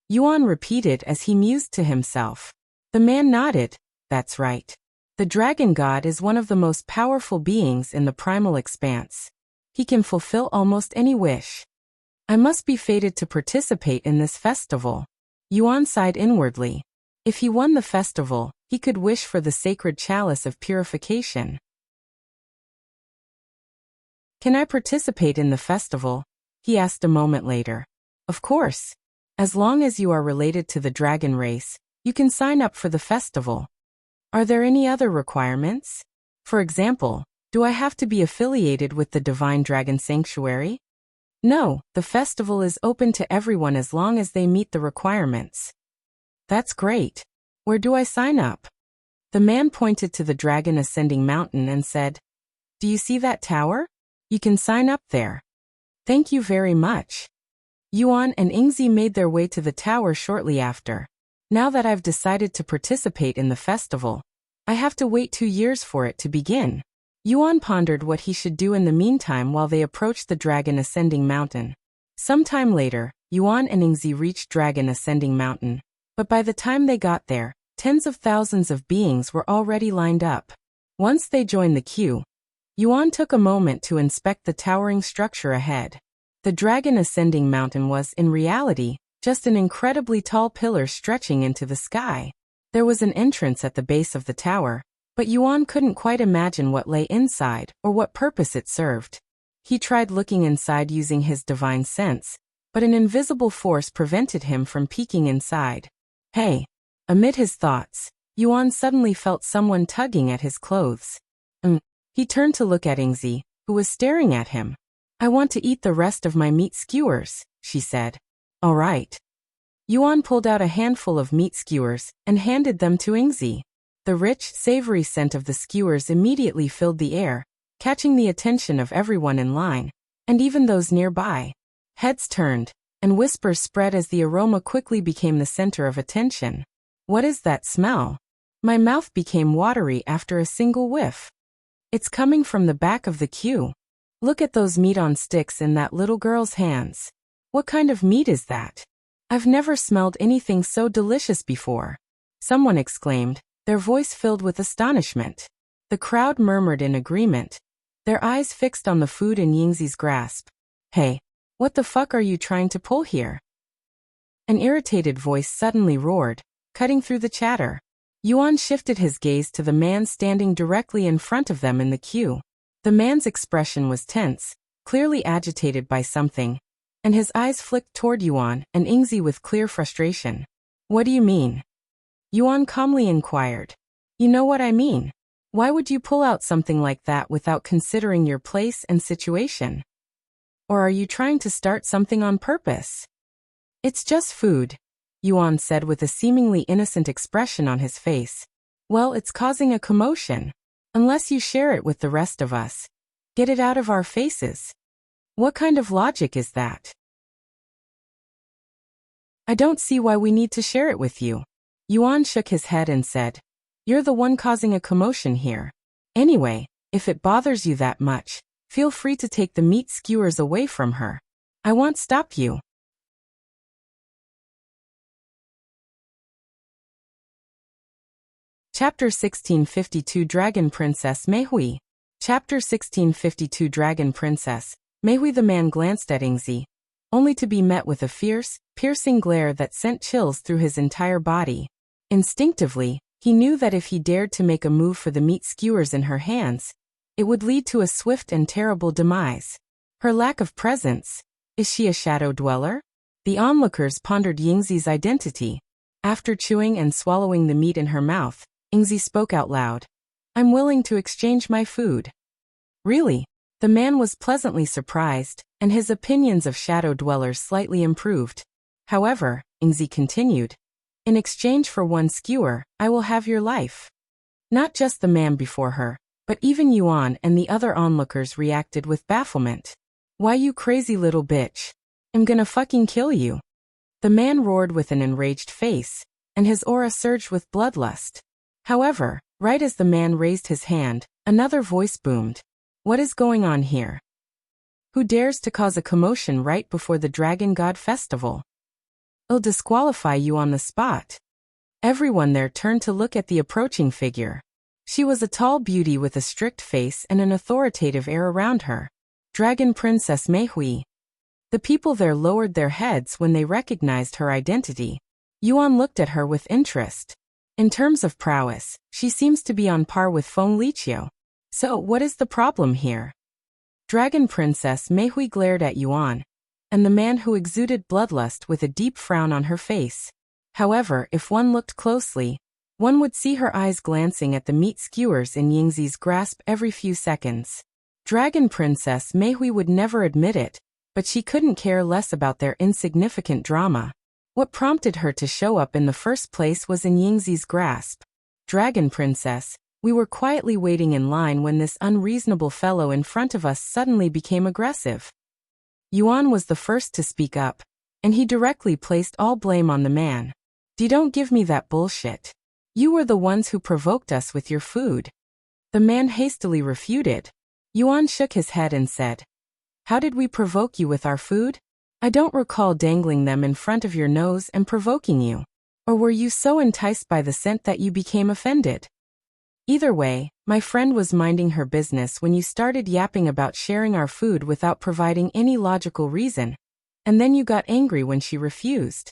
Yuan repeated as he mused to himself. The man nodded. That's right. The dragon god is one of the most powerful beings in the primal expanse. He can fulfill almost any wish. I must be fated to participate in this festival. Yuan sighed inwardly. If he won the festival, he could wish for the sacred chalice of purification. Can I participate in the festival? He asked a moment later. Of course. As long as you are related to the dragon race, you can sign up for the festival. Are there any other requirements? For example, do I have to be affiliated with the Divine Dragon Sanctuary? No, the festival is open to everyone as long as they meet the requirements. That's great. Where do I sign up? The man pointed to the dragon ascending mountain and said, Do you see that tower? You can sign up there. Thank you very much. Yuan and Ingzi made their way to the tower shortly after. Now that I've decided to participate in the festival, I have to wait 2 years for it to begin. Yuan pondered what he should do in the meantime while they approached the Dragon Ascending Mountain. Sometime later, Yuan and Ingzi reached Dragon Ascending Mountain, but by the time they got there, tens of thousands of beings were already lined up. Once they joined the queue, Yuan took a moment to inspect the towering structure ahead. The Dragon Ascending Mountain was, in reality, just an incredibly tall pillar stretching into the sky. There was an entrance at the base of the tower, but Yuan couldn't quite imagine what lay inside or what purpose it served. He tried looking inside using his divine sense, but an invisible force prevented him from peeking inside. Hey! Amid his thoughts, Yuan suddenly felt someone tugging at his clothes. He turned to look at Ingzi, who was staring at him. I want to eat the rest of my meat skewers, she said. All right. Yuan pulled out a handful of meat skewers and handed them to Yingzi. The rich, savory scent of the skewers immediately filled the air, catching the attention of everyone in line, and even those nearby. Heads turned, and whispers spread as the aroma quickly became the center of attention. What is that smell? My mouth became watery after a single whiff. It's coming from the back of the queue. Look at those meat on sticks in that little girl's hands. What kind of meat is that? I've never smelled anything so delicious before. Someone exclaimed, their voice filled with astonishment. The crowd murmured in agreement, their eyes fixed on the food in Yingzi's grasp. Hey, what the fuck are you trying to pull here? An irritated voice suddenly roared, cutting through the chatter. Yuan shifted his gaze to the man standing directly in front of them in the queue. The man's expression was tense, clearly agitated by something, and his eyes flicked toward Yuan and Yingzi with clear frustration. What do you mean? Yuan calmly inquired. You know what I mean. Why would you pull out something like that without considering your place and situation? Or are you trying to start something on purpose? It's just food, Yuan said with a seemingly innocent expression on his face. Well, it's causing a commotion. Unless you share it with the rest of us. Get it out of our faces. What kind of logic is that? I don't see why we need to share it with you. Yuan shook his head and said, you're the one causing a commotion here. Anyway, if it bothers you that much, feel free to take the meat skewers away from her. I won't stop you. Chapter 1652 Dragon Princess Meihui. Chapter 1652 Dragon Princess Meihui. The man glanced at Yingzi, only to be met with a fierce, piercing glare that sent chills through his entire body. Instinctively, he knew that if he dared to make a move for the meat skewers in her hands, it would lead to a swift and terrible demise. Her lack of presence. Is she a shadow dweller? The onlookers pondered Yingzi's identity. After chewing and swallowing the meat in her mouth, Yingzi spoke out loud. I'm willing to exchange my food. Really? The man was pleasantly surprised, and his opinions of shadow dwellers slightly improved. However, Yingzi continued, in exchange for one skewer, I will have your life. Not just the man before her, but even Yuan and the other onlookers reacted with bafflement. Why, you crazy little bitch? I'm gonna fucking kill you. The man roared with an enraged face, and his aura surged with bloodlust. However, right as the man raised his hand, another voice boomed. What is going on here? Who dares to cause a commotion right before the Dragon God Festival? I'll disqualify you on the spot. Everyone there turned to look at the approaching figure. She was a tall beauty with a strict face and an authoritative air around her. Dragon Princess Meihui. The people there lowered their heads when they recognized her identity. Yuan looked at her with interest. In terms of prowess, she seems to be on par with Feng Liqiu. So, what is the problem here? Dragon Princess Meihui glared at Yuan, and the man who exuded bloodlust with a deep frown on her face. However, if one looked closely, one would see her eyes glancing at the meat skewers in Yingzi's grasp every few seconds. Dragon Princess Meihui would never admit it, but she couldn't care less about their insignificant drama. What prompted her to show up in the first place was in Yingzi's grasp. Dragon Princess, we were quietly waiting in line when this unreasonable fellow in front of us suddenly became aggressive. Yuan was the first to speak up, and he directly placed all blame on the man. Don't give me that bullshit. You were the ones who provoked us with your food. The man hastily refuted. Yuan shook his head and said, how did we provoke you with our food? I don't recall dangling them in front of your nose and provoking you. Or were you so enticed by the scent that you became offended? Either way, my friend was minding her business when you started yapping about sharing our food without providing any logical reason, and then you got angry when she refused.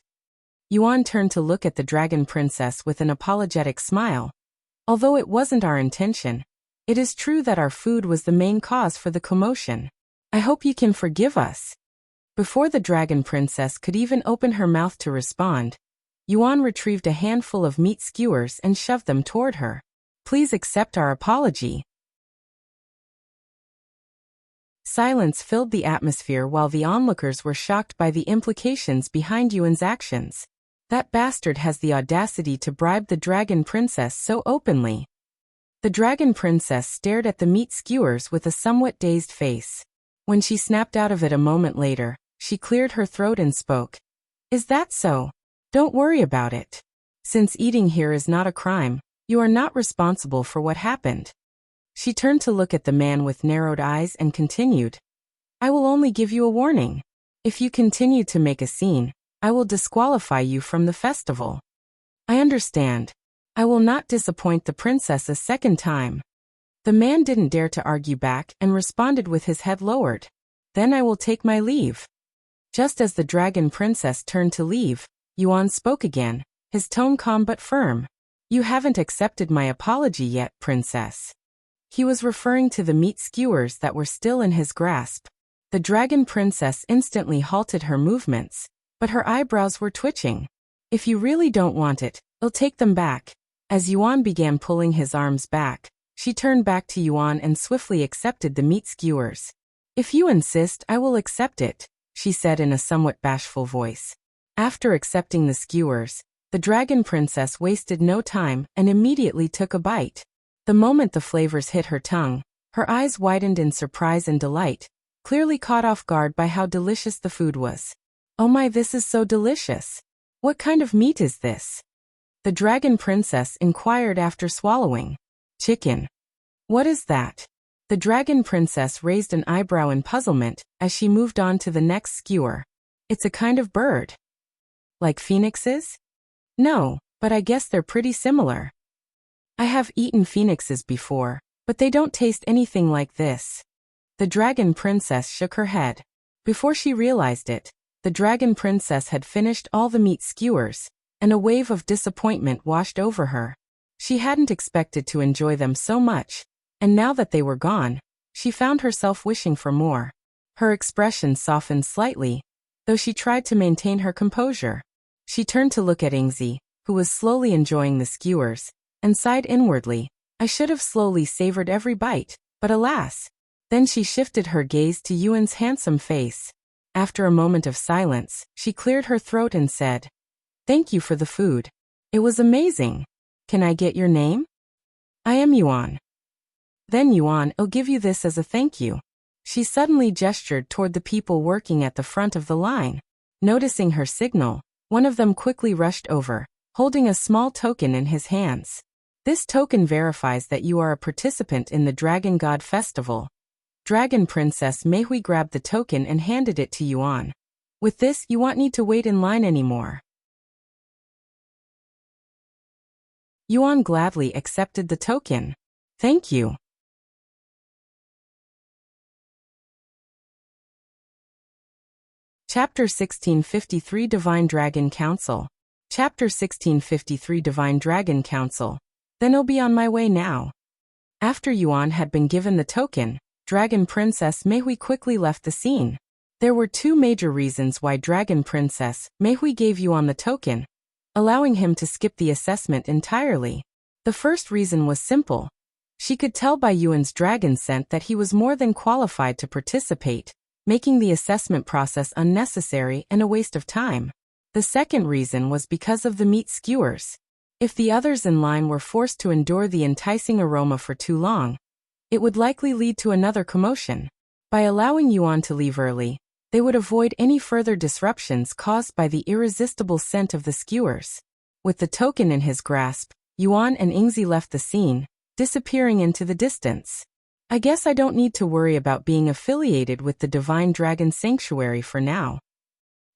Yuan turned to look at the Dragon Princess with an apologetic smile. Although it wasn't our intention, it is true that our food was the main cause for the commotion. I hope you can forgive us. Before the Dragon Princess could even open her mouth to respond, Yuan retrieved a handful of meat skewers and shoved them toward her. Please accept our apology. Silence filled the atmosphere while the onlookers were shocked by the implications behind Yuan's actions. That bastard has the audacity to bribe the Dragon Princess so openly. The Dragon Princess stared at the meat skewers with a somewhat dazed face. When she snapped out of it a moment later, she cleared her throat and spoke. Is that so? Don't worry about it. Since eating here is not a crime, you are not responsible for what happened. She turned to look at the man with narrowed eyes and continued. I will only give you a warning. If you continue to make a scene, I will disqualify you from the festival. I understand. I will not disappoint the princess a second time. The man didn't dare to argue back and responded with his head lowered. Then I will take my leave. Just as the Dragon Princess turned to leave, Yuan spoke again, his tone calm but firm. You haven't accepted my apology yet, princess. He was referring to the meat skewers that were still in his grasp. The Dragon Princess instantly halted her movements, but her eyebrows were twitching. If you really don't want it, I'll take them back. As Yuan began pulling his arms back, she turned back to Yuan and swiftly accepted the meat skewers. If you insist, I will accept it, she said in a somewhat bashful voice. After accepting the skewers, the Dragon Princess wasted no time and immediately took a bite. The moment the flavors hit her tongue, her eyes widened in surprise and delight, clearly caught off guard by how delicious the food was. Oh my, this is so delicious. What kind of meat is this? The Dragon Princess inquired after swallowing. Chicken. What is that? The Dragon Princess raised an eyebrow in puzzlement as she moved on to the next skewer. It's a kind of bird. Like phoenixes? No, but I guess they're pretty similar. I have eaten phoenixes before, but they don't taste anything like this. The Dragon Princess shook her head. Before she realized it, the Dragon Princess had finished all the meat skewers, and a wave of disappointment washed over her. She hadn't expected to enjoy them so much, and now that they were gone, she found herself wishing for more. Her expression softened slightly, though she tried to maintain her composure. She turned to look at Ingzi, who was slowly enjoying the skewers, and sighed inwardly. I should have slowly savored every bite, but alas. Then she shifted her gaze to Yuan's handsome face. After a moment of silence, she cleared her throat and said, Thank you for the food. It was amazing. Can I get your name? I am Yuan. Then Yuan, I'll give you this as a thank you. She suddenly gestured toward the people working at the front of the line. Noticing her signal, one of them quickly rushed over, holding a small token in his hands. This token verifies that you are a participant in the Dragon God Festival. Dragon Princess Meihui grabbed the token and handed it to Yuan. With this, you won't need to wait in line anymore. Yuan gladly accepted the token. Thank you. Chapter 1653 Divine Dragon Council. Chapter 1653 Divine Dragon Council. Then I'll be on my way now. After Yuan had been given the token, Dragon Princess Meihui quickly left the scene. There were two major reasons why Dragon Princess Meihui gave Yuan the token, allowing him to skip the assessment entirely. The first reason was simple. She could tell by Yuan's dragon scent that he was more than qualified to participate, making the assessment process unnecessary and a waste of time. The second reason was because of the meat skewers. If the others in line were forced to endure the enticing aroma for too long, it would likely lead to another commotion. By allowing Yuan to leave early, they would avoid any further disruptions caused by the irresistible scent of the skewers. With the token in his grasp, Yuan and Ingzi left the scene, disappearing into the distance. I guess I don't need to worry about being affiliated with the Divine Dragon Sanctuary for now.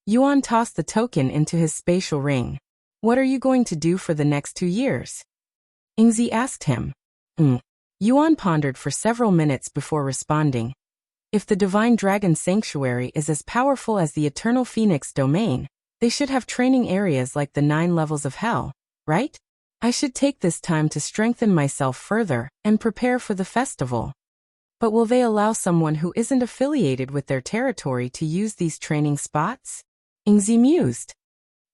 Yuan tossed the token into his spatial ring. What are you going to do for the next 2 years? Ingzi asked him. Yuan pondered for several minutes before responding. If the Divine Dragon Sanctuary is as powerful as the Eternal Phoenix Domain, they should have training areas like the 9 levels of Hell, right? I should take this time to strengthen myself further and prepare for the festival. But will they allow someone who isn't affiliated with their territory to use these training spots? Ingzi mused.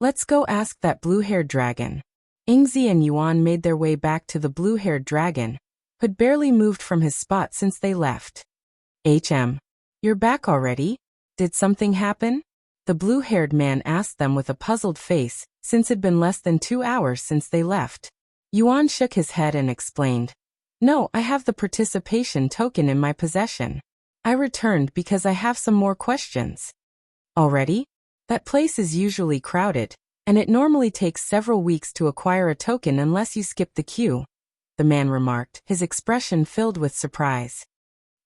Let's go ask that blue-haired dragon. Ingzi and Yuan made their way back to the blue-haired dragon, who'd barely moved from his spot since they left. You're back already? Did something happen? The blue-haired man asked them with a puzzled face, since it'd been less than 2 hours since they left. Yuan shook his head and explained, "No, I have the participation token in my possession. I returned because I have some more questions." Already? That place is usually crowded, and it normally takes several weeks to acquire a token unless you skip the queue, the man remarked, his expression filled with surprise.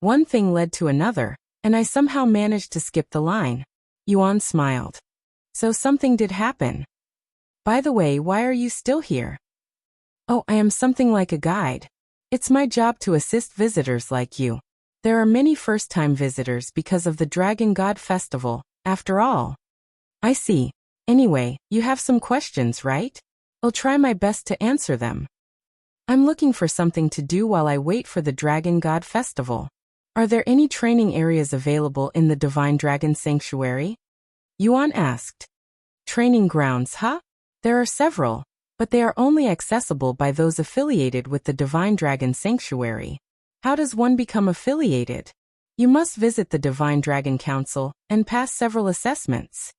One thing led to another, and I somehow managed to skip the line. Yuan smiled. So something did happen. By the way, why are you still here? Oh, I am something like a guide. It's my job to assist visitors like you. There are many first-time visitors because of the Dragon God Festival, after all. I see. Anyway, you have some questions, right? I'll try my best to answer them. I'm looking for something to do while I wait for the Dragon God Festival. Are there any training areas available in the Divine Dragon Sanctuary? Yuan asked. Training grounds, huh? There are several, but they are only accessible by those affiliated with the Divine Dragon Sanctuary. How does one become affiliated? You must visit the Divine Dragon Council and pass several assessments.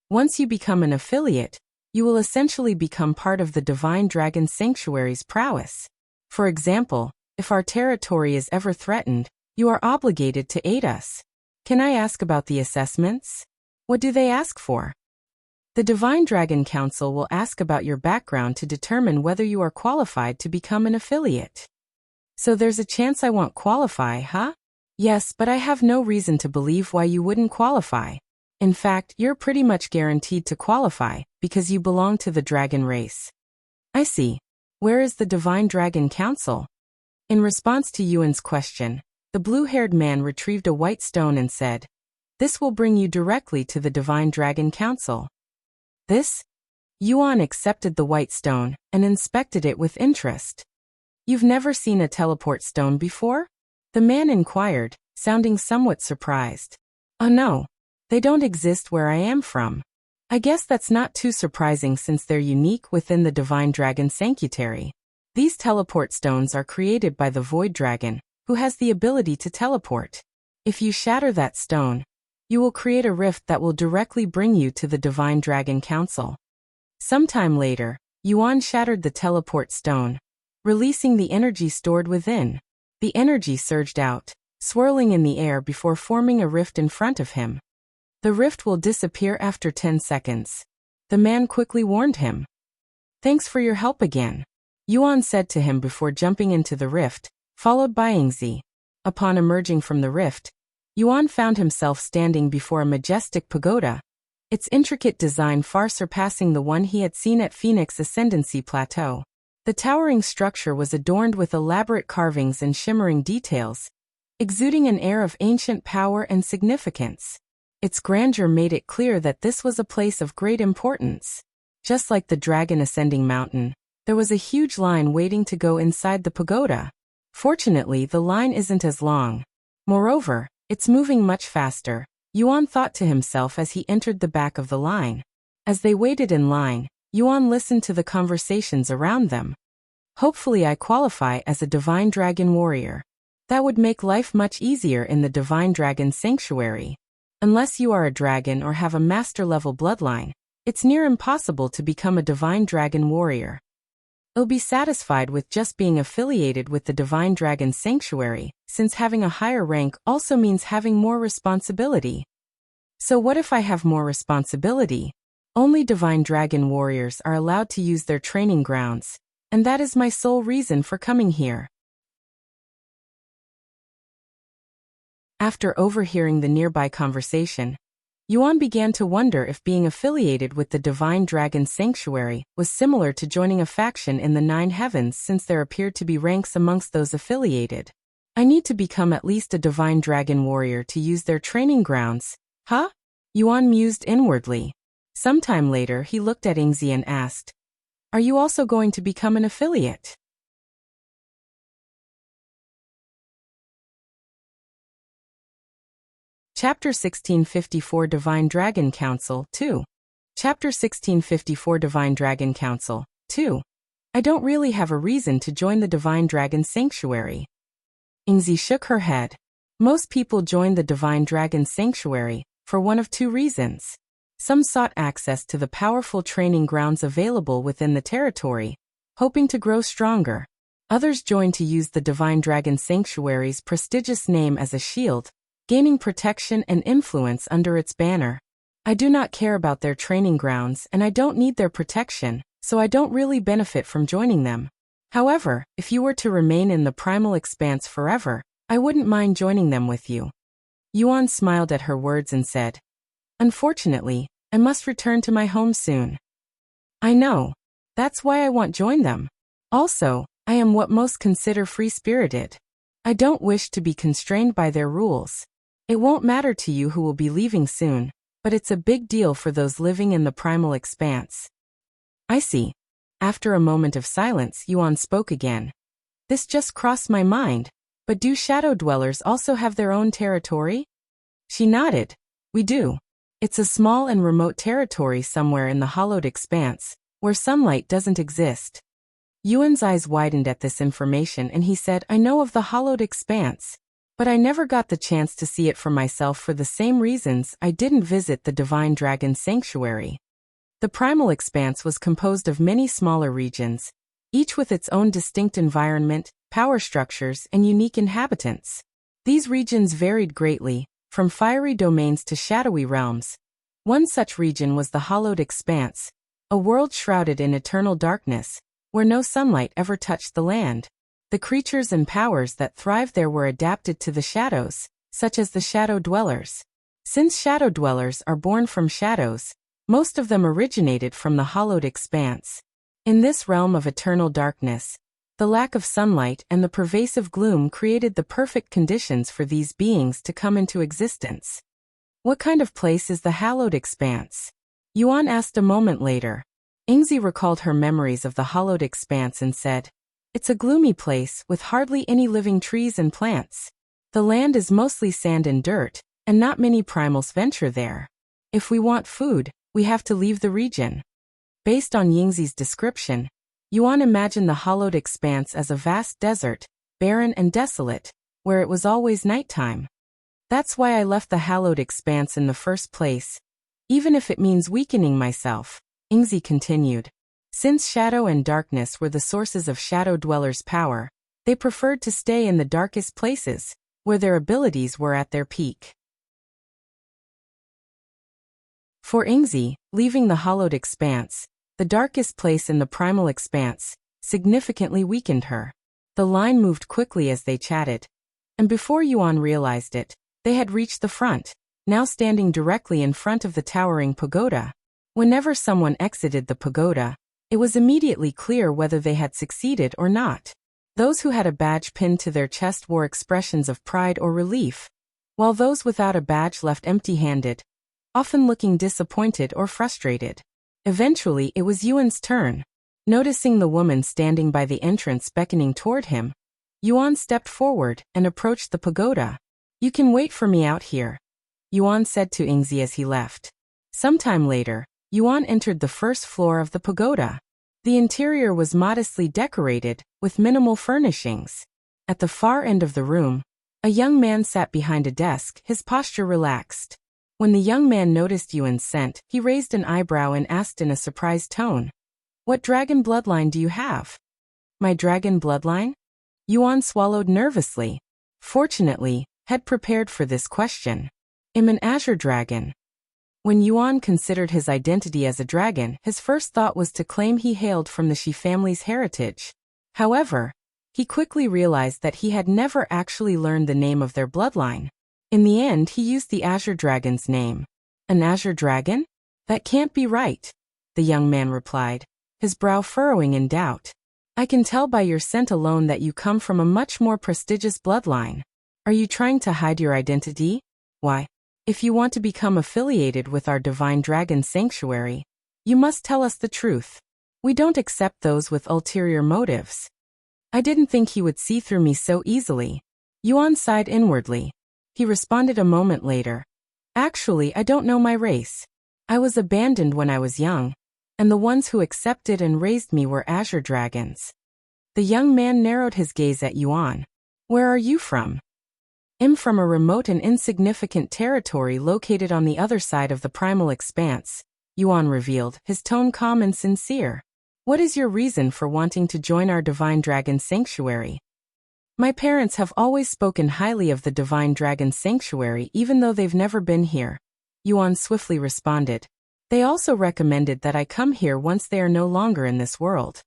Once you become an affiliate, you will essentially become part of the Divine Dragon Sanctuary's prowess. For example, if our territory is ever threatened, you are obligated to aid us. Can I ask about the assessments? What do they ask for? The Divine Dragon Council will ask about your background to determine whether you are qualified to become an affiliate. So there's a chance I won't qualify, huh? Yes, but I have no reason to believe why you wouldn't qualify. In fact, you're pretty much guaranteed to qualify, because you belong to the dragon race. I see. Where is the Divine Dragon Council? In response to Yuan's question, the blue-haired man retrieved a white stone and said, "This will bring you directly to the Divine Dragon Council." This? Yuan accepted the white stone and inspected it with interest. You've never seen a teleport stone before? The man inquired, sounding somewhat surprised. Oh no, they don't exist where I am from. I guess that's not too surprising since they're unique within the Divine Dragon Sanctuary. These teleport stones are created by the Void Dragon, who has the ability to teleport. If you shatter that stone, you will create a rift that will directly bring you to the Divine Dragon Council. Sometime later, Yuan shattered the teleport stone, releasing the energy stored within. The energy surged out, swirling in the air before forming a rift in front of him. The rift will disappear after 10 seconds. The man quickly warned him. Thanks for your help again, Yuan said to him before jumping into the rift, followed by Yingzi. Upon emerging from the rift, Yuan found himself standing before a majestic pagoda, its intricate design far surpassing the one he had seen at Phoenix Ascendancy Plateau. The towering structure was adorned with elaborate carvings and shimmering details, exuding an air of ancient power and significance. Its grandeur made it clear that this was a place of great importance. Just like the Dragon Ascending Mountain, there was a huge line waiting to go inside the pagoda. Fortunately, the line isn't as long. Moreover, it's moving much faster, Yuan thought to himself as he entered the back of the line. As they waited in line, Yuan listened to the conversations around them. Hopefully I qualify as a Divine Dragon Warrior. That would make life much easier in the Divine Dragon Sanctuary. Unless you are a dragon or have a master-level bloodline, it's near impossible to become a Divine Dragon Warrior. I'll be satisfied with just being affiliated with the Divine Dragon Sanctuary, since having a higher rank also means having more responsibility. So what if I have more responsibility? Only Divine Dragon Warriors are allowed to use their training grounds, and that is my sole reason for coming here. After overhearing the nearby conversation, Yuan began to wonder if being affiliated with the Divine Dragon Sanctuary was similar to joining a faction in the Nine Heavens, since there appeared to be ranks amongst those affiliated. I need to become at least a Divine Dragon Warrior to use their training grounds, huh? Yuan mused inwardly. Sometime later he looked at Yingzi and asked, "Are you also going to become an affiliate?" Chapter 1654 Divine Dragon Council 2. Chapter 1654 Divine Dragon Council 2. I don't really have a reason to join the Divine Dragon Sanctuary. Ingzi shook her head. Most people joined the Divine Dragon's Sanctuary for one of two reasons. Some sought access to the powerful training grounds available within the territory, hoping to grow stronger. Others joined to use the Divine Dragon Sanctuary's prestigious name as a shield, gaining protection and influence under its banner. I do not care about their training grounds and I don't need their protection, so I don't really benefit from joining them. However, if you were to remain in the primal expanse forever, I wouldn't mind joining them with you. Yuan smiled at her words and said, Unfortunately, I must return to my home soon. I know. That's why I won't join them. Also, I am what most consider free-spirited. I don't wish to be constrained by their rules. It won't matter to you who will be leaving soon, but it's a big deal for those living in the primal expanse. I see. After a moment of silence, Yuan spoke again. This just crossed my mind, but do shadow dwellers also have their own territory? She nodded. We do. It's a small and remote territory somewhere in the hollowed expanse, where sunlight doesn't exist. Yuan's eyes widened at this information and he said, I know of the hollowed expanse, but I never got the chance to see it for myself for the same reasons I didn't visit the Divine Dragon Sanctuary. The primal expanse was composed of many smaller regions, each with its own distinct environment, power structures, and unique inhabitants. These regions varied greatly, from fiery domains to shadowy realms. One such region was the hollowed expanse, a world shrouded in eternal darkness, where no sunlight ever touched the land. The creatures and powers that thrived there were adapted to the shadows, such as the shadow dwellers. Since shadow dwellers are born from shadows, most of them originated from the hollowed expanse. In this realm of eternal darkness, the lack of sunlight and the pervasive gloom created the perfect conditions for these beings to come into existence. What kind of place is the hallowed expanse? Yuan asked a moment later. Ingzi recalled her memories of the hollowed expanse and said, It's a gloomy place with hardly any living trees and plants. The land is mostly sand and dirt, and not many primals venture there. If we want food, we have to leave the region. Based on Yingzi's description, Yuan imagined the hollowed expanse as a vast desert, barren and desolate, where it was always nighttime. That's why I left the hallowed expanse in the first place, even if it means weakening myself. Ingzi continued. Since shadow and darkness were the sources of shadow dwellers' power, they preferred to stay in the darkest places, where their abilities were at their peak. For Ingzi, leaving the hollowed expanse, the darkest place in the primal expanse, significantly weakened her. The line moved quickly as they chatted, and before Yuan realized it, they had reached the front, now standing directly in front of the towering pagoda. Whenever someone exited the pagoda, it was immediately clear whether they had succeeded or not. Those who had a badge pinned to their chest wore expressions of pride or relief, while those without a badge left empty-handed, often looking disappointed or frustrated. Eventually, it was Yuan's turn. Noticing the woman standing by the entrance beckoning toward him, Yuan stepped forward and approached the pagoda. You can wait for me out here, Yuan said to Ingzi as he left. Sometime later, Yuan entered the first floor of the pagoda. The interior was modestly decorated, with minimal furnishings. At the far end of the room, a young man sat behind a desk, his posture relaxed. When the young man noticed Yuan's scent, he raised an eyebrow and asked in a surprised tone, What dragon bloodline do you have? My dragon bloodline? Yuan swallowed nervously. Fortunately, had prepared for this question. I'm an Azure dragon. When Yuan considered his identity as a dragon, his first thought was to claim he hailed from the Shi family's heritage. However, he quickly realized that he had never actually learned the name of their bloodline. In the end, he used the Azure dragon's name. An Azure dragon? That can't be right, the young man replied, his brow furrowing in doubt. I can tell by your scent alone that you come from a much more prestigious bloodline. Are you trying to hide your identity? Why? If you want to become affiliated with our Divine Dragon Sanctuary, you must tell us the truth. We don't accept those with ulterior motives. I didn't think he would see through me so easily. Yuan sighed inwardly. He responded a moment later. Actually, I don't know my race. I was abandoned when I was young, and the ones who accepted and raised me were Azure dragons. The young man narrowed his gaze at Yuan. Where are you from? I'm from a remote and insignificant territory located on the other side of the primal expanse, Yuan revealed, his tone calm and sincere. What is your reason for wanting to join our Divine Dragon Sanctuary? My parents have always spoken highly of the Divine Dragon Sanctuary even though they've never been here, Yuan swiftly responded. They also recommended that I come here once they are no longer in this world.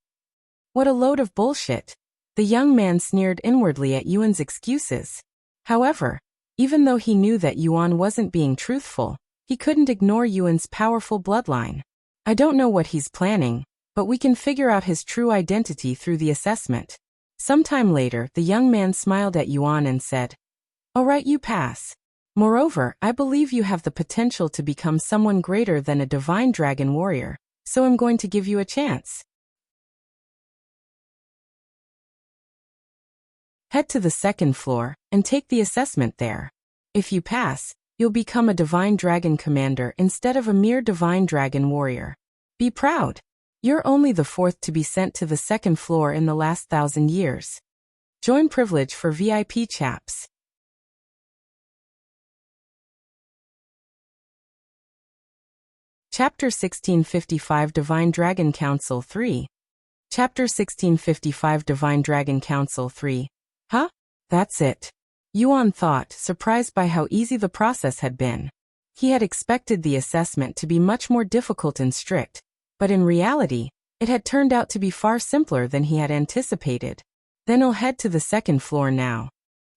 What a load of bullshit. The young man sneered inwardly at Yuan's excuses. However, even though he knew that Yuan wasn't being truthful, he couldn't ignore Yuan's powerful bloodline. I don't know what he's planning, but we can figure out his true identity through the assessment. Sometime later, the young man smiled at Yuan and said, "All right, you pass. Moreover, I believe you have the potential to become someone greater than a divine dragon warrior, so I'm going to give you a chance. Head to the second floor and take the assessment there. If you pass, you'll become a divine dragon commander instead of a mere divine dragon warrior. Be proud. You're only the fourth to be sent to the second floor in the last 1,000 years. Join privilege for VIP chaps." Chapter 1655 Divine Dragon Council 3. Chapter 1655 Divine Dragon Council 3. Huh? That's it. Yuan thought, surprised by how easy the process had been. He had expected the assessment to be much more difficult and strict, but in reality, it had turned out to be far simpler than he had anticipated. Then I'll head to the second floor now.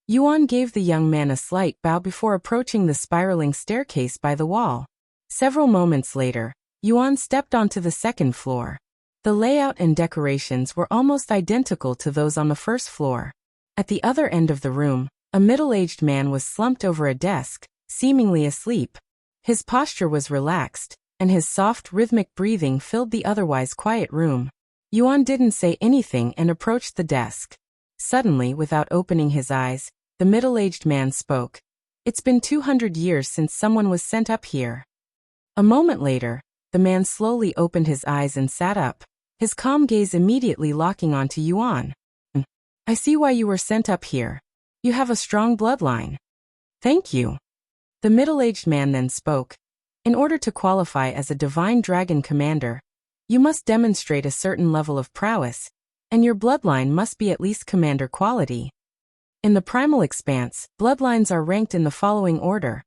Yuan gave the young man a slight bow before approaching the spiraling staircase by the wall. Several moments later, Yuan stepped onto the second floor. The layout and decorations were almost identical to those on the first floor. At the other end of the room, a middle-aged man was slumped over a desk, seemingly asleep. His posture was relaxed, and his soft, rhythmic breathing filled the otherwise quiet room. Yuan didn't say anything and approached the desk. Suddenly, without opening his eyes, the middle-aged man spoke. "It's been 200 years since someone was sent up here." A moment later, the man slowly opened his eyes and sat up, his calm gaze immediately locking onto Yuan. "I see why you were sent up here. You have a strong bloodline." "Thank you." The middle-aged man then spoke. "In order to qualify as a divine dragon commander, you must demonstrate a certain level of prowess, and your bloodline must be at least commander quality. In the primal expanse, bloodlines are ranked in the following order: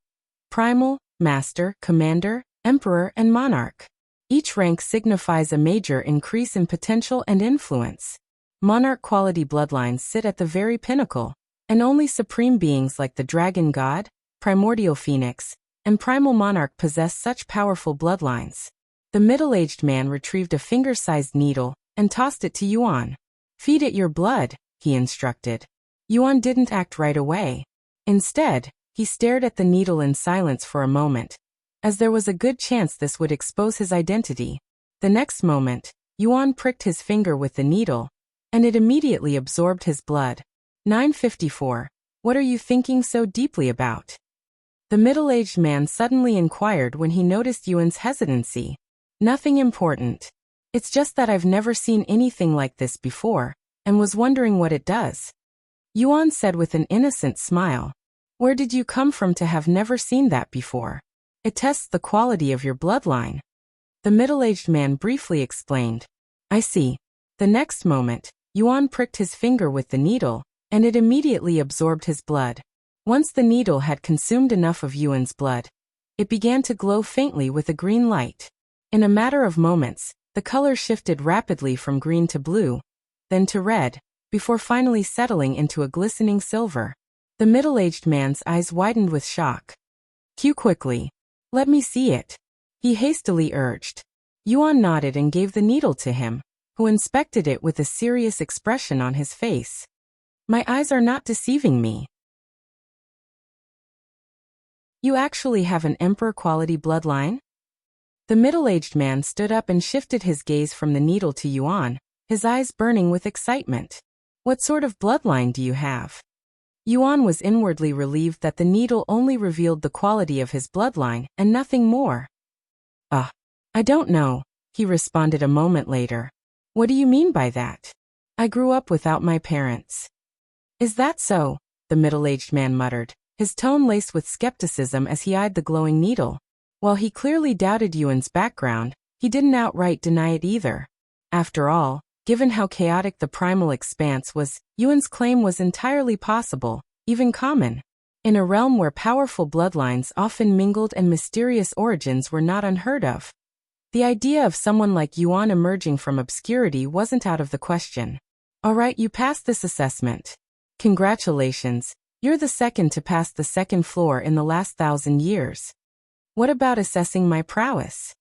Primal, Master, Commander, Emperor, and Monarch. Each rank signifies a major increase in potential and influence. Monarch quality bloodlines sit at the very pinnacle, and only supreme beings like the Dragon God, Primordial Phoenix, and Primal Monarch possess such powerful bloodlines." The middle-aged man retrieved a finger-sized needle and tossed it to Yuan. "Feed it your blood," he instructed. Yuan didn't act right away. Instead, he stared at the needle in silence for a moment, as there was a good chance this would expose his identity. The next moment, Yuan pricked his finger with the needle, and it immediately absorbed his blood. 954. What are you thinking so deeply about? The middle-aged man suddenly inquired when he noticed Yuan's hesitancy. Nothing important. It's just that I've never seen anything like this before, and was wondering what it does. Yuan said with an innocent smile. Where did you come from to have never seen that before? It tests the quality of your bloodline. The middle-aged man briefly explained. I see. The next moment, Yuan pricked his finger with the needle, and it immediately absorbed his blood. Once the needle had consumed enough of Yuan's blood, it began to glow faintly with a green light. In a matter of moments, the color shifted rapidly from green to blue, then to red, before finally settling into a glistening silver. The middle-aged man's eyes widened with shock. Cue quickly. Let me see it, he hastily urged. Yuan nodded and gave the needle to him, who inspected it with a serious expression on his face. My eyes are not deceiving me. You actually have an emperor-quality bloodline? The middle-aged man stood up and shifted his gaze from the needle to Yuan, his eyes burning with excitement. What sort of bloodline do you have? Yuan was inwardly relieved that the needle only revealed the quality of his bloodline and nothing more. I don't know, he responded a moment later. What do you mean by that? I grew up without my parents. Is that so? The middle-aged man muttered, his tone laced with skepticism as he eyed the glowing needle. While he clearly doubted Yuan's background, he didn't outright deny it either. After all, given how chaotic the primal expanse was, Yuan's claim was entirely possible, even common. In a realm where powerful bloodlines often mingled and mysterious origins were not unheard of. The idea of someone like Yuan emerging from obscurity wasn't out of the question. All right, you passed this assessment. Congratulations, you're the second to pass the second floor in the last 1,000 years. What about assessing my prowess?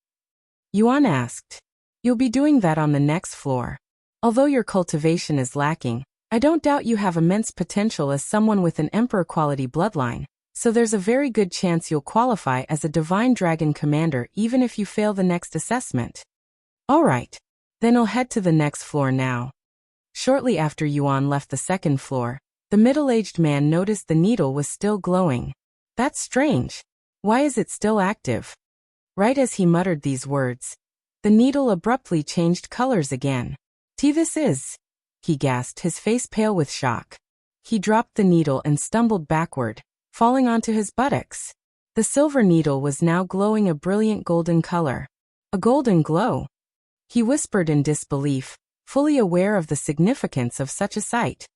Yuan asked. You'll be doing that on the next floor. Although your cultivation is lacking, I don't doubt you have immense potential as someone with an emperor-quality bloodline, so there's a very good chance you'll qualify as a divine dragon commander even if you fail the next assessment. All right. Then I'll head to the next floor now. Shortly after Yuan left the second floor, the middle-aged man noticed the needle was still glowing. That's strange. Why is it still active? Right as he muttered these words, the needle abruptly changed colors again. This is... He gasped, his face pale with shock. He dropped the needle and stumbled backward, falling onto his buttocks. The silver needle was now glowing a brilliant golden color. A golden glow. He whispered in disbelief, fully aware of the significance of such a sight.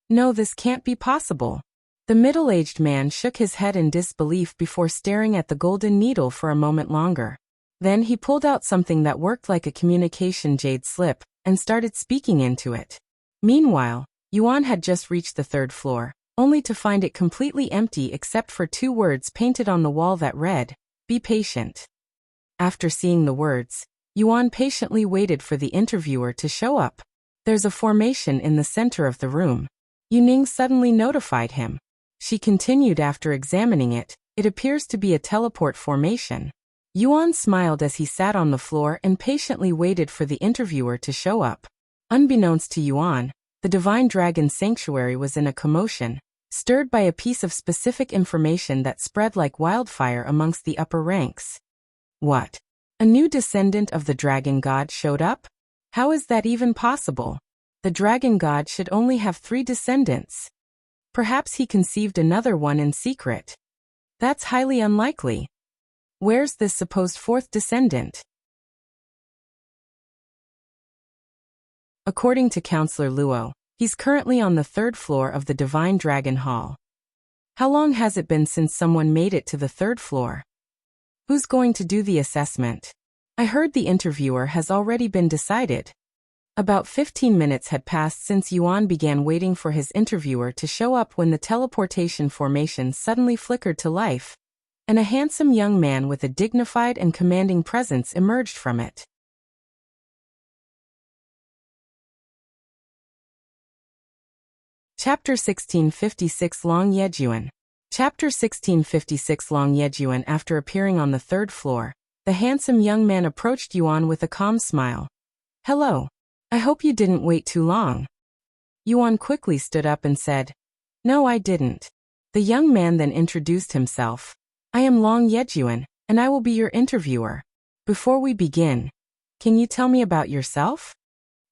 No, this can't be possible. The middle-aged man shook his head in disbelief before staring at the golden needle for a moment longer. Then he pulled out something that worked like a communication jade slip and started speaking into it. Meanwhile, Yuan had just reached the third floor, only to find it completely empty except for 2 words painted on the wall that read, "Be patient." After seeing the words, Yuan patiently waited for the interviewer to show up. There's a formation in the center of the room. Yuning suddenly notified him. She continued after examining it. It appears to be a teleport formation. Yuan smiled as he sat on the floor and patiently waited for the interviewer to show up. Unbeknownst to Yuan, the Divine Dragon Sanctuary was in a commotion, stirred by a piece of specific information that spread like wildfire amongst the upper ranks. What? A new descendant of the Dragon God showed up? How is that even possible? The Dragon God should only have 3 descendants. Perhaps he conceived another one in secret. That's highly unlikely. Where's this supposed 4th descendant? According to Counselor Luo, he's currently on the 3rd floor of the Divine Dragon Hall. How long has it been since someone made it to the 3rd floor? Who's going to do the assessment? I heard the interviewer has already been decided. About 15 minutes had passed since Yuan began waiting for his interviewer to show up when the teleportation formation suddenly flickered to life, and a handsome young man with a dignified and commanding presence emerged from it. Chapter 1656 Long Yejun. Chapter 1656 Long Yejun. After appearing on the 3rd floor, the handsome young man approached Yuan with a calm smile. Hello. I hope you didn't wait too long. Yuan quickly stood up and said, No, I didn't. The young man then introduced himself. I am Long Yejun, and I will be your interviewer. Before we begin, can you tell me about yourself?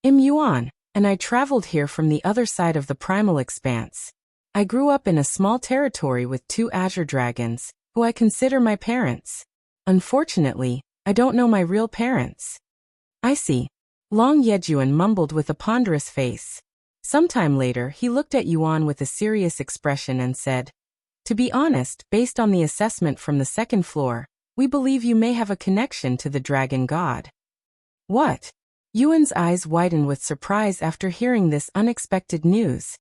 I'm Yuan, and I traveled here from the other side of the primal expanse. I grew up in a small territory with 2 Azure dragons, who I consider my parents. Unfortunately, I don't know my real parents. I see. Long Yejun mumbled with a ponderous face. Sometime later, he looked at Yuan with a serious expression and said, To be honest, based on the assessment from the 2nd floor, we believe you may have a connection to the Dragon God. What? Yuan's eyes widened with surprise after hearing this unexpected news.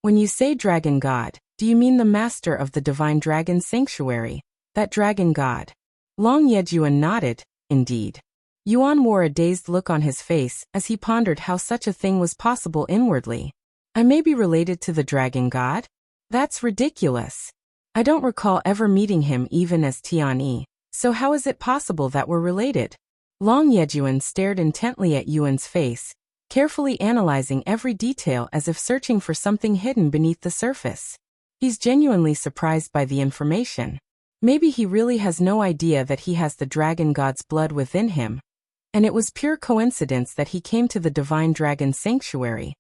When you say Dragon God, do you mean the master of the Divine Dragon Sanctuary, that Dragon God? Long Yejun nodded, indeed. Yuan wore a dazed look on his face as he pondered how such a thing was possible inwardly. I may be related to the Dragon God? That's ridiculous. I don't recall ever meeting him even as Tian, so how is it possible that we're related? Long Yejun stared intently at Yuan's face, carefully analyzing every detail as if searching for something hidden beneath the surface. He's genuinely surprised by the information. Maybe he really has no idea that he has the Dragon God's blood within him, and it was pure coincidence that he came to the Divine Dragon Sanctuary.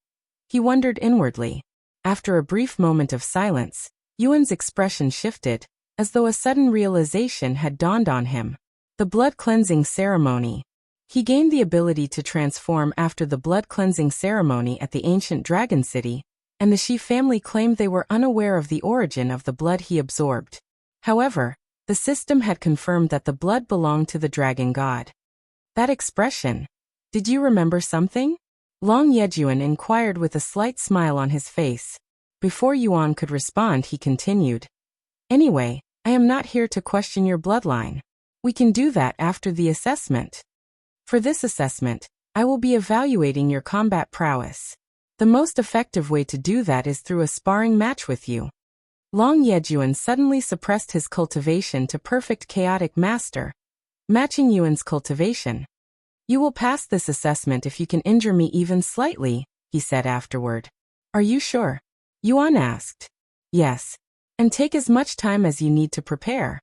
He wondered inwardly. After a brief moment of silence, Yuan's expression shifted, as though a sudden realization had dawned on him. The blood cleansing ceremony. He gained the ability to transform after the blood cleansing ceremony at the ancient Dragon City, and the Shi family claimed they were unaware of the origin of the blood he absorbed. However, the system had confirmed that the blood belonged to the dragon god. That expression. Did you remember something? Long Yejun inquired with a slight smile on his face. Before Yuan could respond, he continued. Anyway, I am not here to question your bloodline. We can do that after the assessment. For this assessment, I will be evaluating your combat prowess. The most effective way to do that is through a sparring match with you. Long Yejun suddenly suppressed his cultivation to perfect chaotic master, matching Yuan's cultivation. You will pass this assessment if you can injure me even slightly, he said afterward. Are you sure? Yuan asked. Yes. And take as much time as you need to prepare.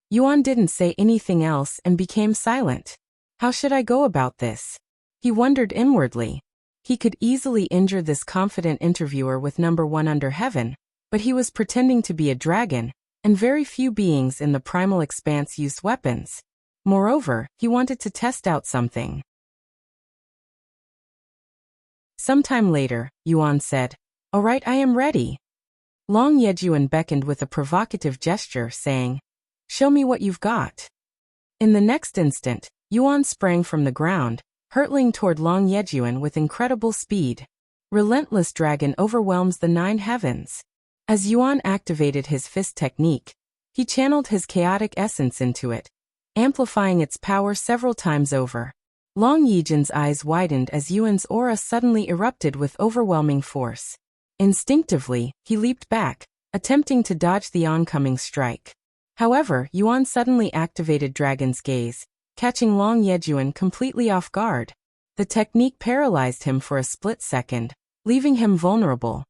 Yuan didn't say anything else and became silent. How should I go about this? He wondered inwardly. He could easily injure this confident interviewer with number 1 under heaven, but he was pretending to be a dragon, and very few beings in the primal expanse used weapons. Moreover, he wanted to test out something. Sometime later, Yuan said, All right, I am ready. Long Yejun beckoned with a provocative gesture, saying, Show me what you've got. In the next instant, Yuan sprang from the ground, hurtling toward Long Yejun with incredible speed. Relentless dragon overwhelms the 9 heavens. As Yuan activated his fist technique, he channeled his chaotic essence into it, amplifying its power several times over. Long Yejun's eyes widened as Yuan's aura suddenly erupted with overwhelming force. Instinctively, he leaped back, attempting to dodge the oncoming strike. However, Yuan suddenly activated Dragon's Gaze, catching Long Yejun completely off guard. The technique paralyzed him for a split second, leaving him vulnerable.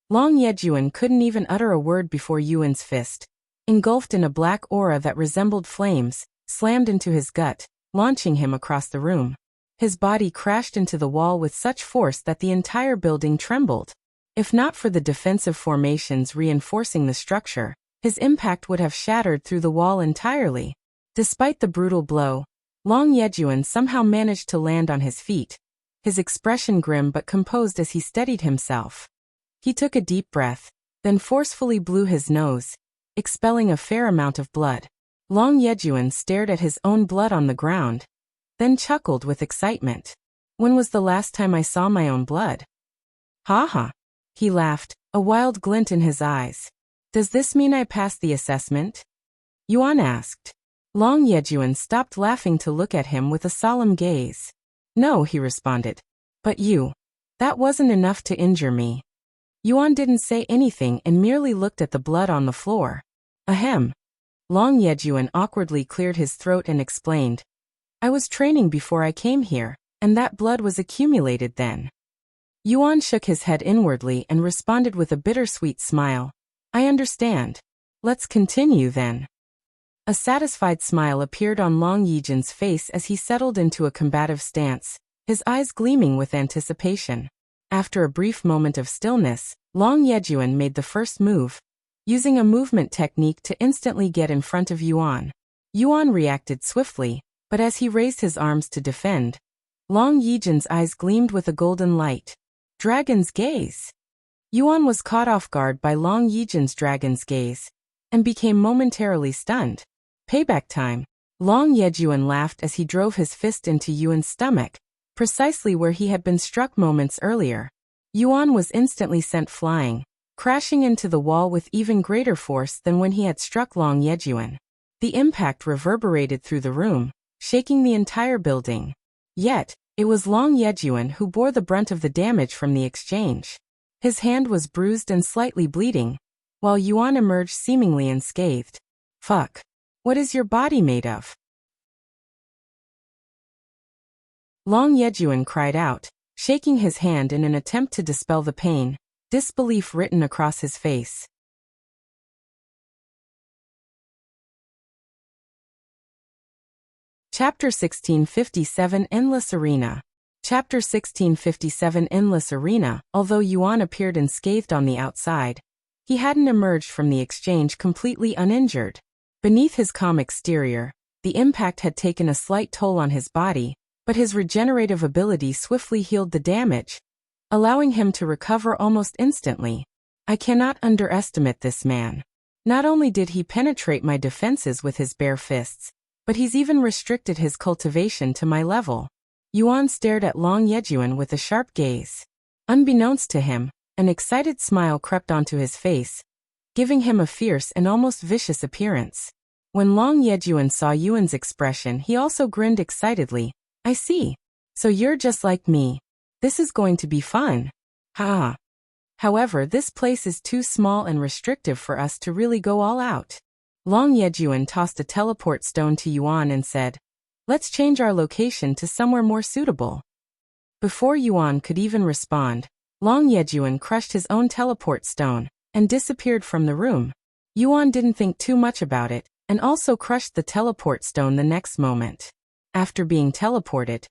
Long Yejun couldn't even utter a word before Yuan's fist, engulfed in a black aura that resembled flames, slammed into his gut, launching him across the room. His body crashed into the wall with such force that the entire building trembled. If not for the defensive formations reinforcing the structure, his impact would have shattered through the wall entirely. Despite the brutal blow, Long Yejun somehow managed to land on his feet, his expression grim but composed as he steadied himself. He took a deep breath, then forcefully blew his nose, expelling a fair amount of blood. Long Yejun stared at his own blood on the ground, then chuckled with excitement. When was the last time I saw my own blood? Ha ha. He laughed, a wild glint in his eyes. Does this mean I passed the assessment? Yuan asked. Long Yejun stopped laughing to look at him with a solemn gaze. No, he responded. But you. That wasn't enough to injure me. Yuan didn't say anything and merely looked at the blood on the floor. Ahem. Long Yejun awkwardly cleared his throat and explained. I was training before I came here, and that blood was accumulated then. Yuan shook his head inwardly and responded with a bittersweet smile. I understand. Let's continue then. A satisfied smile appeared on Long Yejun's face as he settled into a combative stance, his eyes gleaming with anticipation. After a brief moment of stillness, Long Yejun made the first move, using a movement technique to instantly get in front of Yuan. Yuan reacted swiftly, but as he raised his arms to defend, Long Yejun's eyes gleamed with a golden light. Dragon's Gaze. Yuan was caught off guard by Long Yejun's Dragon's Gaze, and became momentarily stunned. Payback time. Long Yejun laughed as he drove his fist into Yuan's stomach, precisely where he had been struck moments earlier. Yuan was instantly sent flying, crashing into the wall with even greater force than when he had struck Long Yejun. The impact reverberated through the room, shaking the entire building. Yet, it was Long Yejun who bore the brunt of the damage from the exchange. His hand was bruised and slightly bleeding, while Yuan emerged seemingly unscathed. Fuck. What is your body made of? Long Yejun cried out, shaking his hand in an attempt to dispel the pain, disbelief written across his face. Chapter 1657 Endless Arena. Chapter 1657 Endless Arena. Although Yuan appeared unscathed on the outside, he hadn't emerged from the exchange completely uninjured. Beneath his calm exterior, the impact had taken a slight toll on his body, but his regenerative ability swiftly healed the damage, allowing him to recover almost instantly. I cannot underestimate this man. Not only did he penetrate my defenses with his bare fists, but he's even restricted his cultivation to my level. Yuan stared at Long Yejun with a sharp gaze. Unbeknownst to him, an excited smile crept onto his face, giving him a fierce and almost vicious appearance. When Long Yejun saw Yuan's expression, he also grinned excitedly. I see. So you're just like me. This is going to be fun. Ha. However, this place is too small and restrictive for us to really go all out. Long Yejun tossed a teleport stone to Yuan and said, let's change our location to somewhere more suitable. Before Yuan could even respond, Long Yejun crushed his own teleport stone and disappeared from the room. Yuan didn't think too much about it and also crushed the teleport stone the next moment. After being teleported,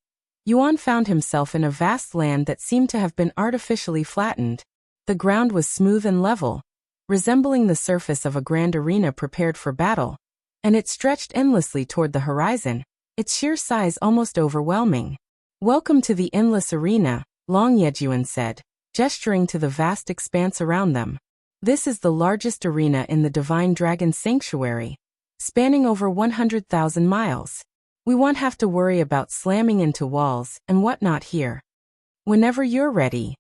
Yuan found himself in a vast land that seemed to have been artificially flattened. The ground was smooth and level, resembling the surface of a grand arena prepared for battle, and it stretched endlessly toward the horizon, its sheer size almost overwhelming. Welcome to the endless arena, Long Yejun said, gesturing to the vast expanse around them. This is the largest arena in the Divine Dragon Sanctuary, spanning over 100,000 miles. We won't have to worry about slamming into walls and whatnot here. Whenever you're ready.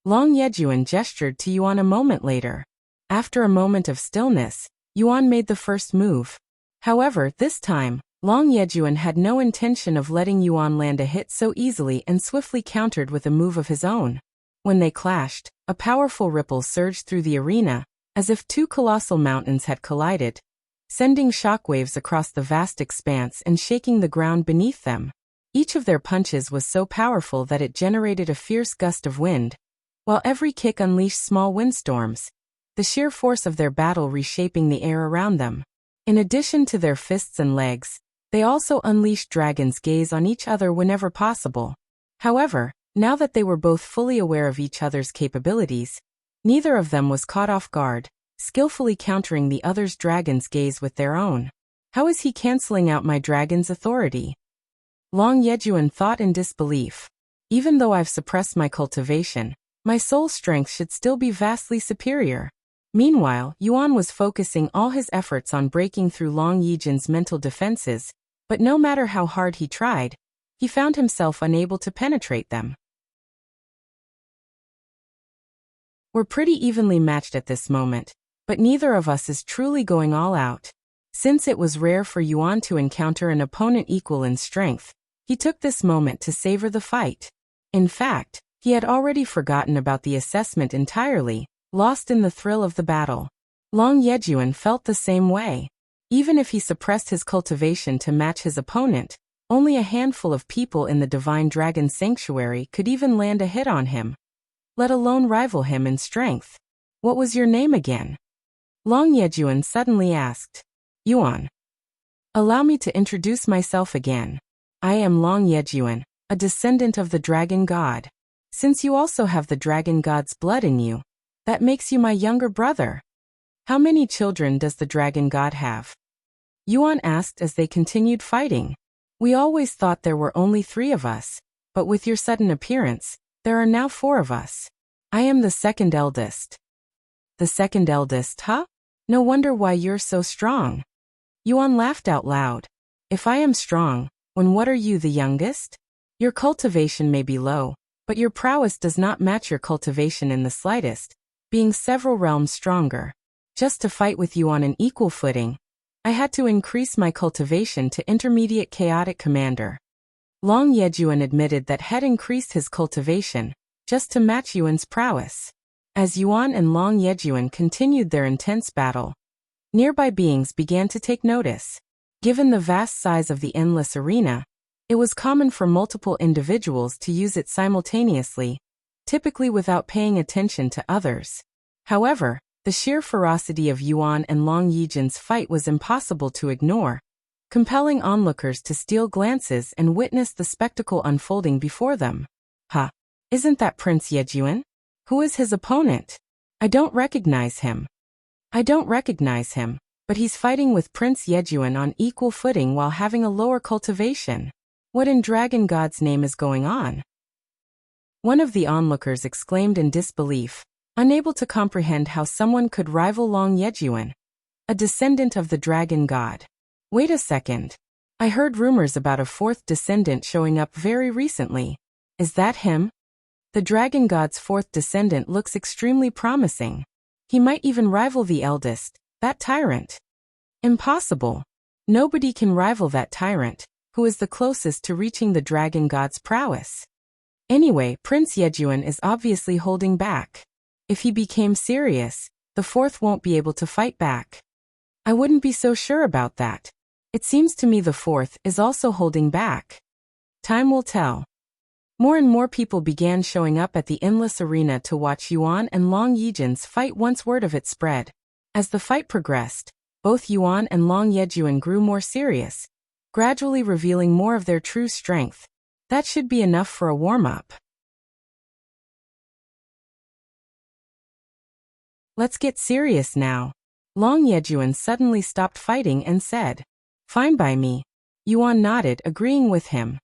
Long Yejun gestured to Yuan a moment later. After a moment of stillness, Yuan made the first move. However, this time, Long Yejun had no intention of letting Yuan land a hit so easily and swiftly countered with a move of his own. When they clashed, a powerful ripple surged through the arena, as if two colossal mountains had collided, sending shockwaves across the vast expanse and shaking the ground beneath them. Each of their punches was so powerful that it generated a fierce gust of wind, while every kick unleashed small windstorms, the sheer force of their battle reshaping the air around them. In addition to their fists and legs, they also unleashed Dragon's Gaze on each other whenever possible. However, now that they were both fully aware of each other's capabilities, neither of them was caught off guard, skillfully countering the other's Dragon's Gaze with their own. How is he canceling out my dragon's authority? Long Yejun thought in disbelief. Even though I've suppressed my cultivation, my soul strength should still be vastly superior. Meanwhile, Yuan was focusing all his efforts on breaking through Long Yejun's mental defenses, but no matter how hard he tried, he found himself unable to penetrate them. We're pretty evenly matched at this moment, but neither of us is truly going all out. Since it was rare for Yuan to encounter an opponent equal in strength, he took this moment to savor the fight. In fact, he had already forgotten about the assessment entirely, lost in the thrill of the battle. Long Yejun felt the same way. Even if he suppressed his cultivation to match his opponent, only a handful of people in the Divine Dragon Sanctuary could even land a hit on him, let alone rival him in strength. What was your name again? Long Yejun suddenly asked. Yuan. Allow me to introduce myself again. I am Long Yejun, a descendant of the Dragon God. Since you also have the Dragon God's blood in you, that makes you my younger brother. How many children does the Dragon God have? Yuan asked as they continued fighting. We always thought there were only 3 of us, but with your sudden appearance, there are now 4 of us. I am the second eldest. The second eldest, huh? No wonder why you're so strong. Yuan laughed out loud. If I am strong, then what are you, the youngest? Your cultivation may be low, but your prowess does not match your cultivation in the slightest, being several realms stronger. Just to fight with you on an equal footing, I had to increase my cultivation to Intermediate Chaotic Commander. Long Yejun admitted that had increased his cultivation, just to match Yuan's prowess. As Yuan and Long Yejun continued their intense battle, nearby beings began to take notice. Given the vast size of the endless arena, it was common for multiple individuals to use it simultaneously, typically without paying attention to others. However, the sheer ferocity of Yuan and Long Yejun's fight was impossible to ignore, compelling onlookers to steal glances and witness the spectacle unfolding before them. Huh? Isn't that Prince Yejun? Who is his opponent? I don't recognize him. But he's fighting with Prince Yejun on equal footing while having a lower cultivation. What in Dragon God's name is going on? One of the onlookers exclaimed in disbelief, unable to comprehend how someone could rival Long Yejun, a descendant of the Dragon God. Wait a second. I heard rumors about a fourth descendant showing up very recently. Is that him? The Dragon God's fourth descendant looks extremely promising. He might even rival the eldest, that tyrant. Impossible. Nobody can rival that tyrant, who is the closest to reaching the Dragon God's prowess. Anyway, Prince Yejun is obviously holding back. If he became serious, the fourth won't be able to fight back. I wouldn't be so sure about that. It seems to me the fourth is also holding back. Time will tell. More and more people began showing up at the endless arena to watch Yuan and Long Yejun's fight once word of it spread. As the fight progressed, both Yuan and Long Yejun grew more serious, gradually revealing more of their true strength. That should be enough for a warm-up. Let's get serious now. Long Yejun suddenly stopped fighting and said, "Fine by me." Yuan nodded, agreeing with him.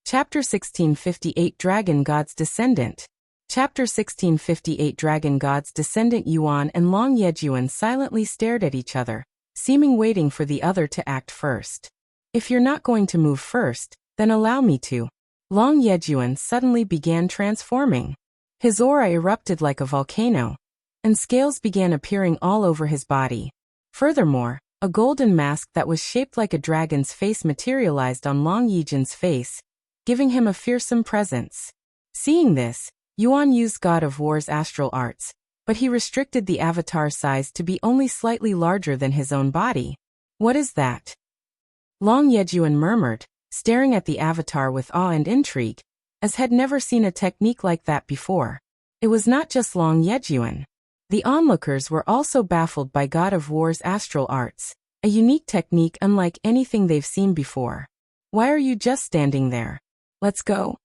Chapter 1658 Dragon God's Descendant. Chapter 1658 Dragon God's Descendant. Yuan and Long Yejun silently stared at each other, seeming waiting for the other to act first. If you're not going to move first, then allow me to. Long Yejun suddenly began transforming. His aura erupted like a volcano, and scales began appearing all over his body. Furthermore, a golden mask that was shaped like a dragon's face materialized on Long Yejun's face, giving him a fearsome presence. Seeing this, Yuan used God of War's astral arts, but he restricted the avatar size to be only slightly larger than his own body. What is that? Long Yejun murmured, staring at the avatar with awe and intrigue, as had never seen a technique like that before. It was not just Long Yejun. The onlookers were also baffled by God of War's astral arts, a unique technique unlike anything they've seen before. Why are you just standing there? Let's go.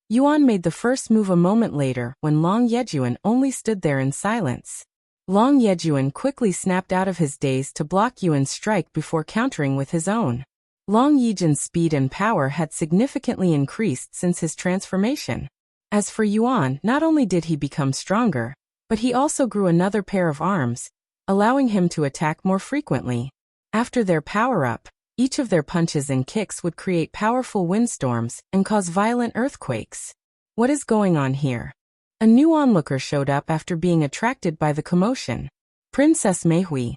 Yuan made the first move a moment later when Long Yejun only stood there in silence. Long Yejun quickly snapped out of his daze to block Yuan's strike before countering with his own. Long Yejun's speed and power had significantly increased since his transformation. As for Yuan, not only did he become stronger, but he also grew another pair of arms, allowing him to attack more frequently. After their power-up, each of their punches and kicks would create powerful windstorms and cause violent earthquakes. What is going on here? A new onlooker showed up after being attracted by the commotion. Princess Meihui.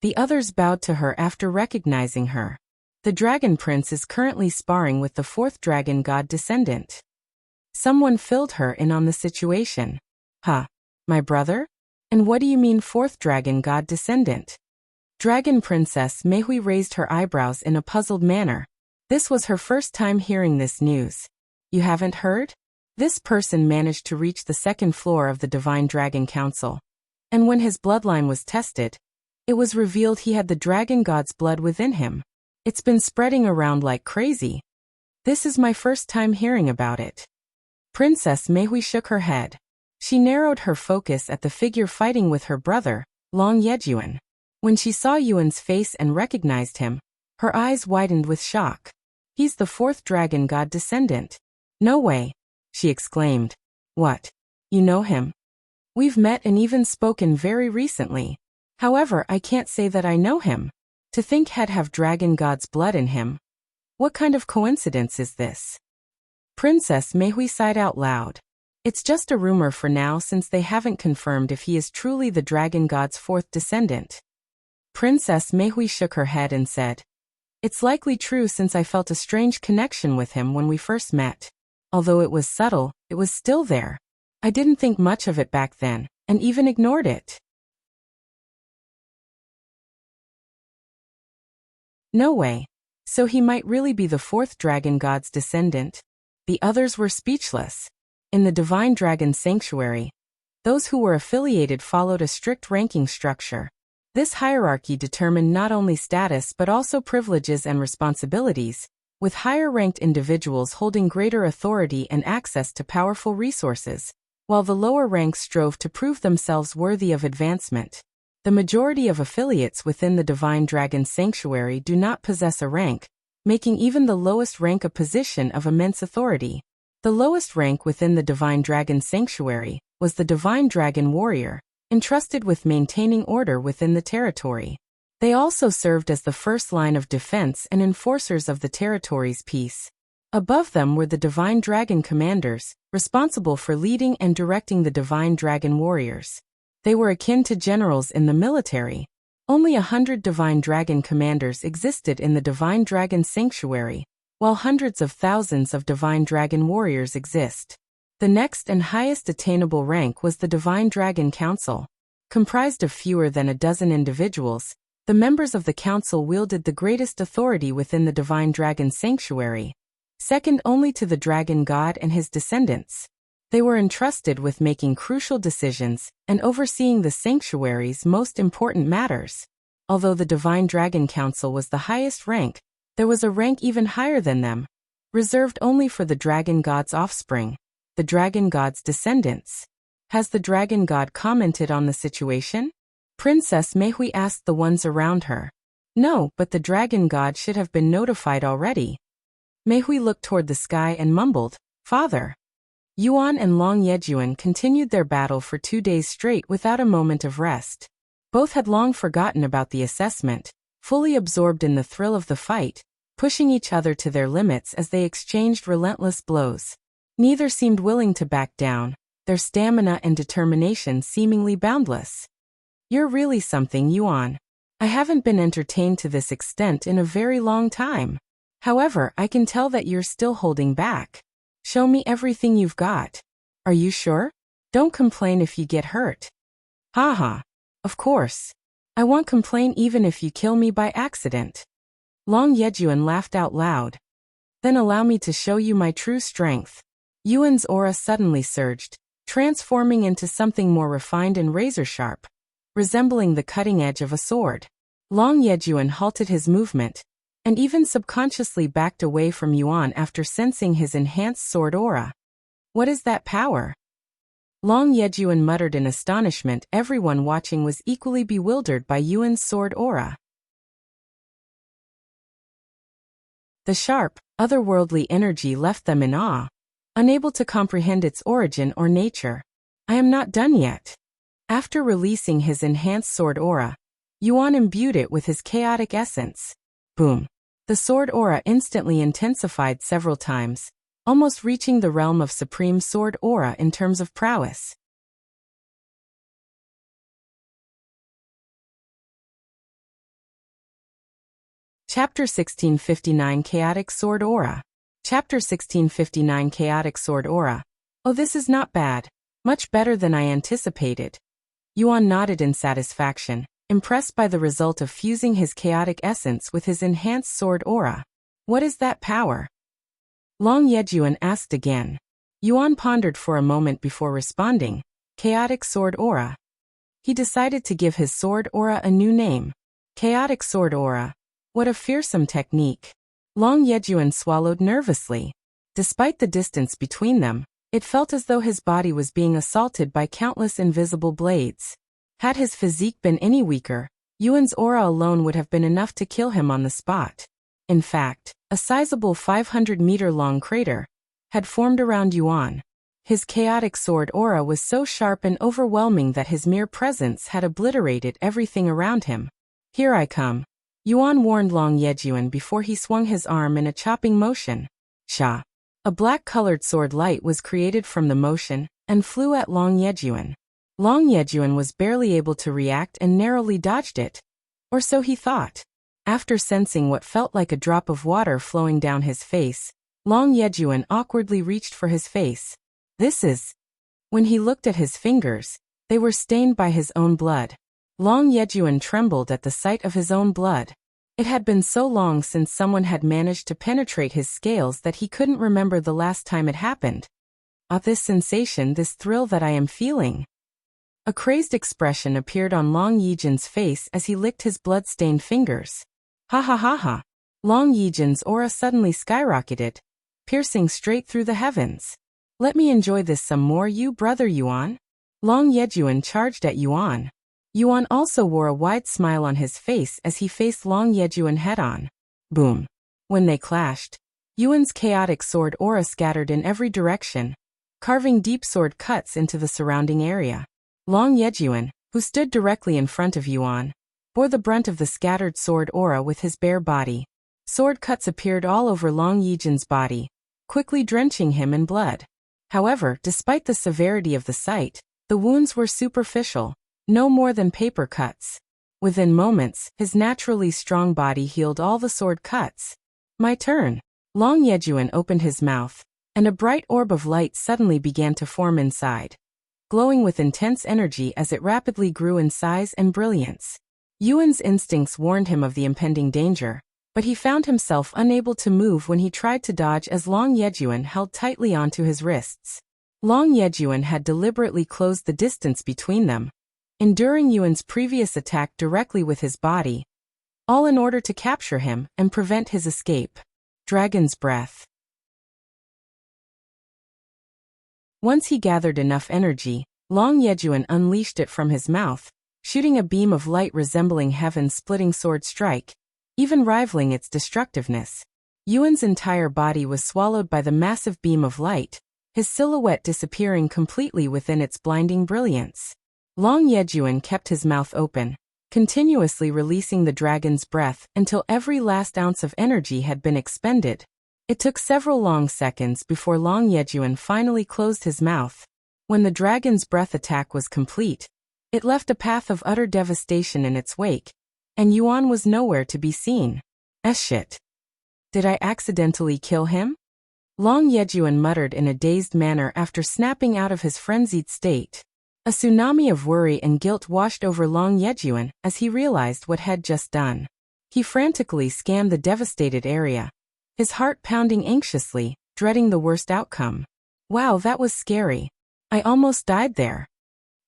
The others bowed to her after recognizing her. The Dragon Prince is currently sparring with the fourth Dragon God Descendant. Someone filled her in on the situation. Huh? My brother? And what do you mean fourth Dragon God Descendant? Dragon Princess Meihui raised her eyebrows in a puzzled manner. This was her first time hearing this news. You haven't heard? This person managed to reach the second floor of the Divine Dragon Council. And when his bloodline was tested, it was revealed he had the Dragon God's blood within him. It's been spreading around like crazy. This is my first time hearing about it. Princess Meihui shook her head. She narrowed her focus at the figure fighting with her brother, Long Yejun. When she saw Yuan's face and recognized him, her eyes widened with shock. He's the fourth Dragon God Descendant. No way, she exclaimed. What? You know him? We've met and even spoken very recently. However, I can't say that I know him. To think he'd have Dragon God's blood in him. What kind of coincidence is this? Princess Meihui sighed out loud. It's just a rumor for now since they haven't confirmed if he is truly the Dragon God's fourth descendant. Princess Meihui shook her head and said, It's likely true since I felt a strange connection with him when we first met. Although it was subtle, it was still there. I didn't think much of it back then, and even ignored it. No way. So he might really be the fourth Dragon God's descendant? The others were speechless. In the Divine Dragon Sanctuary, Those who were affiliated followed a strict ranking structure. This hierarchy determined not only status but also privileges and responsibilities, with higher-ranked individuals holding greater authority and access to powerful resources, while the lower ranks strove to prove themselves worthy of advancement. The majority of affiliates within the Divine Dragon Sanctuary do not possess a rank, making even the lowest rank a position of immense authority. The lowest rank within the Divine Dragon Sanctuary was the Divine Dragon Warrior, entrusted with maintaining order within the territory. They also served as the first line of defense and enforcers of the territory's peace. Above them were the Divine Dragon Commanders, responsible for leading and directing the Divine Dragon Warriors. They were akin to generals in the military. Only 100 Divine Dragon Commanders existed in the Divine Dragon Sanctuary, while hundreds of thousands of Divine Dragon Warriors exist. The next and highest attainable rank was the Divine Dragon Council. Comprised of fewer than a dozen individuals, the members of the council wielded the greatest authority within the Divine Dragon Sanctuary, second only to the Dragon God and his descendants. They were entrusted with making crucial decisions and overseeing the sanctuary's most important matters. Although the Divine Dragon Council was the highest rank, there was a rank even higher than them, reserved only for the Dragon God's offspring, the Dragon God's descendants. Has the Dragon God commented on the situation? Princess Meihui asked the ones around her. No, but the Dragon God should have been notified already. Meihui looked toward the sky and mumbled, "Father." Yuan and Long Yejun continued their battle for 2 days straight without a moment of rest. Both had long forgotten about the assessment, fully absorbed in the thrill of the fight, pushing each other to their limits as they exchanged relentless blows. Neither seemed willing to back down, their stamina and determination seemingly boundless. "You're really something, Yuan. I haven't been entertained to this extent in a very long time. However, I can tell that you're still holding back. Show me everything you've got. Are you sure? Don't complain if you get hurt." "Haha. Of course. I won't complain even if you kill me by accident." Long Yejun laughed out loud. "Then allow me to show you my true strength." Yuan's aura suddenly surged, transforming into something more refined and razor-sharp, resembling the cutting edge of a sword. Long Yejun halted his movement, and even subconsciously backed away from Yuan after sensing his enhanced sword aura. "What is that power?" Long Yejun muttered in astonishment. Everyone watching was equally bewildered by Yuan's sword aura. The sharp, otherworldly energy left them in awe, unable to comprehend its origin or nature. "I am not done yet." After releasing his enhanced sword aura, Yuan imbued it with his chaotic essence. Boom! The sword aura instantly intensified several times, almost reaching the realm of supreme sword aura in terms of prowess. Chapter 1659 Chaotic Sword Aura. Chapter 1659 Chaotic Sword Aura. Oh, this is not bad. Much better than I anticipated. Yuan nodded in satisfaction, impressed by the result of fusing his chaotic essence with his enhanced sword aura. "What is that power?" Long Yejun asked again. Yuan pondered for a moment before responding, "Chaotic Sword Aura." He decided to give his sword aura a new name. Chaotic Sword Aura. What a fearsome technique. Long Yejun swallowed nervously. Despite the distance between them, it felt as though his body was being assaulted by countless invisible blades. Had his physique been any weaker, Yuan's aura alone would have been enough to kill him on the spot. In fact, a sizable 500-meter-long crater had formed around Yuan. His chaotic sword aura was so sharp and overwhelming that his mere presence had obliterated everything around him. "Here I come," Yuan warned Long Yejun before he swung his arm in a chopping motion. Sha! A black-colored sword light was created from the motion and flew at Long Yejun. Long Yejun was barely able to react and narrowly dodged it. Or so he thought. After sensing what felt like a drop of water flowing down his face, Long Yejun awkwardly reached for his face. This is... When he looked at his fingers, they were stained by his own blood. Long Yejun trembled at the sight of his own blood. It had been so long since someone had managed to penetrate his scales that he couldn't remember the last time it happened. "Ah, this sensation, this thrill that I am feeling. A crazed expression appeared on Long Yejun's face as he licked his blood-stained fingers. Ha ha ha ha. Long Yejun's aura suddenly skyrocketed, piercing straight through the heavens. Let me enjoy this some more, you brother Yuan. Long Yejun charged at Yuan. Yuan also wore a wide smile on his face as he faced Long Yejun head-on. Boom. When they clashed, Yuan's chaotic sword aura scattered in every direction, carving deep sword cuts into the surrounding area. Long Yejun, who stood directly in front of Yuan, bore the brunt of the scattered sword aura with his bare body. Sword cuts appeared all over Long Yejun's body, quickly drenching him in blood. However, despite the severity of the sight, the wounds were superficial, no more than paper cuts. Within moments, his naturally strong body healed all the sword cuts. My turn. Long Yejun opened his mouth, and a bright orb of light suddenly began to form inside, glowing with intense energy as it rapidly grew in size and brilliance. Yuan's instincts warned him of the impending danger, but he found himself unable to move when he tried to dodge as Long Yejun held tightly onto his wrists. Long Yejun had deliberately closed the distance between them, enduring Yuan's previous attack directly with his body, all in order to capture him and prevent his escape. Dragon's Breath. Once he gathered enough energy, Long Yejun unleashed it from his mouth, shooting a beam of light resembling heaven's splitting sword strike, even rivaling its destructiveness. Yuan's entire body was swallowed by the massive beam of light, his silhouette disappearing completely within its blinding brilliance. Long Yejun kept his mouth open, continuously releasing the dragon's breath until every last ounce of energy had been expended. It took several long seconds before Long Yejun finally closed his mouth. When the dragon's breath attack was complete, it left a path of utter devastation in its wake, and Yuan was nowhere to be seen. Shit. Did I accidentally kill him? Long Yejun muttered in a dazed manner after snapping out of his frenzied state. A tsunami of worry and guilt washed over Long Yejun as he realized what had just done. He frantically scanned the devastated area, his heart pounding anxiously, dreading the worst outcome. Wow, that was scary. I almost died there.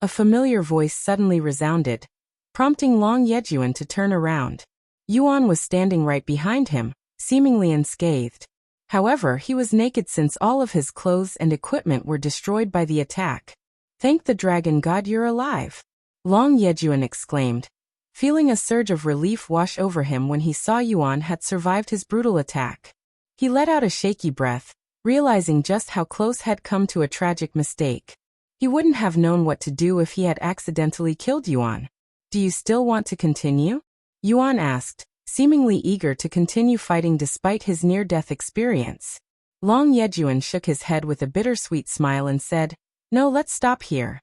A familiar voice suddenly resounded, prompting Long Yejun to turn around. Yuan was standing right behind him, seemingly unscathed. However, he was naked since all of his clothes and equipment were destroyed by the attack. Thank the dragon god you're alive. Long Yejun exclaimed, feeling a surge of relief wash over him when he saw Yuan had survived his brutal attack. He let out a shaky breath, realizing just how close had come to a tragic mistake. He wouldn't have known what to do if he had accidentally killed Yuan. Do you still want to continue? Yuan asked, seemingly eager to continue fighting despite his near-death experience. Long Yejun shook his head with a bittersweet smile and said, No, let's stop here.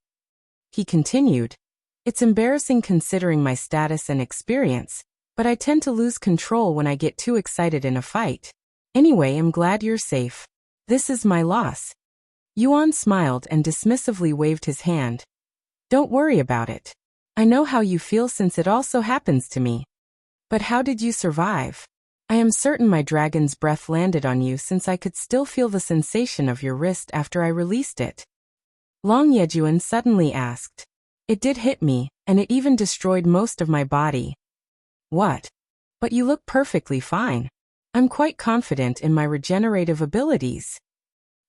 He continued, It's embarrassing considering my status and experience, but I tend to lose control when I get too excited in a fight. Anyway, I'm glad you're safe. This is my loss. Yuan smiled and dismissively waved his hand. Don't worry about it. I know how you feel since it also happens to me. But how did you survive? I am certain my dragon's breath landed on you since I could still feel the sensation of your wrist after I released it. Long Yejun suddenly asked. It did hit me, and it even destroyed most of my body. What? But you look perfectly fine. I'm quite confident in my regenerative abilities.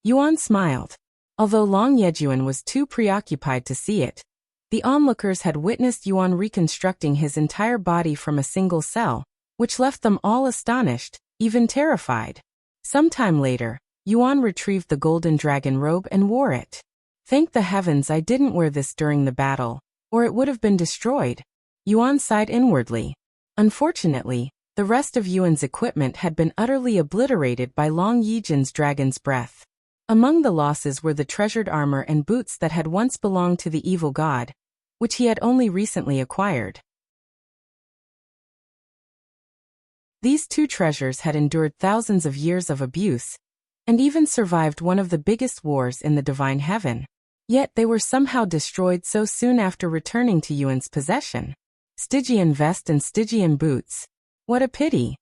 Yuan smiled. Although Long Yejun was too preoccupied to see it, the onlookers had witnessed Yuan reconstructing his entire body from a single cell, which left them all astonished, even terrified. Sometime later, Yuan retrieved the golden dragon robe and wore it. Thank the heavens I didn't wear this during the battle, or it would have been destroyed. Yuan sighed inwardly. Unfortunately, the rest of Yuan's equipment had been utterly obliterated by Long Yejun's dragon's breath. Among the losses were the treasured armor and boots that had once belonged to the evil god, which he had only recently acquired. These two treasures had endured thousands of years of abuse, and even survived one of the biggest wars in the divine heaven. Yet they were somehow destroyed so soon after returning to Yuan's possession. Stygian vest and Stygian boots. What a pity.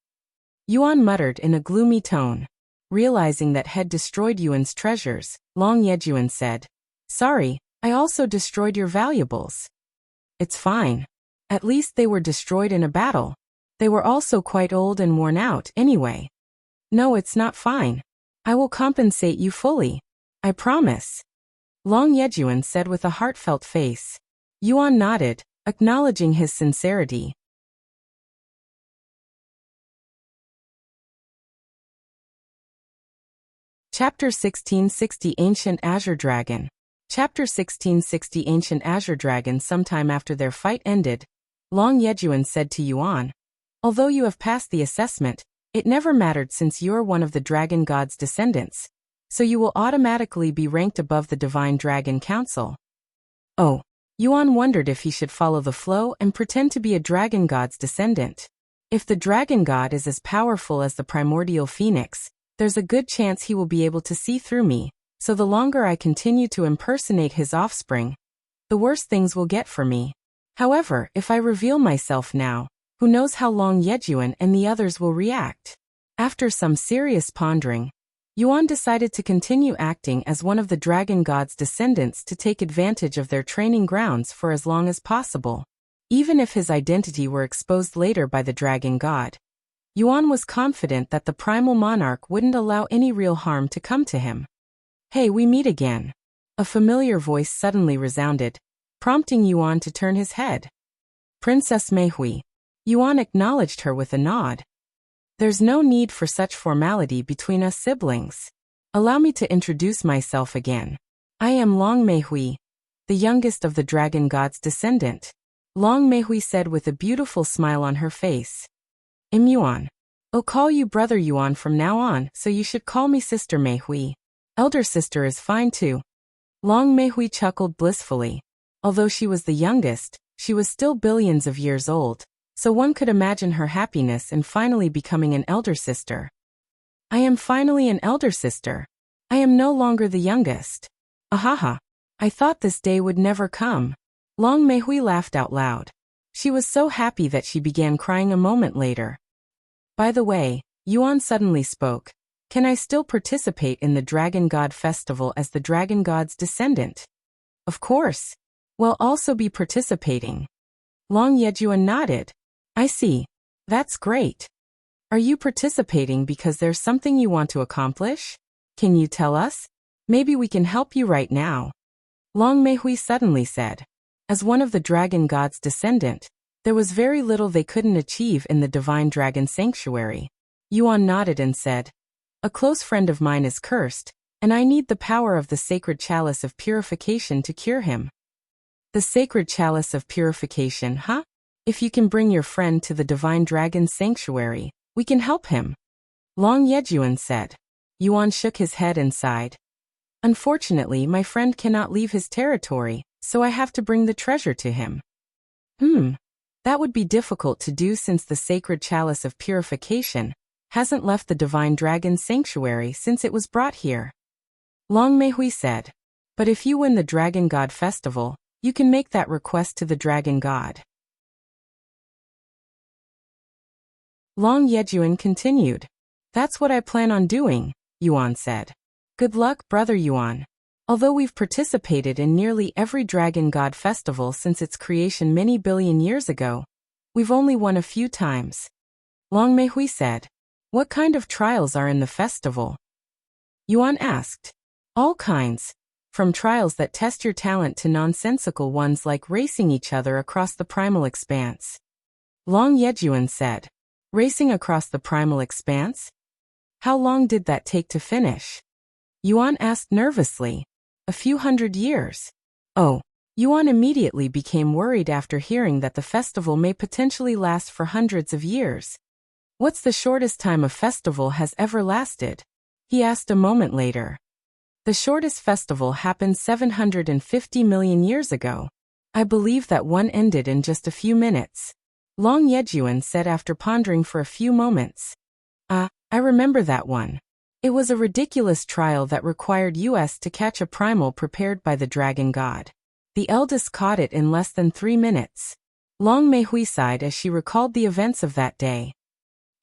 Yuan muttered in a gloomy tone. Realizing that had destroyed Yuan's treasures, Long Yejun said, Sorry, I also destroyed your valuables. It's fine. At least they were destroyed in a battle. They were also quite old and worn out, anyway. No, it's not fine. I will compensate you fully. I promise. Long Yejun said with a heartfelt face. Yuan nodded, acknowledging his sincerity. Chapter 1660 Ancient Azure Dragon. Chapter 1660 Ancient Azure Dragon. Sometime after their fight ended, Long Yejun said to Yuan, although you have passed the assessment, it never mattered since you're one of the Dragon God's descendants, so you will automatically be ranked above the Divine Dragon Council. Oh, Yuan wondered if he should follow the flow and pretend to be a Dragon God's descendant. If the Dragon God is as powerful as the Primordial Phoenix, there's a good chance he will be able to see through me, so the longer I continue to impersonate his offspring, the worse things will get for me. However, if I reveal myself now, who knows how Long Yejun and the others will react? After some serious pondering, Yuan decided to continue acting as one of the Dragon God's descendants to take advantage of their training grounds for as long as possible. Even if his identity were exposed later by the Dragon God, Yuan was confident that the Primal Monarch wouldn't allow any real harm to come to him. Hey, we meet again. A familiar voice suddenly resounded, prompting Yuan to turn his head. Princess Meihui. Yuan acknowledged her with a nod. There's no need for such formality between us siblings. Allow me to introduce myself again. I am Long Meihui, the youngest of the Dragon God's descendant. Long Meihui said with a beautiful smile on her face. Yuan. I'll call you Brother Yuan from now on, so you should call me Sister Meihui. Elder sister is fine too. Long Meihui chuckled blissfully. Although she was the youngest, she was still billions of years old, so one could imagine her happiness in finally becoming an elder sister. I am finally an elder sister. I am no longer the youngest. Ahaha. I thought this day would never come. Long Meihui laughed out loud. She was so happy that she began crying a moment later. By the way, Yuan suddenly spoke. Can I still participate in the Dragon God Festival as the Dragon God's descendant? Of course. We'll also be participating. Long Yejun nodded. I see. That's great. Are you participating because there's something you want to accomplish? Can you tell us? Maybe we can help you right now. Long Meihui suddenly said. As one of the Dragon God's descendant, there was very little they couldn't achieve in the Divine Dragon Sanctuary. Yuan nodded and said, a close friend of mine is cursed, and I need the power of the Sacred Chalice of Purification to cure him. The Sacred Chalice of Purification, huh? If you can bring your friend to the Divine Dragon Sanctuary, we can help him. Long Yejun said. Yuan shook his head and sighed. Unfortunately, my friend cannot leave his territory, so I have to bring the treasure to him. That would be difficult to do since the Sacred Chalice of Purification hasn't left the Divine Dragon Sanctuary since it was brought here. Long Meihui said. But if you win the Dragon God Festival, you can make that request to the Dragon God. Long Yejun continued. That's what I plan on doing, Yuan said. Good luck, Brother Yuan. Although we've participated in nearly every Dragon God Festival since its creation many billion years ago, we've only won a few times. Long Meihui said. What kind of trials are in the festival? Yuan asked. All kinds. From trials that test your talent to nonsensical ones like racing each other across the primal expanse. Long Yejun said. Racing across the primal expanse? How long did that take to finish? Yuan asked nervously. A few hundred years. Oh. Yuan immediately became worried after hearing that the festival may potentially last for hundreds of years. What's the shortest time a festival has ever lasted? He asked a moment later. The shortest festival happened 750 million years ago. I believe that one ended in just a few minutes. Long Yejun said after pondering for a few moments. I remember that one. It was a ridiculous trial that required us to catch a primal prepared by the Dragon God. The eldest caught it in less than 3 minutes. Long Meihui sighed as she recalled the events of that day.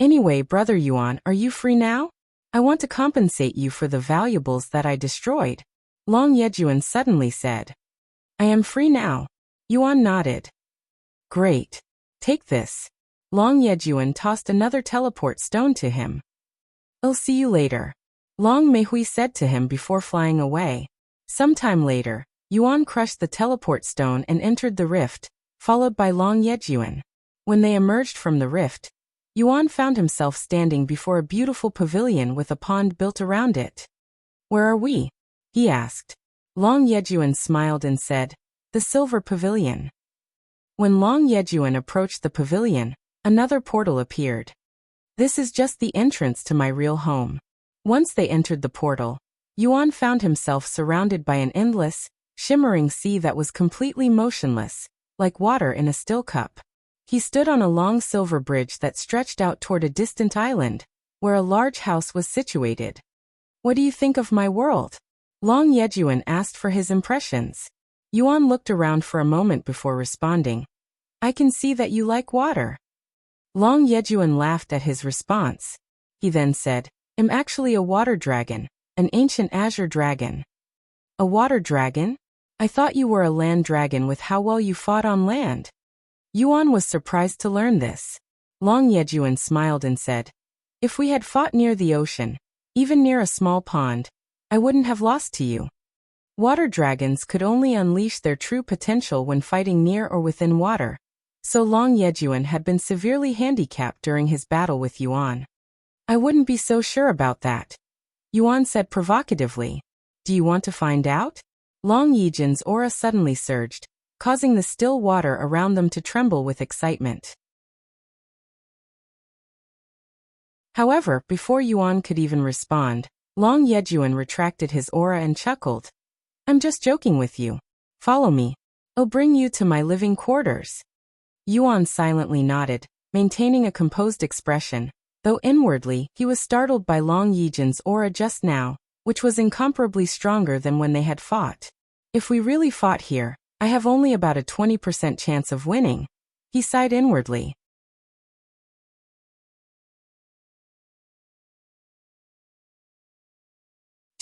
Anyway, Brother Yuan, are you free now? I want to compensate you for the valuables that I destroyed. Long Yejun suddenly said. I am free now. Yuan nodded. Great. Take this. Long Yejun tossed another teleport stone to him. I'll see you later. Long Meihui said to him before flying away. Sometime later, Yuan crushed the teleport stone and entered the rift, followed by Long Yejun. When they emerged from the rift, Yuan found himself standing before a beautiful pavilion with a pond built around it. Where are we? He asked. Long Yejun smiled and said, the Silver Pavilion. When Long Yejun approached the pavilion, another portal appeared. This is just the entrance to my real home. Once they entered the portal, Yuan found himself surrounded by an endless, shimmering sea that was completely motionless, like water in a still cup. He stood on a long silver bridge that stretched out toward a distant island, where a large house was situated. What do you think of my world? Long Yejun asked for his impressions. Yuan looked around for a moment before responding. I can see that you like water. Long Yejun laughed at his response. He then said, I'm actually a water dragon, an ancient Azure dragon. A water dragon? I thought you were a land dragon with how well you fought on land. Yuan was surprised to learn this. Long Yejun smiled and said, if we had fought near the ocean, even near a small pond, I wouldn't have lost to you. Water dragons could only unleash their true potential when fighting near or within water, so Long Yejun had been severely handicapped during his battle with Yuan. I wouldn't be so sure about that. Yuan said provocatively. Do you want to find out? Long Yejun's aura suddenly surged, causing the still water around them to tremble with excitement. However, before Yuan could even respond, Long Yejun retracted his aura and chuckled. I'm just joking with you. Follow me. I'll bring you to my living quarters. Yuan silently nodded, maintaining a composed expression, though inwardly he was startled by Long Yejun's aura just now, which was incomparably stronger than when they had fought. If we really fought here, I have only about a 20% chance of winning, he sighed inwardly.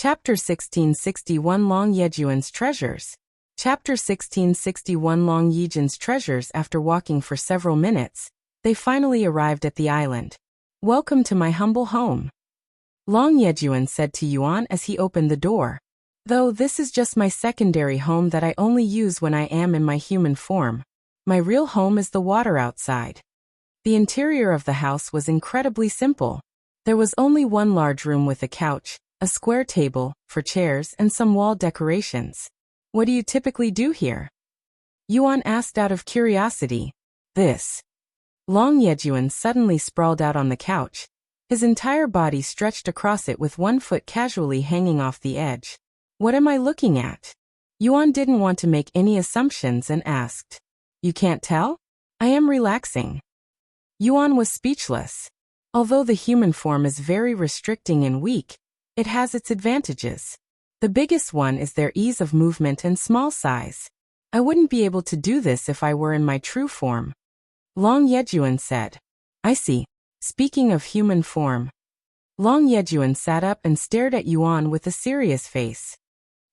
Chapter 1661 Long Yejun's Treasures. Chapter 1661 Long Yejun's Treasures. After walking for several minutes, they finally arrived at the island. Welcome to my humble home. Long Yejun said to Yuan as he opened the door. Though this is just my secondary home that I only use when I am in my human form, my real home is the water outside. The interior of the house was incredibly simple. There was only one large room with a couch, a square table, for chairs, and some wall decorations. What do you typically do here? Yuan asked out of curiosity. This. Long Yejun suddenly sprawled out on the couch, his entire body stretched across it with one foot casually hanging off the edge. What am I looking at? Yuan didn't want to make any assumptions and asked. You can't tell? I am relaxing. Yuan was speechless. Although the human form is very restricting and weak, it has its advantages. The biggest one is their ease of movement and small size. I wouldn't be able to do this if I were in my true form. Long Yejun said. I see. Speaking of human form. Long Yejun sat up and stared at Yuan with a serious face.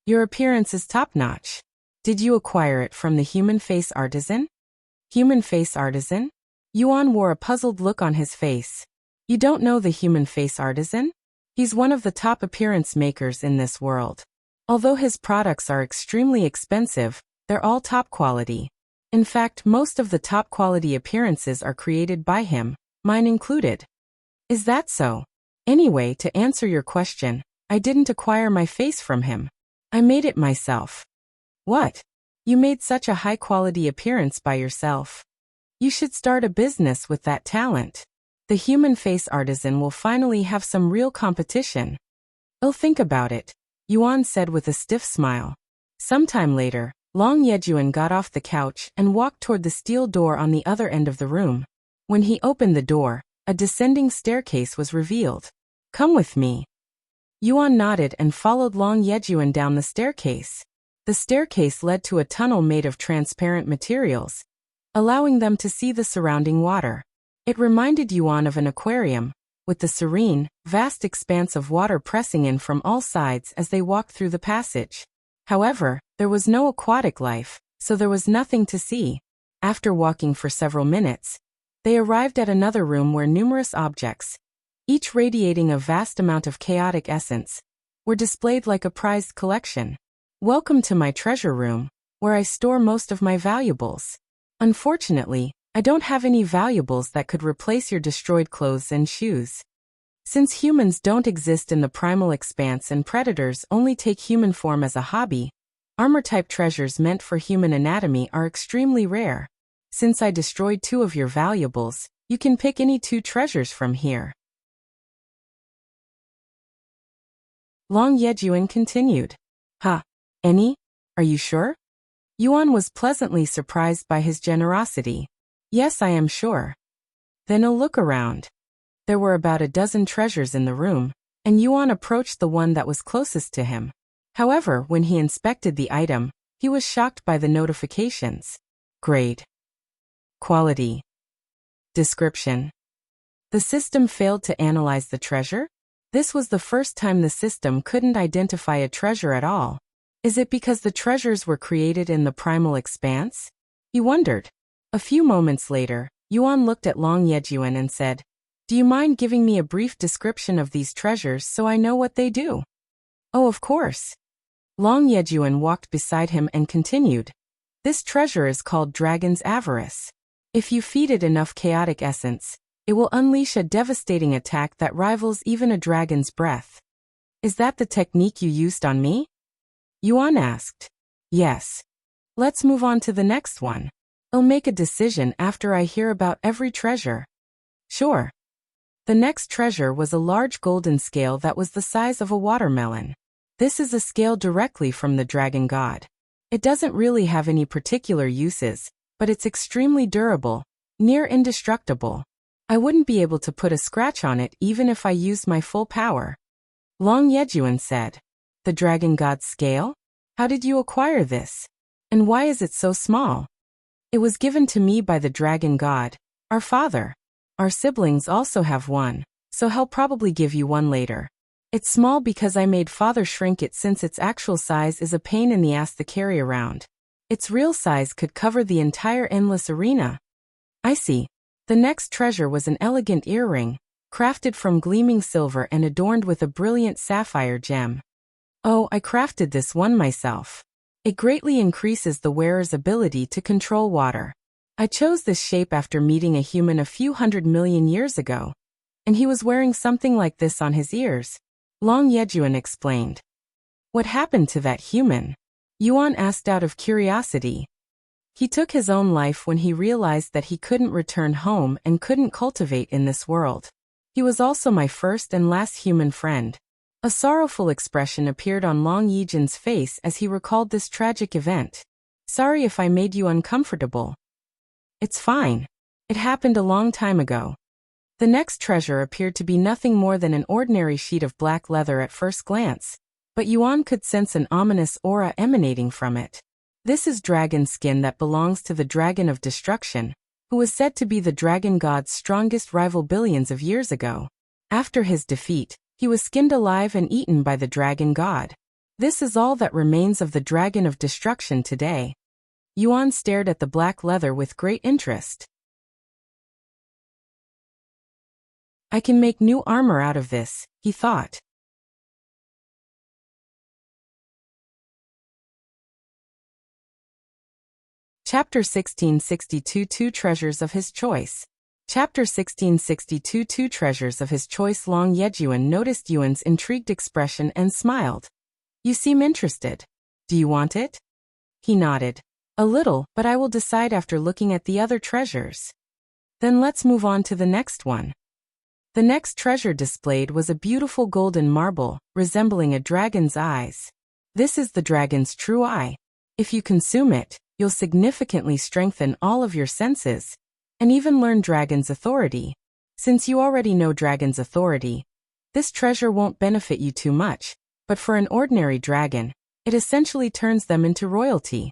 Your appearance is top-notch. Did you acquire it from the human face artisan? Human face artisan? Yuan wore a puzzled look on his face. You don't know the human face artisan? He's one of the top appearance makers in this world. Although his products are extremely expensive, they're all top quality. In fact, most of the top quality appearances are created by him, mine included. Is that so? Anyway, to answer your question, I didn't acquire my face from him. I made it myself. What? You made such a high-quality appearance by yourself. You should start a business with that talent. The human face artisan will finally have some real competition. I'll think about it, Yuan said with a stiff smile. Sometime later, Long Yejun got off the couch and walked toward the steel door on the other end of the room. When he opened the door, a descending staircase was revealed. Come with me. Yuan nodded and followed Long Yejun down the staircase. The staircase led to a tunnel made of transparent materials, allowing them to see the surrounding water. It reminded Yuan of an aquarium, with the serene, vast expanse of water pressing in from all sides as they walked through the passage. However, there was no aquatic life, so there was nothing to see. After walking for several minutes, they arrived at another room where numerous objects, each radiating a vast amount of chaotic essence, were displayed like a prized collection. Welcome to my treasure room, where I store most of my valuables. Unfortunately, I don't have any valuables that could replace your destroyed clothes and shoes. Since humans don't exist in the primal expanse and predators only take human form as a hobby, armor-type treasures meant for human anatomy are extremely rare. Since I destroyed 2 of your valuables, you can pick any 2 treasures from here. Long Yejun continued. Huh? Any? Are you sure? Yuan was pleasantly surprised by his generosity. Yes, I am sure. Then a look around. There were about a dozen treasures in the room, and Yuan approached the one that was closest to him. However, when he inspected the item, he was shocked by the notifications. Grade. Quality. Description. The system failed to analyze the treasure? This was the first time the system couldn't identify a treasure at all. Is it because the treasures were created in the primal expanse? He wondered. A few moments later, Yuan looked at Long Yejun and said, Do you mind giving me a brief description of these treasures so I know what they do? Oh, of course. Long Yejun walked beside him and continued. This treasure is called Dragon's Avarice. If you feed it enough chaotic essence, it will unleash a devastating attack that rivals even a dragon's breath. Is that the technique you used on me? Yuan asked. Yes. Let's move on to the next one. I'll make a decision after I hear about every treasure. Sure. The next treasure was a large golden scale that was the size of a watermelon. This is a scale directly from the dragon god. It doesn't really have any particular uses, but it's extremely durable, near indestructible. I wouldn't be able to put a scratch on it even if I used my full power. Long Yejun said. The dragon god's scale? How did you acquire this? And why is it so small? It was given to me by the dragon god, our father. Our siblings also have one, so he'll probably give you one later. It's small because I made father shrink it since its actual size is a pain in the ass to carry around. Its real size could cover the entire endless arena. I see. The next treasure was an elegant earring, crafted from gleaming silver and adorned with a brilliant sapphire gem. Oh, I crafted this one myself. It greatly increases the wearer's ability to control water. I chose this shape after meeting a human a few 100 million years ago, and he was wearing something like this on his ears. Long Yejun explained. What happened to that human? Yuan asked out of curiosity. He took his own life when he realized that he couldn't return home and couldn't cultivate in this world. He was also my first and last human friend. A sorrowful expression appeared on Long Yejun's face as he recalled this tragic event. Sorry if I made you uncomfortable. It's fine. It happened a long time ago. The next treasure appeared to be nothing more than an ordinary sheet of black leather at first glance, but Yuan could sense an ominous aura emanating from it. This is dragon skin that belongs to the Dragon of Destruction, who was said to be the dragon god's strongest rival billions of years ago. After his defeat, he was skinned alive and eaten by the dragon god. This is all that remains of the Dragon of Destruction today. Yuan stared at the black leather with great interest. I can make new armor out of this, he thought. Chapter 1662 Two Treasures of His Choice. Chapter 1662 Two Treasures of His Choice. Long Yejun noticed Yuan's intrigued expression and smiled. You seem interested. Do you want it? He nodded. A little, but I will decide after looking at the other treasures. Then let's move on to the next one. The next treasure displayed was a beautiful golden marble, resembling a dragon's eyes. This is the dragon's true eye. If you consume it, you'll significantly strengthen all of your senses, and even learn Dragon's authority. Since you already know Dragon's authority, this treasure won't benefit you too much, but for an ordinary dragon, it essentially turns them into royalty.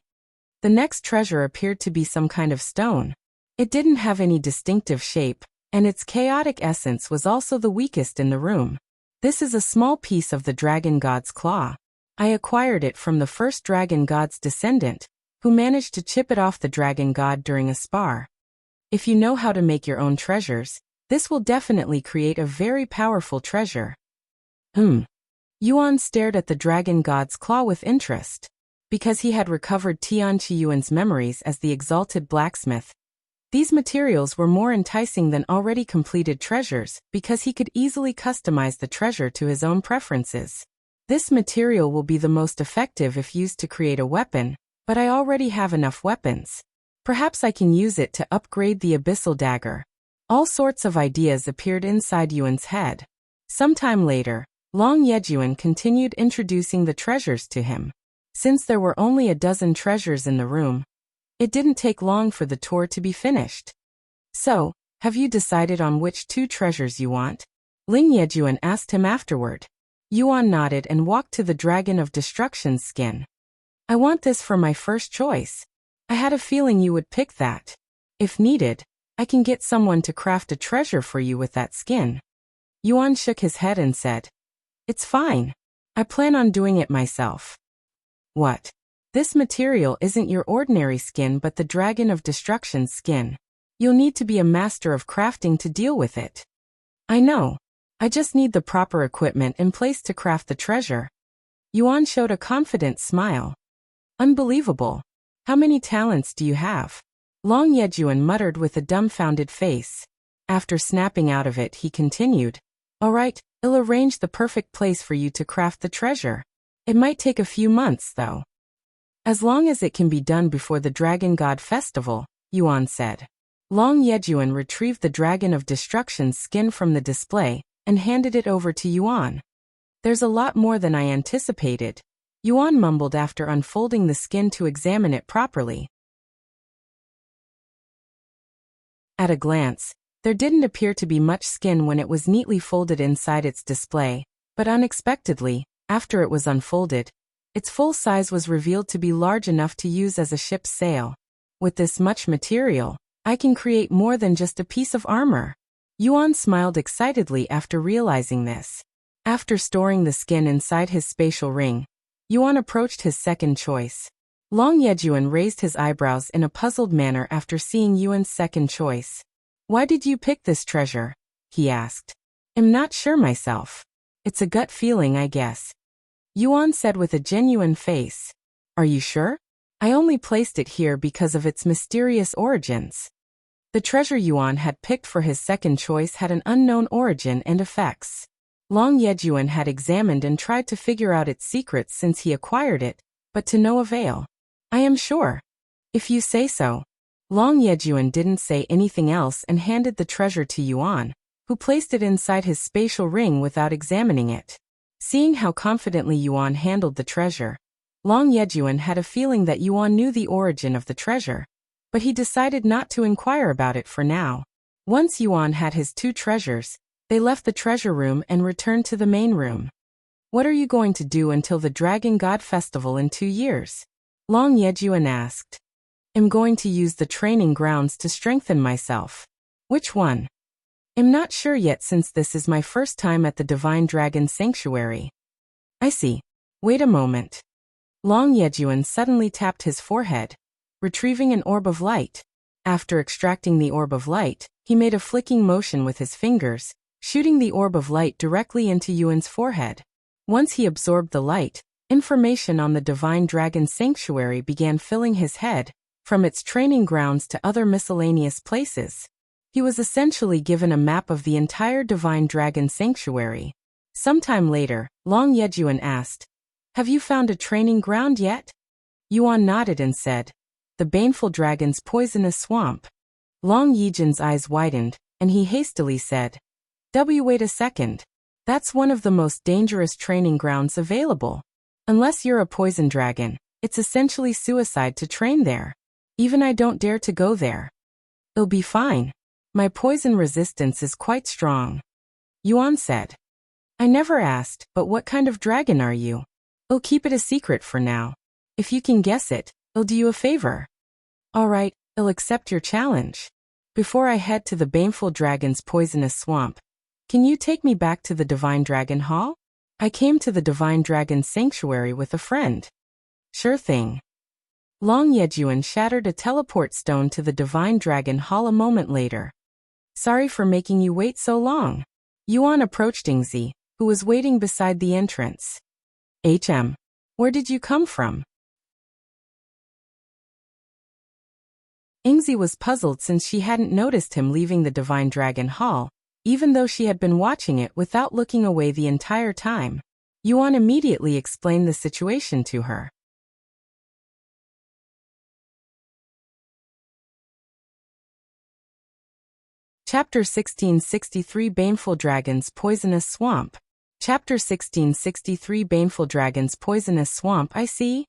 The next treasure appeared to be some kind of stone. It didn't have any distinctive shape, and its chaotic essence was also the weakest in the room. This is a small piece of the dragon god's claw. I acquired it from the first dragon god's descendant, who managed to chip it off the dragon god during a spar. If you know how to make your own treasures, this will definitely create a very powerful treasure. Yuan stared at the dragon god's claw with interest. Because he had recovered Tian Qiyuan's memories as the exalted blacksmith, these materials were more enticing than already completed treasures because he could easily customize the treasure to his own preferences. This material will be the most effective if used to create a weapon, but I already have enough weapons. Perhaps I can use it to upgrade the abyssal dagger. All sorts of ideas appeared inside Yuan's head. Sometime later, Long Yejun continued introducing the treasures to him. Since there were only a dozen treasures in the room, it didn't take long for the tour to be finished. So, have you decided on which 2 treasures you want? Ling Yejun asked him afterward. Yuan nodded and walked to the Dragon of Destruction's skin. I want this for my first choice. I had a feeling you would pick that. If needed, I can get someone to craft a treasure for you with that skin. Yuan shook his head and said, It's fine. I plan on doing it myself. What? This material isn't your ordinary skin but the Dragon of Destruction's skin. You'll need to be a master of crafting to deal with it. I know. I just need the proper equipment in place to craft the treasure. Yuan showed a confident smile. Unbelievable. How many talents do you have? Long Yejun muttered with a dumbfounded face. After snapping out of it, he continued. All right, I'll arrange the perfect place for you to craft the treasure. It might take a few months, though. As long as it can be done before the Dragon God Festival, Yuan said. Long Yejun retrieved the Dragon of Destruction's skin from the display and handed it over to Yuan. There's a lot more than I anticipated, Yuan mumbled after unfolding the skin to examine it properly. At a glance, there didn't appear to be much skin when it was neatly folded inside its display, but unexpectedly, after it was unfolded, its full size was revealed to be large enough to use as a ship's sail. With this much material, I can create more than just a piece of armor. Yuan smiled excitedly after realizing this. After storing the skin inside his spatial ring, Yuan approached his second choice. Long Yejun raised his eyebrows in a puzzled manner after seeing Yuan's second choice. Why did you pick this treasure? He asked. I'm not sure myself. It's a gut feeling, I guess. Yuan said with a genuine face. Are you sure? I only placed it here because of its mysterious origins. The treasure Yuan had picked for his second choice had an unknown origin and effects. Long Yejun had examined and tried to figure out its secrets since he acquired it, but to no avail. I am sure. If you say so. Long Yejun didn't say anything else and handed the treasure to Yuan, who placed it inside his spatial ring without examining it. Seeing how confidently Yuan handled the treasure, Long Yejun had a feeling that Yuan knew the origin of the treasure, but he decided not to inquire about it for now. Once Yuan had his 2 treasures, they left the treasure room and returned to the main room. What are you going to do until the Dragon God Festival in 2 years? Long Yejun asked. I'm going to use the training grounds to strengthen myself. Which one? I'm not sure yet since this is my first time at the Divine Dragon Sanctuary. I see. Wait a moment. Long Yejun suddenly tapped his forehead, retrieving an orb of light. After extracting the orb of light, he made a flicking motion with his fingers, shooting the orb of light directly into Yuan's forehead. Once he absorbed the light, information on the Divine Dragon Sanctuary began filling his head, from its training grounds to other miscellaneous places. He was essentially given a map of the entire Divine Dragon Sanctuary. Sometime later, Long Yejun asked, Have you found a training ground yet? Yuan nodded and said, The Baneful Dragon's Poisonous Swamp. Long Yejun's eyes widened, and he hastily said, Wait a second. That's one of the most dangerous training grounds available. Unless you're a poison dragon, it's essentially suicide to train there. Even I don't dare to go there. It'll be fine. My poison resistance is quite strong. Yuan said. I never asked, but what kind of dragon are you? I'll keep it a secret for now. If you can guess it, I'll do you a favor. All right, I'll accept your challenge. Before I head to the Baneful Dragon's Poisonous Swamp, can you take me back to the Divine Dragon Hall? I came to the Divine Dragon's sanctuary with a friend. Sure thing. Long Yejun shattered a teleport stone to the Divine Dragon Hall a moment later. Sorry for making you wait so long. Yuan approached Ingzi, who was waiting beside the entrance. Where did you come from? Ingzi was puzzled since she hadn't noticed him leaving the Divine Dragon Hall, even though she had been watching it without looking away the entire time. Yuan immediately explained the situation to her. Chapter 1663 Baneful Dragon's Poisonous Swamp. Chapter 1663 Baneful Dragon's Poisonous Swamp. I see.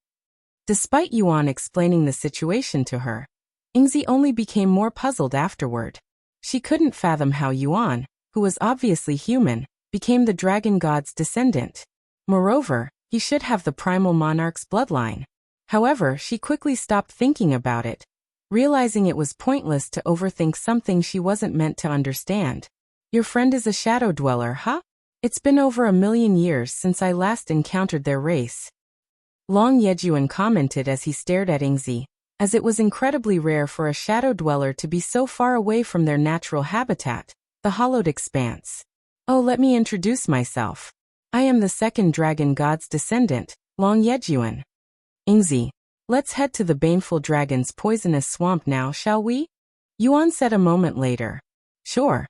Despite Yuan explaining the situation to her, Ingzi only became more puzzled afterward. She couldn't fathom how Yuan, who was obviously human, became the dragon god's descendant. Moreover, he should have the Primal Monarch's bloodline. However, she quickly stopped thinking about it, realizing it was pointless to overthink something she wasn't meant to understand. Your friend is a shadow dweller, huh? It's been over 1,000,000 years since I last encountered their race. Long Yejun commented as he stared at Ingzi, as it was incredibly rare for a shadow dweller to be so far away from their natural habitat, the hollowed expanse. Oh, let me introduce myself. I am the second dragon god's descendant, Long Yejun. Ingzi, let's head to the baneful dragon's poisonous swamp now, shall we? Yuan said a moment later. Sure.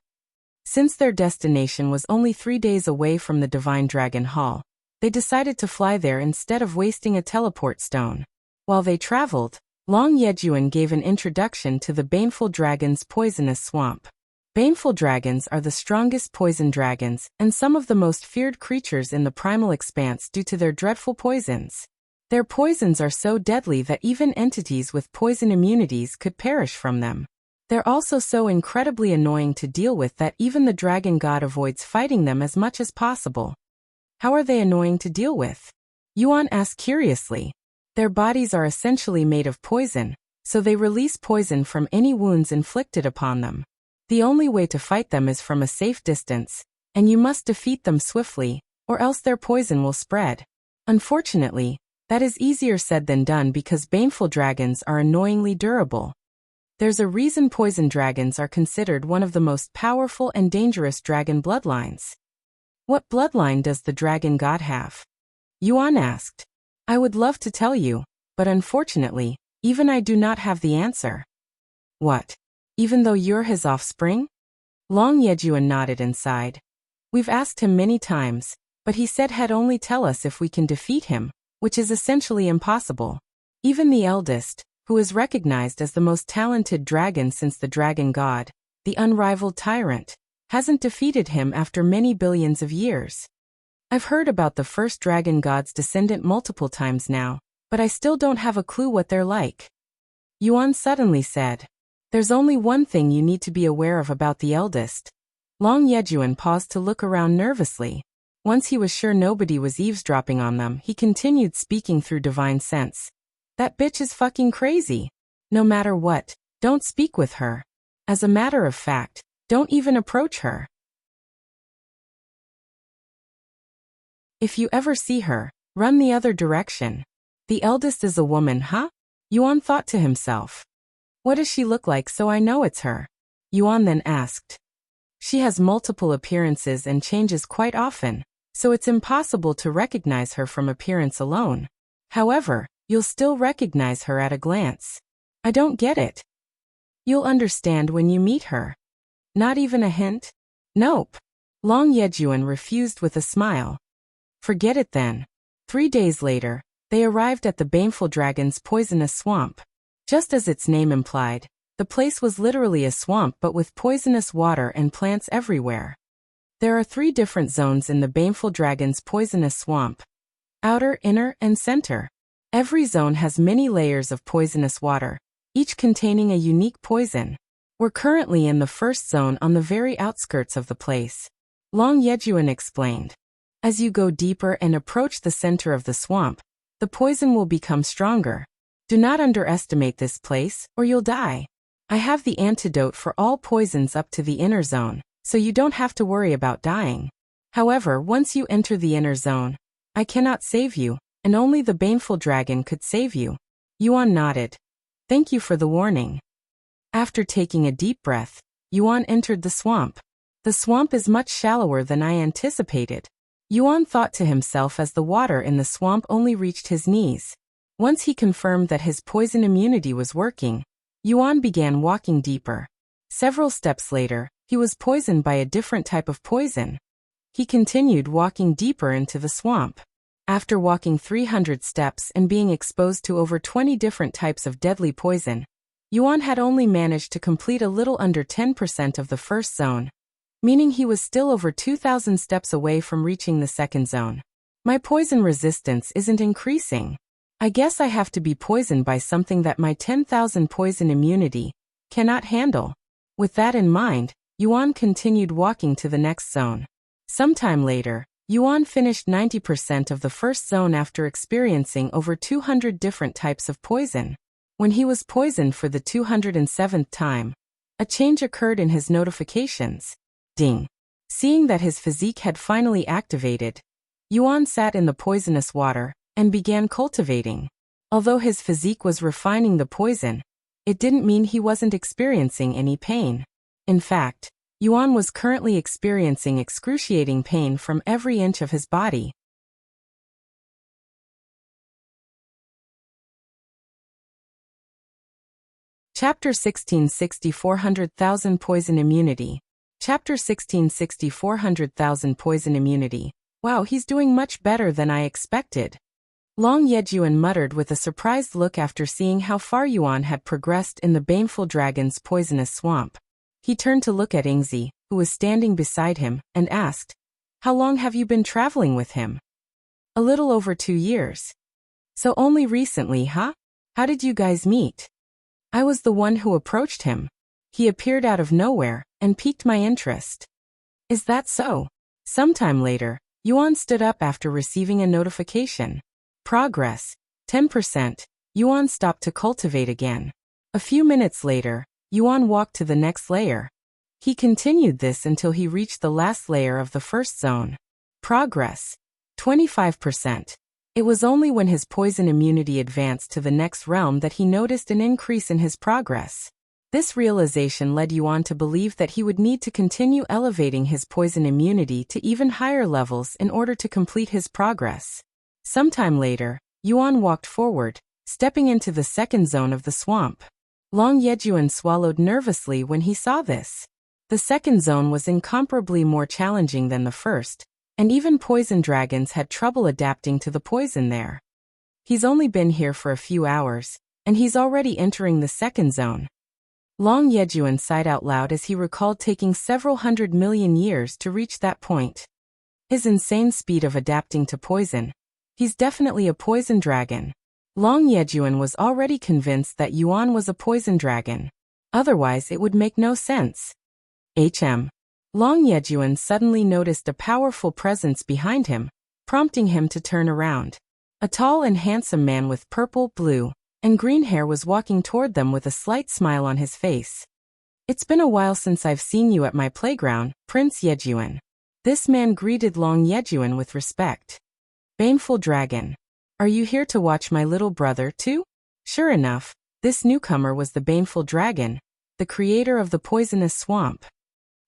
Since their destination was only 3 days away from the Divine Dragon Hall, they decided to fly there instead of wasting a teleport stone. While they traveled, Long Yejun gave an introduction to the baneful dragon's poisonous swamp. Baneful dragons are the strongest poison dragons and some of the most feared creatures in the primal expanse due to their dreadful poisons. Their poisons are so deadly that even entities with poison immunities could perish from them. They're also so incredibly annoying to deal with that even the dragon god avoids fighting them as much as possible. How are they annoying to deal with? Yuan asked curiously. Their bodies are essentially made of poison, so they release poison from any wounds inflicted upon them. The only way to fight them is from a safe distance, and you must defeat them swiftly, or else their poison will spread. Unfortunately, that is easier said than done because baneful dragons are annoyingly durable. There's a reason poison dragons are considered one of the most powerful and dangerous dragon bloodlines. What bloodline does the dragon god have? Yuan asked. I would love to tell you, but unfortunately, even I do not have the answer. What? Even though you're his offspring? Long Yejun nodded and sighed. We've asked him many times, but he said he'd only tell us if we can defeat him, which is essentially impossible. Even the eldest, who is recognized as the most talented dragon since the dragon god, the unrivaled tyrant, hasn't defeated him after many billions of years. I've heard about the first dragon god's descendant multiple times now, but I still don't have a clue what they're like. Yuan suddenly said. There's only one thing you need to be aware of about the eldest. Long Yejun paused to look around nervously. Once he was sure nobody was eavesdropping on them, he continued speaking through divine sense. That bitch is fucking crazy. No matter what, don't speak with her. As a matter of fact, don't even approach her. If you ever see her, run the other direction. The eldest is a woman, huh? Yuan thought to himself. What does she look like so I know it's her? Yuan then asked. She has multiple appearances and changes quite often, so it's impossible to recognize her from appearance alone. However, you'll still recognize her at a glance. I don't get it. You'll understand when you meet her. Not even a hint? Nope. Long Yejun refused with a smile. Forget it then. 3 days later, they arrived at the baneful dragon's poisonous swamp. Just as its name implied, the place was literally a swamp but with poisonous water and plants everywhere. There are 3 different zones in the baneful dragon's poisonous swamp: outer, inner, and center. Every zone has many layers of poisonous water, each containing a unique poison. We're currently in the first zone on the very outskirts of the place. Long Yejun explained. As you go deeper and approach the center of the swamp, the poison will become stronger. Do not underestimate this place, or you'll die. I have the antidote for all poisons up to the inner zone, so you don't have to worry about dying. However, once you enter the inner zone, I cannot save you, and only the Baneful dragon could save you. Yuan nodded. Thank you for the warning. After taking a deep breath, Yuan entered the swamp. The swamp is much shallower than I anticipated. Yuan thought to himself as the water in the swamp only reached his knees. Once he confirmed that his poison immunity was working, Yuan began walking deeper. Several steps later, he was poisoned by a different type of poison. He continued walking deeper into the swamp. After walking 300 steps and being exposed to over 20 different types of deadly poison, Yuan had only managed to complete a little under 10% of the first zone, meaning he was still over 2,000 steps away from reaching the second zone. My poison resistance isn't increasing. I guess I have to be poisoned by something that my 10,000 poison immunity cannot handle. With that in mind, Yuan continued walking to the next zone. Sometime later, Yuan finished 90% of the first zone after experiencing over 200 different types of poison. When he was poisoned for the 207th time, a change occurred in his notifications. Ding. Seeing that his physique had finally activated, Yuan sat in the poisonous water and began cultivating. Although his physique was refining the poison, it didn't mean he wasn't experiencing any pain. In fact, Yuan was currently experiencing excruciating pain from every inch of his body. Chapter 16 400,000 Poison Immunity. Chapter 16 400,000 Poison Immunity. Wow, he's doing much better than I expected. Long Yejun muttered with a surprised look after seeing how far Yuan had progressed in the Baneful dragon's poisonous swamp. He turned to look at Ingzi, who was standing beside him, and asked, "How long have you been traveling with him?" "A little over 2 years. So only recently, huh? How did you guys meet?" "I was the one who approached him. He appeared out of nowhere and piqued my interest." "Is that so?" Sometime later, Yuan stood up after receiving a notification. Progress, 10%. Yuan stopped to cultivate again. A few minutes later, Yuan walked to the next layer. He continued this until he reached the last layer of the first zone. Progress, 25%. It was only when his poison immunity advanced to the next realm that he noticed an increase in his progress. This realization led Yuan to believe that he would need to continue elevating his poison immunity to even higher levels in order to complete his progress. Sometime later, Yuan walked forward, stepping into the second zone of the swamp. Long Yejun swallowed nervously when he saw this. The second zone was incomparably more challenging than the first, and even poison dragons had trouble adapting to the poison there. He's only been here for a few hours, and he's already entering the second zone. Long Yejun sighed out loud as he recalled taking several 100 million years to reach that point. His insane speed of adapting to poison. He's definitely a poison dragon. Long Yejun was already convinced that Yuan was a poison dragon. Otherwise it would make no sense. Long Yejun suddenly noticed a powerful presence behind him, prompting him to turn around. A tall and handsome man with purple, blue, and green hair was walking toward them with a slight smile on his face. "It's been a while since I've seen you at my playground, Prince Yejun." This man greeted Long Yejun with respect. "Baneful dragon. Are you here to watch my little brother too?" Sure enough, this newcomer was the Baneful dragon, the creator of the poisonous swamp.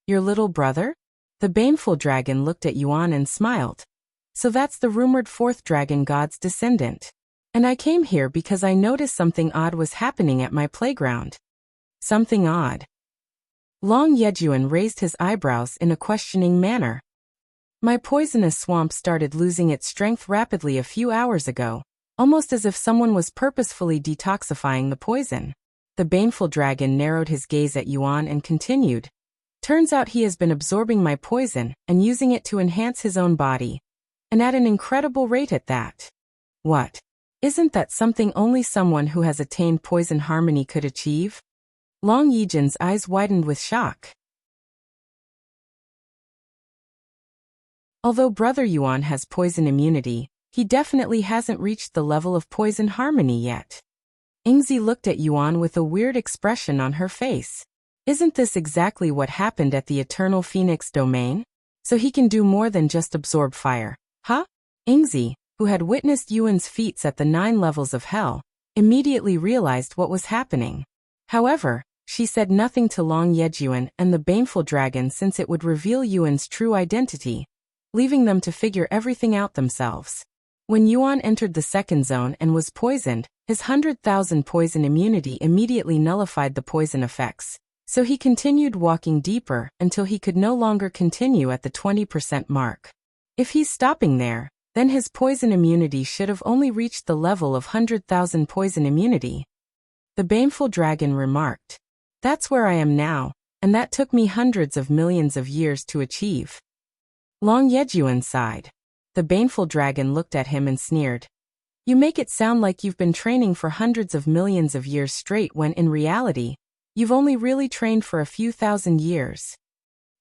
"Your little brother?" The Baneful dragon looked at Yuan and smiled. "So that's the rumored fourth dragon god's descendant. And I came here because I noticed something odd was happening at my playground." "Something odd?" Long Yejun raised his eyebrows in a questioning manner. "My poisonous swamp started losing its strength rapidly a few hours ago, almost as if someone was purposefully detoxifying the poison." The Baneful dragon narrowed his gaze at Yuan and continued. "Turns out he has been absorbing my poison and using it to enhance his own body. And at an incredible rate at that." "What? Isn't that something only someone who has attained poison harmony could achieve?" Long Yejun's eyes widened with shock. Although Brother Yuan has poison immunity, he definitely hasn't reached the level of poison harmony yet. Ingzi looked at Yuan with a weird expression on her face. "Isn't this exactly what happened at the Eternal Phoenix domain?" So he can do more than just absorb fire. Huh? Ingzi, who had witnessed Yuan's feats at the 9 levels of hell, immediately realized what was happening. However, she said nothing to Long Yejun and the Baneful Dragon since it would reveal Yuan's true identity, leaving them to figure everything out themselves. When Yuan entered the second zone and was poisoned, his 100,000 poison immunity immediately nullified the poison effects, so he continued walking deeper until he could no longer continue at the 20% mark. If he's stopping there, then his poison immunity should have only reached the level of 100,000 poison immunity. The Baneful Dragon remarked. That's where I am now, and that took me hundreds of millions of years to achieve. Long Yejun sighed. The Baneful Dragon looked at him and sneered. You make it sound like you've been training for hundreds of millions of years straight when in reality, you've only really trained for a few thousand years.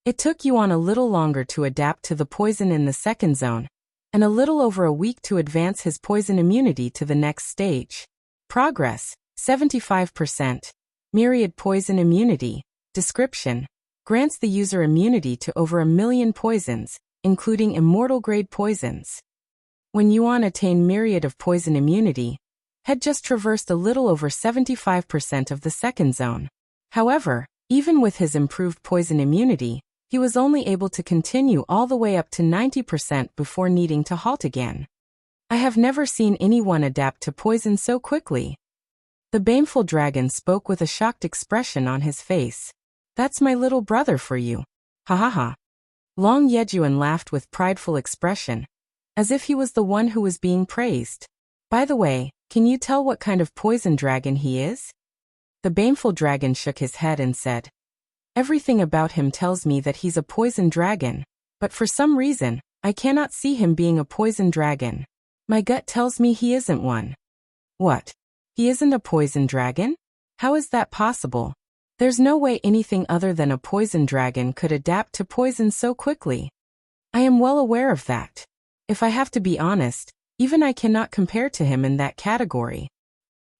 It took Yuan a little longer to adapt to the poison in the second zone, and a little over a week to advance his poison immunity to the next stage. Progress, 75%. Myriad poison immunity. Description. Grants the user immunity to over 1 million poisons, including immortal-grade poisons. When Yuan attained myriad of poison immunity, had just traversed a little over 75% of the second zone. However, even with his improved poison immunity, he was only able to continue all the way up to 90% before needing to halt again. I have never seen anyone adapt to poison so quickly. The Baneful Dragon spoke with a shocked expression on his face. That's my little brother for you. Ha ha ha. Long Yejun laughed with prideful expression, as if he was the one who was being praised. By the way, can you tell what kind of poison dragon he is? The Baneful Dragon shook his head and said, Everything about him tells me that he's a poison dragon, but for some reason, I cannot see him being a poison dragon. My gut tells me he isn't one. What? He isn't a poison dragon? How is that possible? There's no way anything other than a poison dragon could adapt to poison so quickly. I am well aware of that. If I have to be honest, even I cannot compare to him in that category.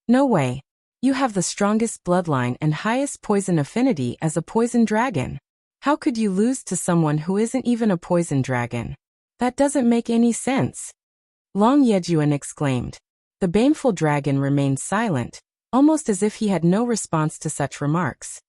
No way. You have the strongest bloodline and highest poison affinity as a poison dragon. How could you lose to someone who isn't even a poison dragon? That doesn't make any sense. Long Yejun exclaimed. The Baneful Dragon remained silent, almost as if he had no response to such remarks.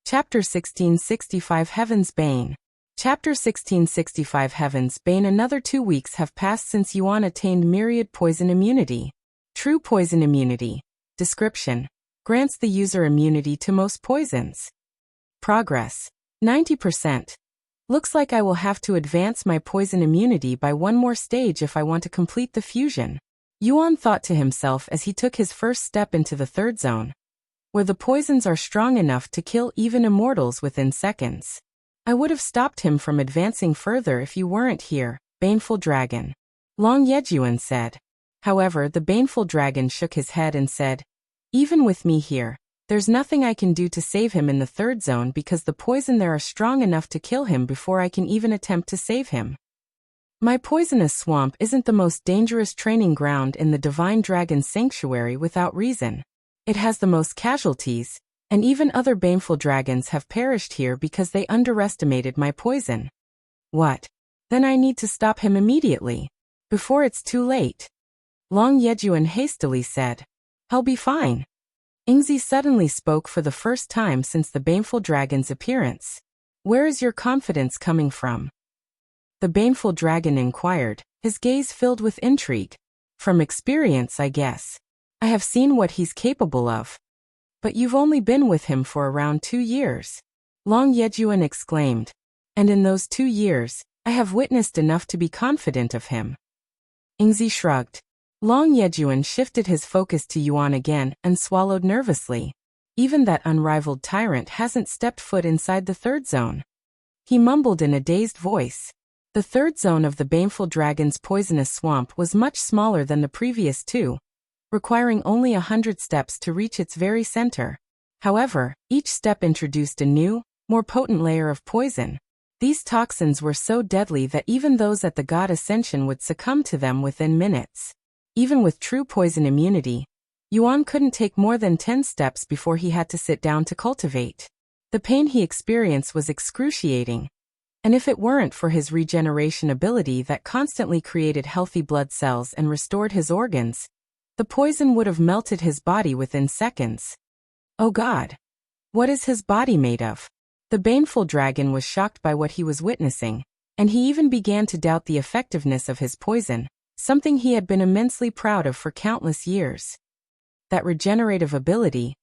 Chapter 1665 Heaven's Bane. Chapter 1665 Heaven's Bane. Another 2 weeks have passed since Yuan attained myriad poison immunity. True poison immunity. Description. Grants the user immunity to most poisons. Progress. 90%. Looks like I will have to advance my poison immunity by one more stage if I want to complete the fusion. Yuan thought to himself as he took his first step into the third zone, where the poisons are strong enough to kill even immortals within seconds. I would have stopped him from advancing further if you weren't here, Baneful Dragon. Long Yejun said. However, the Baneful Dragon shook his head and said, Even with me here, there's nothing I can do to save him in the third zone because the poison there are strong enough to kill him before I can even attempt to save him. My poisonous swamp isn't the most dangerous training ground in the Divine Dragon Sanctuary without reason. It has the most casualties, and even other Baneful Dragons have perished here because they underestimated my poison. What? Then I need to stop him immediately, before it's too late. Long Yejun hastily said. I'll be fine. Ingzi suddenly spoke for the first time since the Baneful Dragon's appearance. Where is your confidence coming from? The Baneful Dragon inquired, his gaze filled with intrigue. From experience, I guess. I have seen what he's capable of. But you've only been with him for around 2 years. Long Yejun exclaimed. And in those 2 years, I have witnessed enough to be confident of him. Ingzi shrugged. Long Yejun shifted his focus to Yuan again and swallowed nervously. Even that unrivaled tyrant hasn't stepped foot inside the third zone. He mumbled in a dazed voice. The third zone of the Baneful Dragon's poisonous swamp was much smaller than the previous 2, requiring only 100 steps to reach its very center. However, each step introduced a new, more potent layer of poison. These toxins were so deadly that even those at the God Ascension would succumb to them within minutes. Even with true poison immunity, Yuan couldn't take more than 10 steps before he had to sit down to cultivate. The pain he experienced was excruciating. And if it weren't for his regeneration ability that constantly created healthy blood cells and restored his organs, the poison would have melted his body within seconds. Oh God! What is his body made of? The Baneful dragon was shocked by what he was witnessing, and he even began to doubt the effectiveness of his poison, something he had been immensely proud of for countless years. That regenerative ability.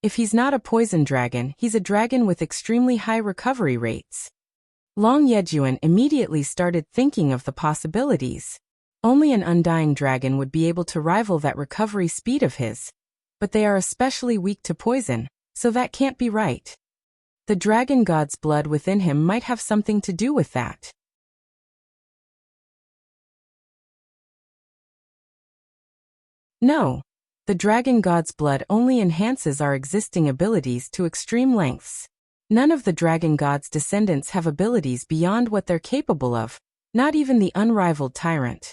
If he's not a poison dragon, he's a dragon with extremely high recovery rates. Long Yejun immediately started thinking of the possibilities. Only an undying dragon would be able to rival that recovery speed of his. But they are especially weak to poison, so that can't be right. The dragon god's blood within him might have something to do with that. No. The dragon god's blood only enhances our existing abilities to extreme lengths. None of the dragon god's descendants have abilities beyond what they're capable of, not even the unrivaled tyrant.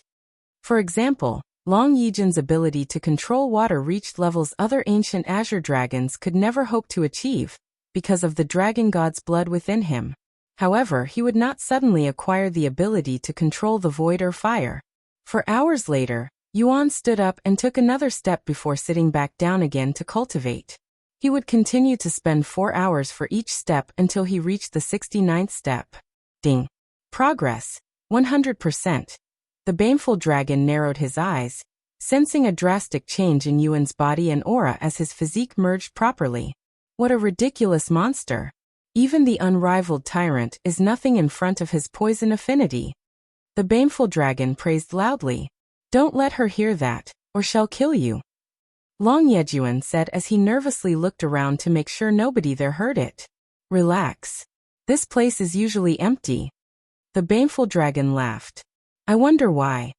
For example, Long Yejun's ability to control water reached levels other ancient Azure dragons could never hope to achieve, because of the dragon god's blood within him. However, he would not suddenly acquire the ability to control the void or fire. For hours later, Yuan stood up and took another step before sitting back down again to cultivate. He would continue to spend 4 hours for each step until he reached the 69th step. Ding. Progress. 100%. The Baneful dragon narrowed his eyes, sensing a drastic change in Yuan's body and aura as his physique merged properly. What a ridiculous monster. Even the unrivaled tyrant is nothing in front of his poison affinity. The Baneful dragon praised loudly. Don't let her hear that, or she'll kill you. Long Yejun said as he nervously looked around to make sure nobody there heard it. Relax. This place is usually empty. The Baneful dragon laughed. I wonder why.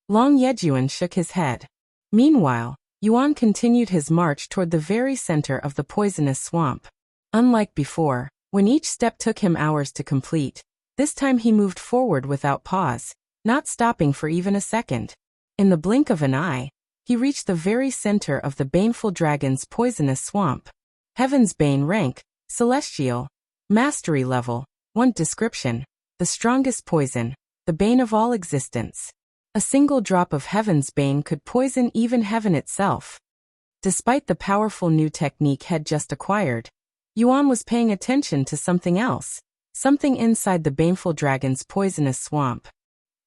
Long Yejun shook his head. Meanwhile, Yuan continued his march toward the very center of the poisonous swamp. Unlike before, when each step took him hours to complete, this time he moved forward without pause, not stopping for even a second. In the blink of an eye, he reached the very center of the Baneful dragon's poisonous swamp. Heaven's Bane rank, Celestial, Mastery level, 1 description, the strongest poison, the bane of all existence. A single drop of Heaven's Bane could poison even heaven itself. Despite the powerful new technique he'd just acquired, Yuan was paying attention to something else, something inside the Baneful dragon's poisonous swamp.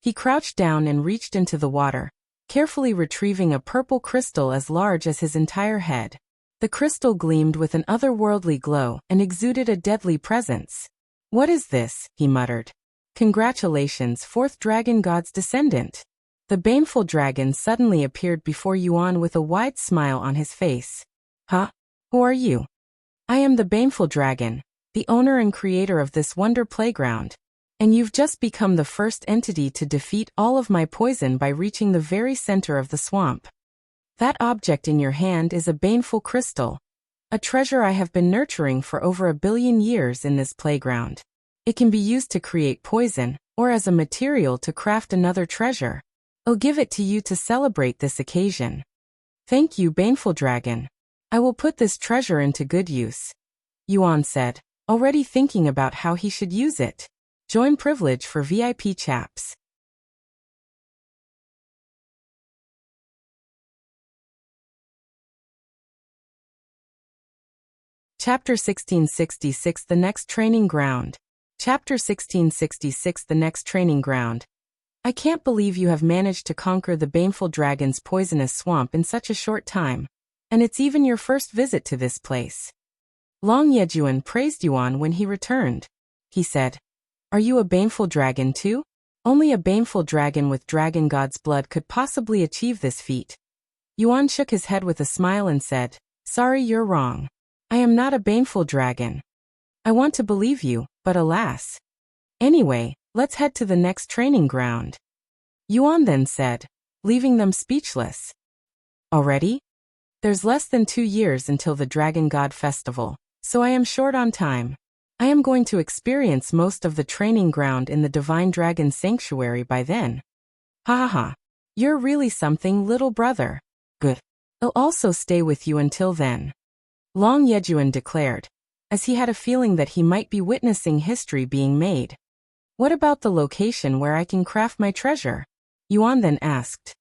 He crouched down and reached into the water, carefully retrieving a purple crystal as large as his entire head. The crystal gleamed with an otherworldly glow and exuded a deadly presence. What is this? He muttered. Congratulations, 4th dragon god's descendant. The Baneful dragon suddenly appeared before Yuan with a wide smile on his face. Huh? Who are you? I am the Baneful dragon, the owner and creator of this wonder playground. And you've just become the first entity to defeat all of my poison by reaching the very center of the swamp. That object in your hand is a Baneful crystal, a treasure I have been nurturing for over 1 billion years in this playground. It can be used to create poison, or as a material to craft another treasure. I'll give it to you to celebrate this occasion. Thank you, Baneful dragon. I will put this treasure into good use. Yuan said, already thinking about how he should use it. Join privilege for VIP chaps. Chapter 1666 The Next Training Ground. Chapter 1666 The Next Training Ground. I can't believe you have managed to conquer the Baneful dragon's poisonous swamp in such a short time. And it's even your first visit to this place. Long Yejun praised Yuan when he returned. He said, Are you a Baneful dragon too? Only a Baneful dragon with dragon god's blood could possibly achieve this feat. Yuan shook his head with a smile and said, Sorry, you're wrong. I am not a Baneful dragon. I want to believe you, but alas. Anyway, let's head to the next training ground. Yuan then said, leaving them speechless. Already? There's less than 2 years until the Dragon God Festival, so I am short on time. I am going to experience most of the training ground in the Divine Dragon Sanctuary by then. Ha ha ha. You're really something, little brother. Good. I'll also stay with you until then. Long Yejun declared, as he had a feeling that he might be witnessing history being made. What about the location where I can craft my treasure? Yuan then asked.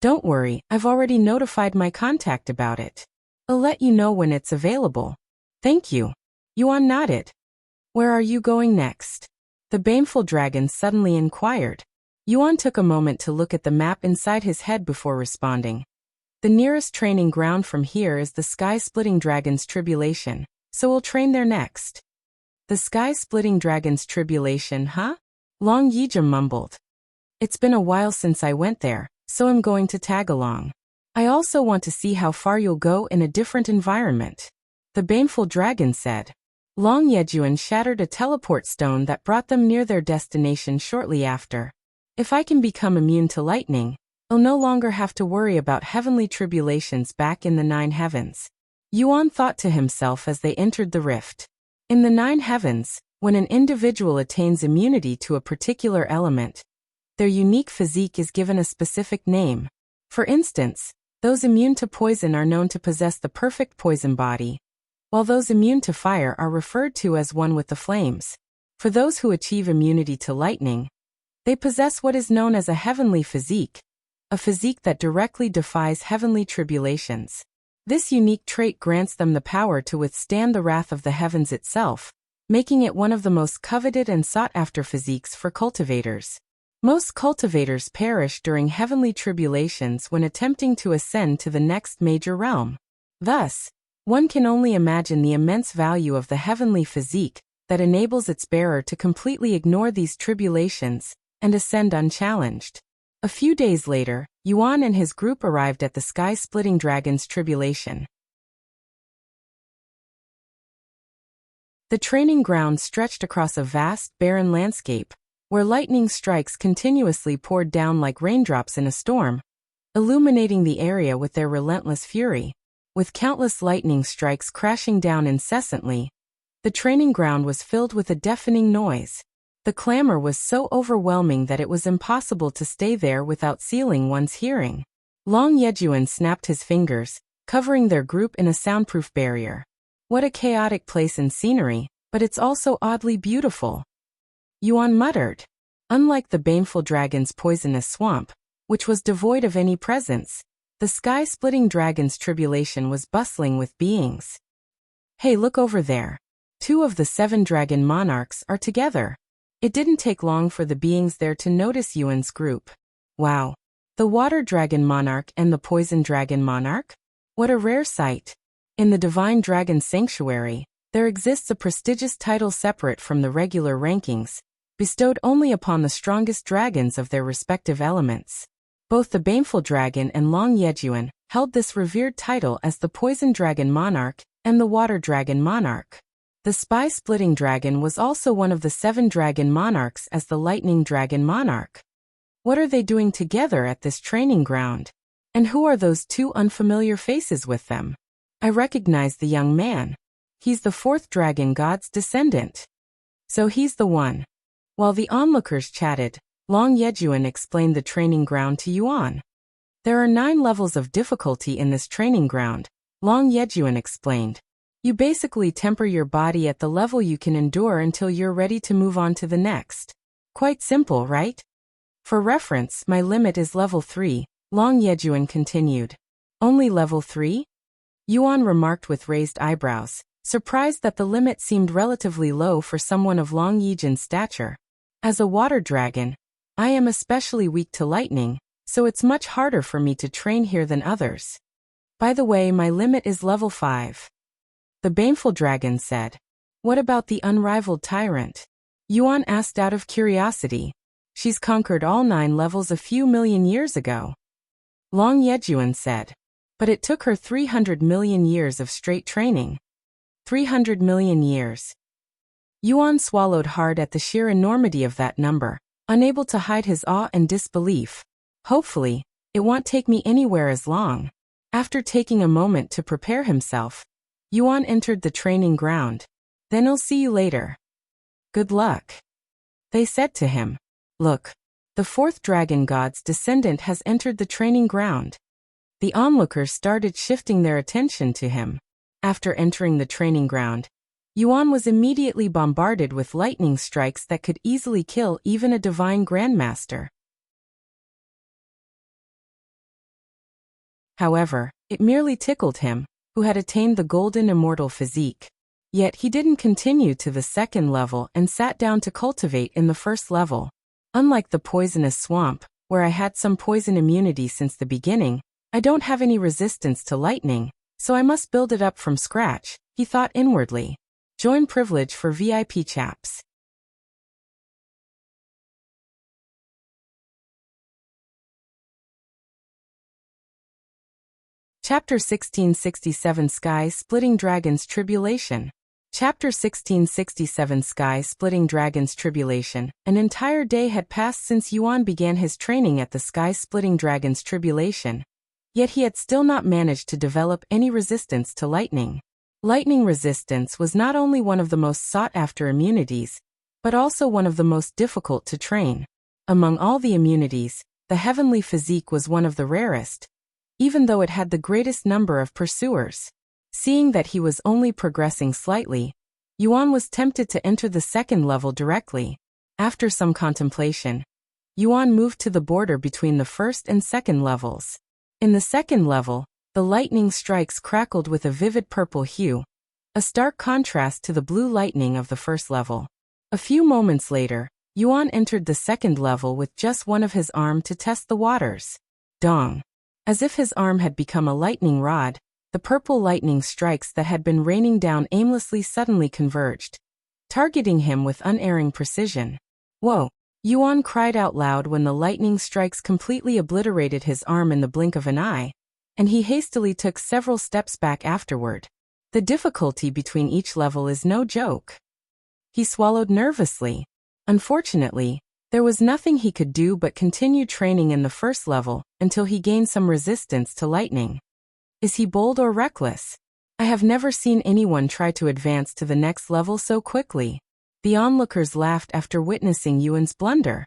Don't worry, I've already notified my contact about it. I'll let you know when it's available. Thank you. Yuan nodded. Where are you going next? The Baneful dragon suddenly inquired. Yuan took a moment to look at the map inside his head before responding. The nearest training ground from here is the Sky-Splitting Dragon's Tribulation, so we'll train there next. The Sky-Splitting Dragon's Tribulation, huh? Long Yejun mumbled. It's been a while since I went there, so I'm going to tag along. I also want to see how far you'll go in a different environment. The Baneful dragon said. Long Yejun shattered a teleport stone that brought them near their destination shortly after. If I can become immune to lightning, I'll no longer have to worry about heavenly tribulations back in the 9 heavens. Yuan thought to himself as they entered the rift. In the 9 heavens, when an individual attains immunity to a particular element, their unique physique is given a specific name. For instance, those immune to poison are known to possess the perfect poison body, while those immune to fire are referred to as one with the flames. For those who achieve immunity to lightning, they possess what is known as a heavenly physique, a physique that directly defies heavenly tribulations. This unique trait grants them the power to withstand the wrath of the heavens itself, making it one of the most coveted and sought-after physiques for cultivators. Most cultivators perish during heavenly tribulations when attempting to ascend to the next major realm. Thus, one can only imagine the immense value of the heavenly physique that enables its bearer to completely ignore these tribulations and ascend unchallenged. A few days later, Yuan and his group arrived at the Sky-Splitting Dragon's Tribulation. The training ground stretched across a vast, barren landscape, where lightning strikes continuously poured down like raindrops in a storm, illuminating the area with their relentless fury. With countless lightning strikes crashing down incessantly, the training ground was filled with a deafening noise. The clamor was so overwhelming that it was impossible to stay there without sealing one's hearing. Long Yejun snapped his fingers, covering their group in a soundproof barrier. What a chaotic place and scenery, but it's also oddly beautiful. Yuan muttered. Unlike the Baneful dragon's poisonous swamp, which was devoid of any presence, the Sky-Splitting Dragon's Tribulation was bustling with beings. Hey, look over there. 2 of the 7 dragon monarchs are together. It didn't take long for the beings there to notice Yuan's group. Wow. The Water Dragon Monarch and the Poison Dragon Monarch? What a rare sight. In the Divine Dragon Sanctuary, there exists a prestigious title separate from the regular rankings, bestowed only upon the strongest dragons of their respective elements. Both the Baneful Dragon and Long Yejun held this revered title as the Poison Dragon Monarch and the Water Dragon Monarch. The Sky-Splitting Dragon was also one of the 7 dragon monarchs as the Lightning Dragon Monarch. What are they doing together at this training ground? And who are those 2 unfamiliar faces with them? I recognize the young man. He's the 4th dragon god's descendant. So he's the one. While the onlookers chatted, Long Yejun explained the training ground to Yuan. There are 9 levels of difficulty in this training ground, Long Yejun explained. You basically temper your body at the level you can endure until you're ready to move on to the next. Quite simple, right? For reference, my limit is level 3, Long Yejun continued. Only level 3? Yuan remarked with raised eyebrows, surprised that the limit seemed relatively low for someone of Long Yejun's stature. As a water dragon, I am especially weak to lightning, so it's much harder for me to train here than others. By the way, my limit is level 5. The Baneful dragon said. What about the unrivaled tyrant? Yuan asked out of curiosity. She's conquered all 9 levels a few million years ago. Long Yejun said. But it took her 300 million years of straight training. 300 million years. Yuan swallowed hard at the sheer enormity of that number, unable to hide his awe and disbelief. Hopefully, it won't take me anywhere as long. After taking a moment to prepare himself, Yuan entered the training ground. Then I'll see you later. Good luck. They said to him. Look, the 4th dragon god's descendant has entered the training ground. The onlookers started shifting their attention to him. After entering the training ground, Yuan was immediately bombarded with lightning strikes that could easily kill even a divine grandmaster. However, it merely tickled him, who had attained the golden immortal physique. Yet he didn't continue to the second level and sat down to cultivate in the first level. Unlike the poisonous swamp, where I had some poison immunity since the beginning, I don't have any resistance to lightning, so I must build it up from scratch, he thought inwardly. Join privilege for VIP chaps. Chapter 1667 Sky-Splitting Dragons Tribulation. Chapter 1667 Sky-Splitting Dragons Tribulation. An entire day had passed since Yuan began his training at the Sky-Splitting Dragons Tribulation. Yet he had still not managed to develop any resistance to lightning. Lightning resistance was not only one of the most sought-after immunities, but also one of the most difficult to train. Among all the immunities, the heavenly physique was one of the rarest, even though it had the greatest number of pursuers. Seeing that he was only progressing slightly, Yuan was tempted to enter the second level directly. After some contemplation, Yuan moved to the border between the first and second levels. In the second level, the lightning strikes crackled with a vivid purple hue, a stark contrast to the blue lightning of the first level. A few moments later, Yuan entered the second level with just one of his arms to test the waters. Dong. As if his arm had become a lightning rod, the purple lightning strikes that had been raining down aimlessly suddenly converged, targeting him with unerring precision. Whoa! Yuan cried out loud when the lightning strikes completely obliterated his arm in the blink of an eye, and he hastily took several steps back afterward. The difficulty between each level is no joke. He swallowed nervously. Unfortunately, there was nothing he could do but continue training in the first level until he gained some resistance to lightning. Is he bold or reckless? I have never seen anyone try to advance to the next level so quickly. The onlookers laughed after witnessing Yuan's blunder.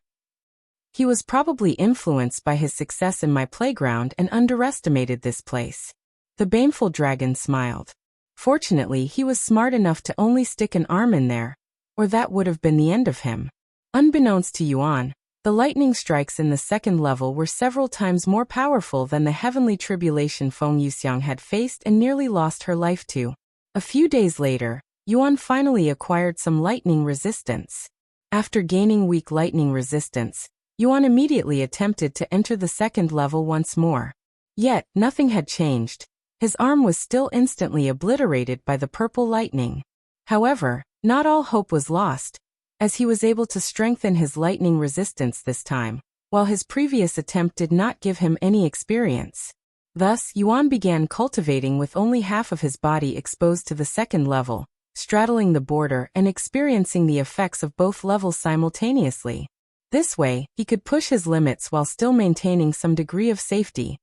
He was probably influenced by his success in my playground and underestimated this place. The Baneful dragon smiled. Fortunately, he was smart enough to only stick an arm in there, or that would have been the end of him. Unbeknownst to Yuan, the lightning strikes in the second level were several times more powerful than the heavenly tribulation Feng Yuxiang had faced and nearly lost her life to. A few days later, Yuan finally acquired some lightning resistance. After gaining weak lightning resistance, Yuan immediately attempted to enter the second level once more. Yet, nothing had changed. His arm was still instantly obliterated by the purple lightning. However, not all hope was lost, as he was able to strengthen his lightning resistance this time, while his previous attempt did not give him any experience. Thus, Yuan began cultivating with only half of his body exposed to the second level, straddling the border and experiencing the effects of both levels simultaneously. This way, he could push his limits while still maintaining some degree of safety.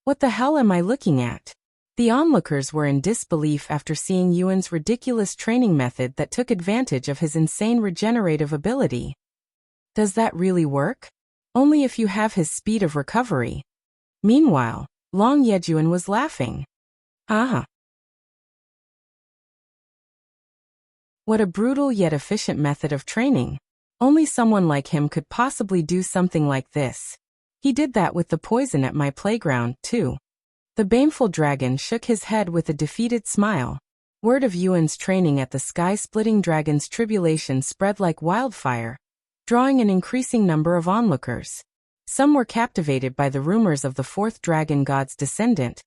What the hell am I looking at? The onlookers were in disbelief after seeing Yuan's ridiculous training method that took advantage of his insane regenerative ability. Does that really work? Only if you have his speed of recovery. Meanwhile, Long Yejun was laughing. Ah! What a brutal yet efficient method of training. Only someone like him could possibly do something like this. He did that with the poison at my playground, too. The Baneful dragon shook his head with a defeated smile. Word of Yuan's training at the Sky-Splitting Dragons Tribulation spread like wildfire, drawing an increasing number of onlookers. Some were captivated by the rumors of the fourth dragon god's descendant,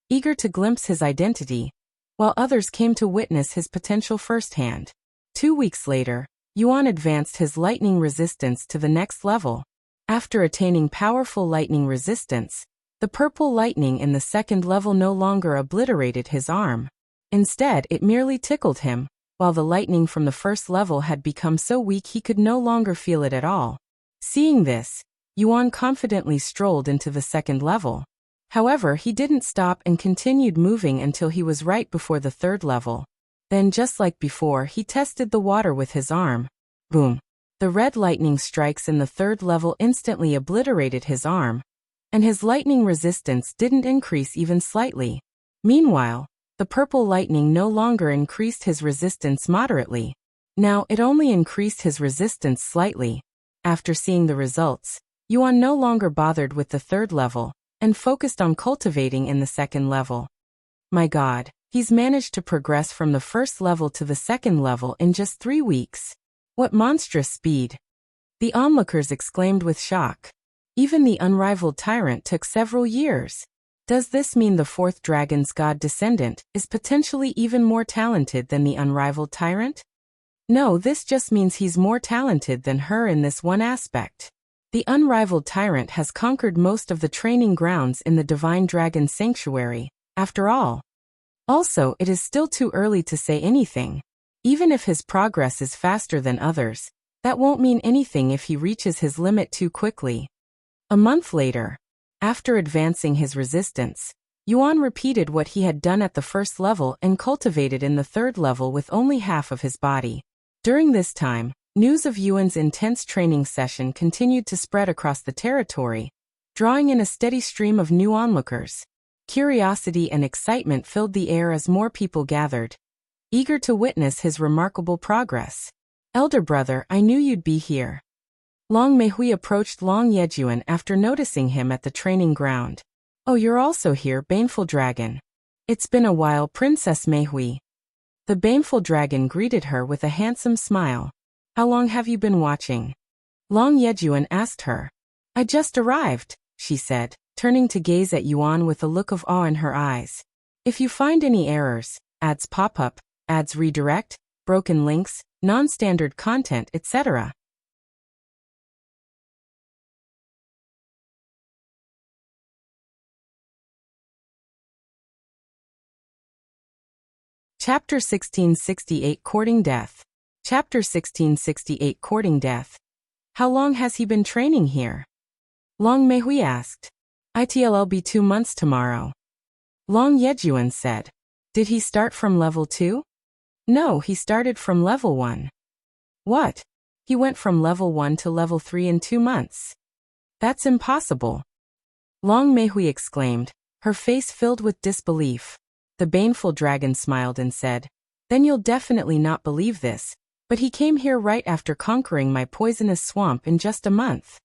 eager to glimpse his identity, while others came to witness his potential firsthand. 2 weeks later, Yuan advanced his lightning resistance to the next level. After attaining powerful lightning resistance, the purple lightning in the second level no longer obliterated his arm. Instead, it merely tickled him, while the lightning from the first level had become so weak he could no longer feel it at all. Seeing this, Yuan confidently strolled into the second level. However, he didn't stop and continued moving until he was right before the third level. Then, just like before, he tested the water with his arm. Boom! The red lightning strikes in the third level instantly obliterated his arm, and his lightning resistance didn't increase even slightly. Meanwhile, the purple lightning no longer increased his resistance moderately. Now it only increased his resistance slightly. After seeing the results, Yejun no longer bothered with the third level, and focused on cultivating in the second level. My God, he's managed to progress from the first level to the second level in just 3 weeks. What monstrous speed! The onlookers exclaimed with shock. Even the unrivaled tyrant took several years. Does this mean the fourth dragon's god Descendant is potentially even more talented than the unrivaled tyrant? No, this just means he's more talented than her in this one aspect. The unrivaled tyrant has conquered most of the training grounds in the Divine Dragon Sanctuary, after all. Also, it is still too early to say anything. Even if his progress is faster than others, that won't mean anything if he reaches his limit too quickly. A month later, after advancing his resistance, Yejun repeated what he had done at the first level and cultivated in the third level with only half of his body. During this time, news of Yejun's intense training session continued to spread across the territory, drawing in a steady stream of new onlookers. Curiosity and excitement filled the air as more people gathered, eager to witness his remarkable progress. Elder brother, I knew you'd be here. Long Meihui approached Long Yejun after noticing him at the training ground. Oh, you're also here, Baneful Dragon. It's been a while, Princess Meihui. The Baneful Dragon greeted her with a handsome smile. How long have you been watching? Long Yejun asked her. I just arrived, she said, turning to gaze at Yejun with a look of awe in her eyes. If you find any errors, ads pop up, ads redirect, broken links, non-standard content, etc. Chapter 1668 Courting Death. Chapter 1668 Courting Death. How long has he been training here? Long Meihui asked. It'll be 2 months tomorrow. Long Yejun said. Did he start from level 2? No, he started from level 1. What? He went from level 1 to level 3 in 2 months. That's impossible. Long Meihui exclaimed, her face filled with disbelief. The Baneful Dragon smiled and said, Then you'll definitely not believe this, but he came here right after conquering my poisonous swamp in just a month.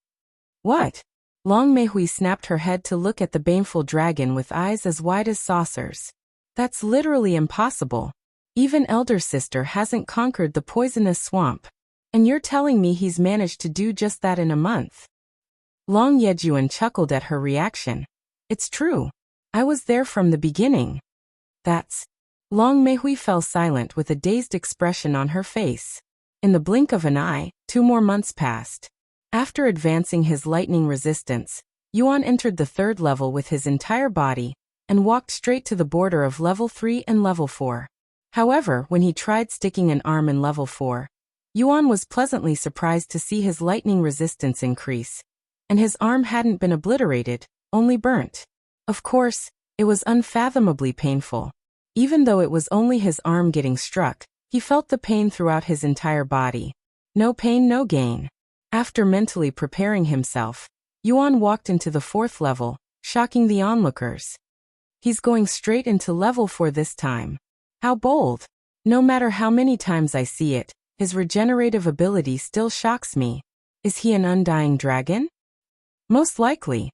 What? Long Meihui snapped her head to look at the Baneful Dragon with eyes as wide as saucers. That's literally impossible. Even Elder Sister hasn't conquered the poisonous swamp, and you're telling me he's managed to do just that in a month? Long Yejun chuckled at her reaction. It's true. I was there from the beginning. That's... Long Meihui fell silent with a dazed expression on her face. In the blink of an eye, 2 more months passed. After advancing his lightning resistance, Yejun entered the third level with his entire body, and walked straight to the border of level 3 and level 4. However, when he tried sticking an arm in level 4, Yejun was pleasantly surprised to see his lightning resistance increase, and his arm hadn't been obliterated, only burnt. Of course, it was unfathomably painful. Even though it was only his arm getting struck, he felt the pain throughout his entire body. No pain, no gain. After mentally preparing himself, Yejun walked into the 4th level, shocking the onlookers. He's going straight into level 4 this time. How bold! No matter how many times I see it, his regenerative ability still shocks me. Is he an undying dragon? Most likely.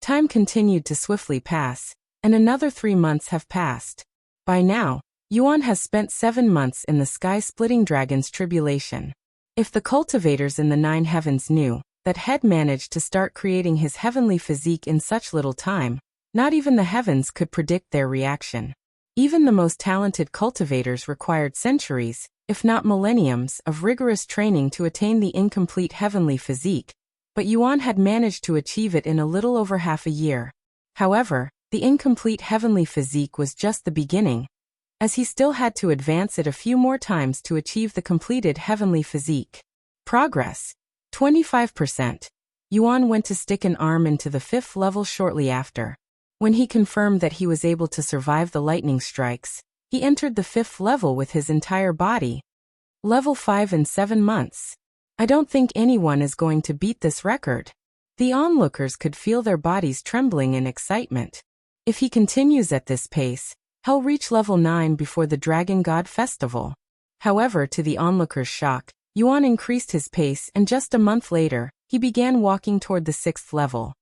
Time continued to swiftly pass, and another 3 months have passed. By now, Yejun has spent 7 months in the sky-splitting dragon's tribulation. If the cultivators in the 9 heavens knew that Head managed to start creating his heavenly physique in such little time, not even the heavens could predict their reaction. Even the most talented cultivators required centuries, if not millenniums, of rigorous training to attain the incomplete heavenly physique, but Yejun had managed to achieve it in a little over half a year. However, the incomplete heavenly physique was just the beginning, as he still had to advance it a few more times to achieve the completed heavenly physique. Progress. 25%. Yejun went to stick an arm into the 5th level shortly after. When he confirmed that he was able to survive the lightning strikes, he entered the 5th level with his entire body. Level 5 in 7 months. I don't think anyone is going to beat this record. The onlookers could feel their bodies trembling in excitement. If he continues at this pace, he'll reach level 9 before the Dragon God Festival. However, to the onlookers' shock, Yuan increased his pace and just a month later, he began walking toward the 6th level.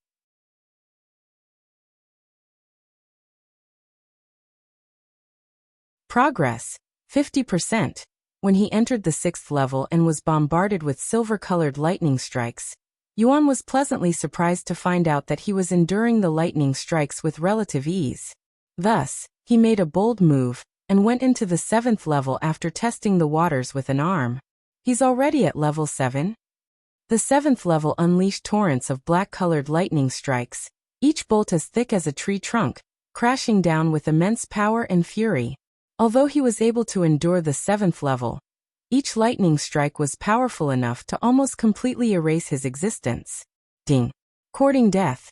Progress, 50%. When he entered the 6th level and was bombarded with silver-colored lightning strikes, Yuan was pleasantly surprised to find out that he was enduring the lightning strikes with relative ease. Thus, he made a bold move and went into the 7th level after testing the waters with an arm. He's already at level 7. The 7th level unleashed torrents of black-colored lightning strikes, each bolt as thick as a tree trunk, crashing down with immense power and fury. Although he was able to endure the 7th level, each lightning strike was powerful enough to almost completely erase his existence. Ding. Courting death.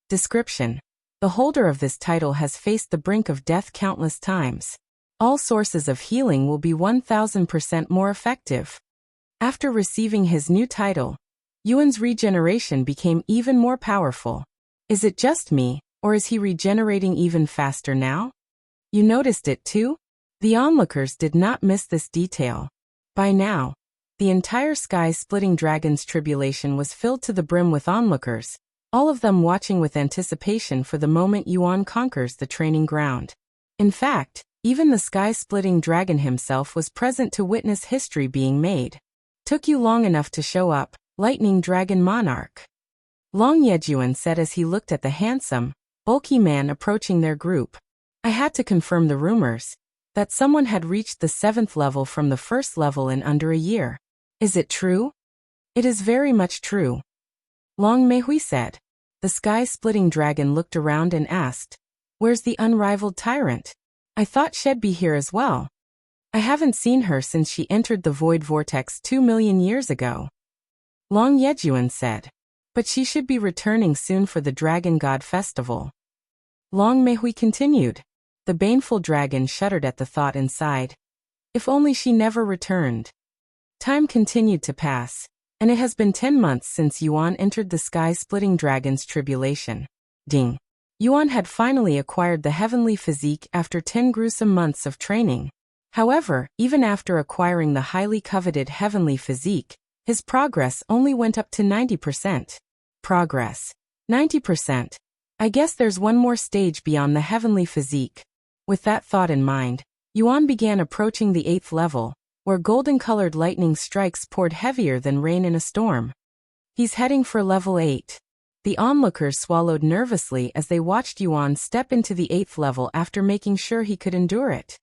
Description. The holder of this title has faced the brink of death countless times. All sources of healing will be 1000% more effective. After receiving his new title, Yuan's regeneration became even more powerful. Is it just me, or is he regenerating even faster now? You noticed it too? The onlookers did not miss this detail. By now, the entire sky-splitting dragon's tribulation was filled to the brim with onlookers, all of them watching with anticipation for the moment Yuan conquers the training ground. In fact, even the sky-splitting dragon himself was present to witness history being made. Took you long enough to show up, Lightning Dragon Monarch. Long Yejun said as he looked at the handsome, bulky man approaching their group. I had to confirm the rumors that someone had reached the 7th level from the 1st level in under a year. Is it true? It is very much true. Long Meihui said. The sky-splitting dragon looked around and asked, where's the unrivaled tyrant? I thought she'd be here as well. I haven't seen her since she entered the void vortex 2 million years ago. Long Yejun said. But she should be returning soon for the Dragon God Festival. Long Meihui continued. The baneful dragon shuddered at the thought inside. If only she never returned. Time continued to pass, and it has been 10 months since Yuan entered the sky-splitting dragon's tribulation. Ding. Yuan had finally acquired the heavenly physique after 10 gruesome months of training. However, even after acquiring the highly coveted heavenly physique, his progress only went up to 90%. Progress. 90%. I guess there's one more stage beyond the heavenly physique. With that thought in mind, Yuan began approaching the 8th level, where golden-colored lightning strikes poured heavier than rain in a storm. He's heading for level 8. The onlookers swallowed nervously as they watched Yuan step into the 8th level after making sure he could endure it.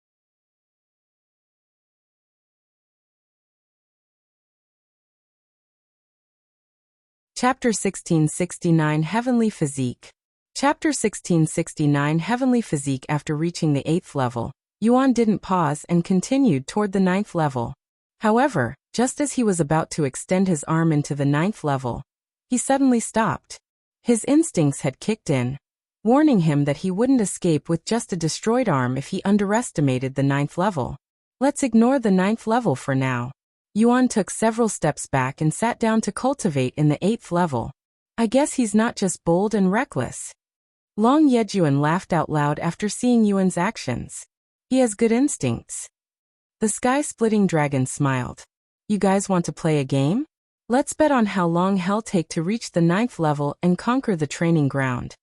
Chapter 1669 Heavenly Physique. Chapter 1669 Heavenly Physique. After reaching the 8th level, Yuan didn't pause and continued toward the 9th level. However, just as he was about to extend his arm into the 9th level, he suddenly stopped. His instincts had kicked in, warning him that he wouldn't escape with just a destroyed arm if he underestimated the 9th level. Let's ignore the 9th level for now. Yuan took several steps back and sat down to cultivate in the 8th level. I guess he's not just bold and reckless. Long Yejun laughed out loud after seeing Yuan's actions. He has good instincts. The sky-splitting dragon smiled. You guys want to play a game? Let's bet on how long he'll take to reach the 9th level and conquer the training ground.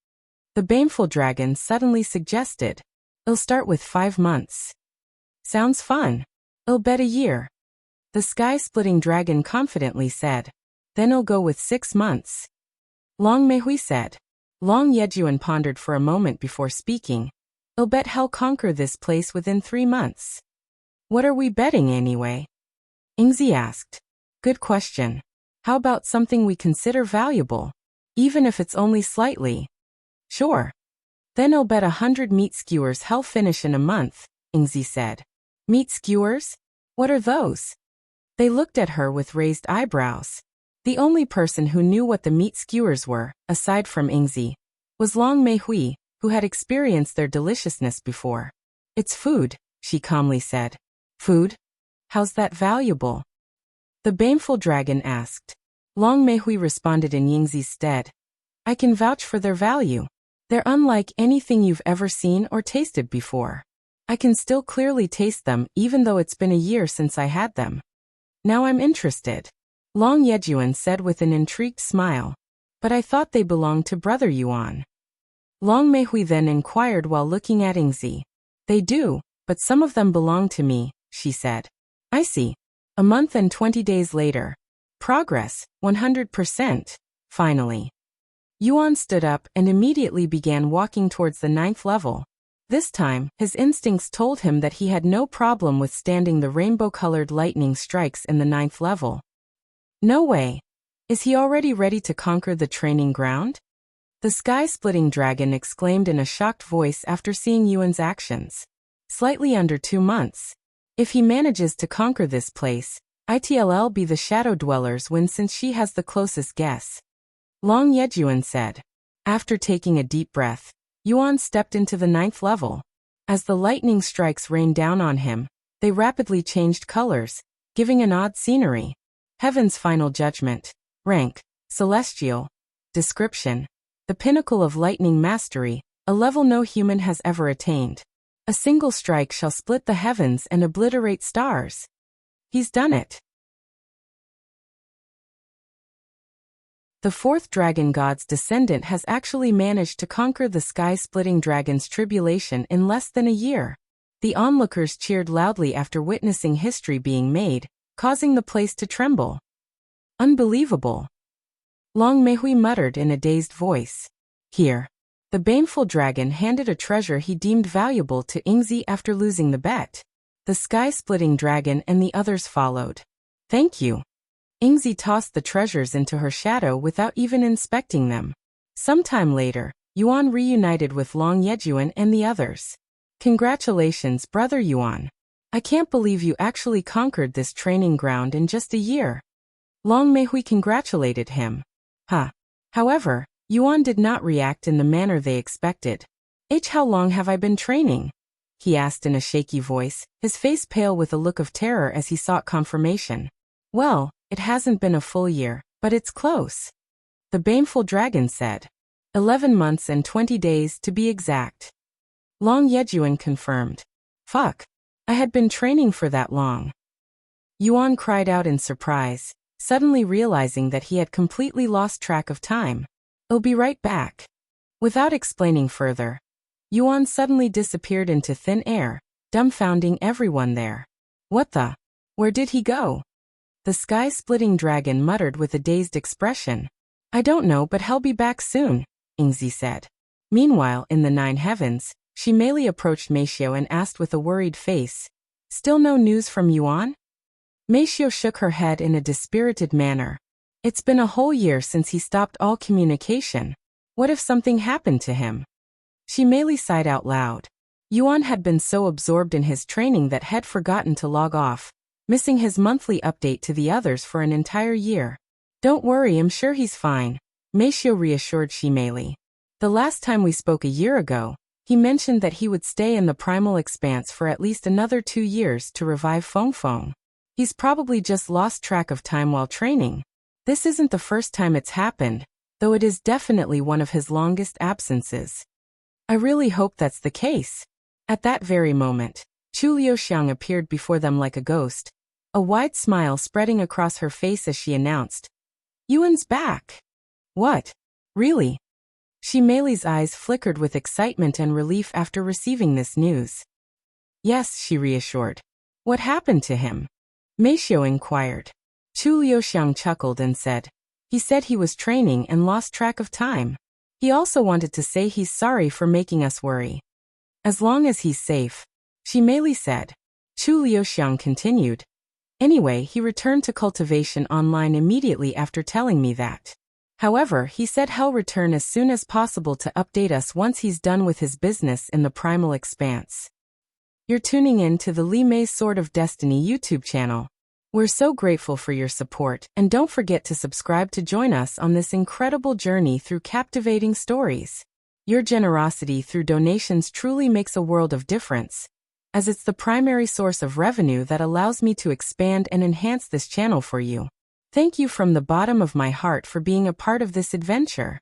The baneful dragon suddenly suggested. It'll start with 5 months. Sounds fun. I'll bet a year. The sky-splitting dragon confidently said. Then it'll go with 6 months. Long Meihui said. Long Yejun pondered for a moment before speaking. I'll bet he'll conquer this place within 3 months. What are we betting anyway? Ingzi asked. Good question. How about something we consider valuable? Even if it's only slightly. Sure. Then I'll bet 100 meat skewers he'll finish in a month, Ingzi said. Meat skewers? What are those? They looked at her with raised eyebrows. The only person who knew what the meat skewers were, aside from Ingzi, was Long Meihui, who had experienced their deliciousness before. It's food, she calmly said. Food? How's that valuable? The baneful dragon asked. Long Meihui responded in Yingzi's stead. I can vouch for their value. They're unlike anything you've ever seen or tasted before. I can still clearly taste them even though it's been a year since I had them. Now I'm interested. Long Yejun said with an intrigued smile. But I thought they belonged to Brother Yuan. Long Meihui then inquired while looking at Yingzi. They do, but some of them belong to me, she said. I see. A month and 20 days later. Progress, 100%. Finally. Yuan stood up and immediately began walking towards the 9th level. This time, his instincts told him that he had no problem withstanding the rainbow-colored lightning strikes in the 9th level. No way. Is he already ready to conquer the training ground? The sky-splitting dragon exclaimed in a shocked voice after seeing Yuan's actions. Slightly under 2 months. If he manages to conquer this place, it'll be the Shadow Dwellers win since she has the closest guess. Long Yejun said. After taking a deep breath, Yuan stepped into the 9th level. As the lightning strikes rained down on him, they rapidly changed colors, giving an odd scenery. Heaven's Final Judgment. Rank, Celestial. Description. The pinnacle of lightning mastery, a level no human has ever attained. A single strike shall split the heavens and obliterate stars. He's done it. The 4th dragon god's descendant has actually managed to conquer the sky-splitting dragon's tribulation in less than a year. The onlookers cheered loudly after witnessing history being made, causing the place to tremble. Unbelievable. Long Meihui muttered in a dazed voice. Here. The baneful dragon handed a treasure he deemed valuable to Yingzi after losing the bet. The sky-splitting dragon and the others followed. Thank you. Yingzi tossed the treasures into her shadow without even inspecting them. Sometime later, Yuan reunited with Long Yejun and the others. Congratulations, Brother Yuan. I can't believe you actually conquered this training ground in just a year. Long Meihui congratulated him. However, Yuan did not react in the manner they expected. How long have I been training? He asked in a shaky voice, his face pale with a look of terror as he sought confirmation. Well, it hasn't been a full year, but it's close. The baneful dragon said. 11 months and 20 days to be exact. Long Yejun confirmed. Fuck. I had been training for that long. Yuan cried out in surprise, suddenly realizing that he had completely lost track of time. I'll be right back. Without explaining further, Yuan suddenly disappeared into thin air, dumbfounding everyone there. What the? Where did he go? The sky-splitting dragon muttered with a dazed expression. I don't know, but he'll be back soon, Yingzi said. Meanwhile, in the 9 heavens, she merely approached Meihui and asked with a worried face. Still no news from Yuan? Meihui shook her head in a dispirited manner. It's been a whole year since he stopped all communication. What if something happened to him? She merely sighed out loud. Yuan had been so absorbed in his training that had forgotten to log off, missing his monthly update to the others for an entire year. Don't worry, I'm sure he's fine, Meihui reassured Shimeli. The last time we spoke a year ago, he mentioned that he would stay in the Primal Expanse for at least another 2 years to revive Feng. He's probably just lost track of time while training. This isn't the first time it's happened, though it is definitely one of his longest absences. I really hope that's the case. At that very moment, Chu Liuxiang appeared before them like a ghost, a wide smile spreading across her face as she announced, Yuan's back. What? Really? Shimeli's eyes flickered with excitement and relief after receiving this news. Yes, she reassured. What happened to him? Meihui inquired. Chu Liuxiang chuckled and said, he said he was training and lost track of time. He also wanted to say he's sorry for making us worry. As long as he's safe, Shimeli said. Chu Liuxiang continued. Anyway, he returned to cultivation online immediately after telling me that. However, he said he'll return as soon as possible to update us once he's done with his business in the Primal Expanse. You're tuning in to the Li Mei's Sword of Destiny YouTube channel. We're so grateful for your support, and don't forget to subscribe to join us on this incredible journey through captivating stories. Your generosity through donations truly makes a world of difference, as it's the primary source of revenue that allows me to expand and enhance this channel for you. Thank you from the bottom of my heart for being a part of this adventure.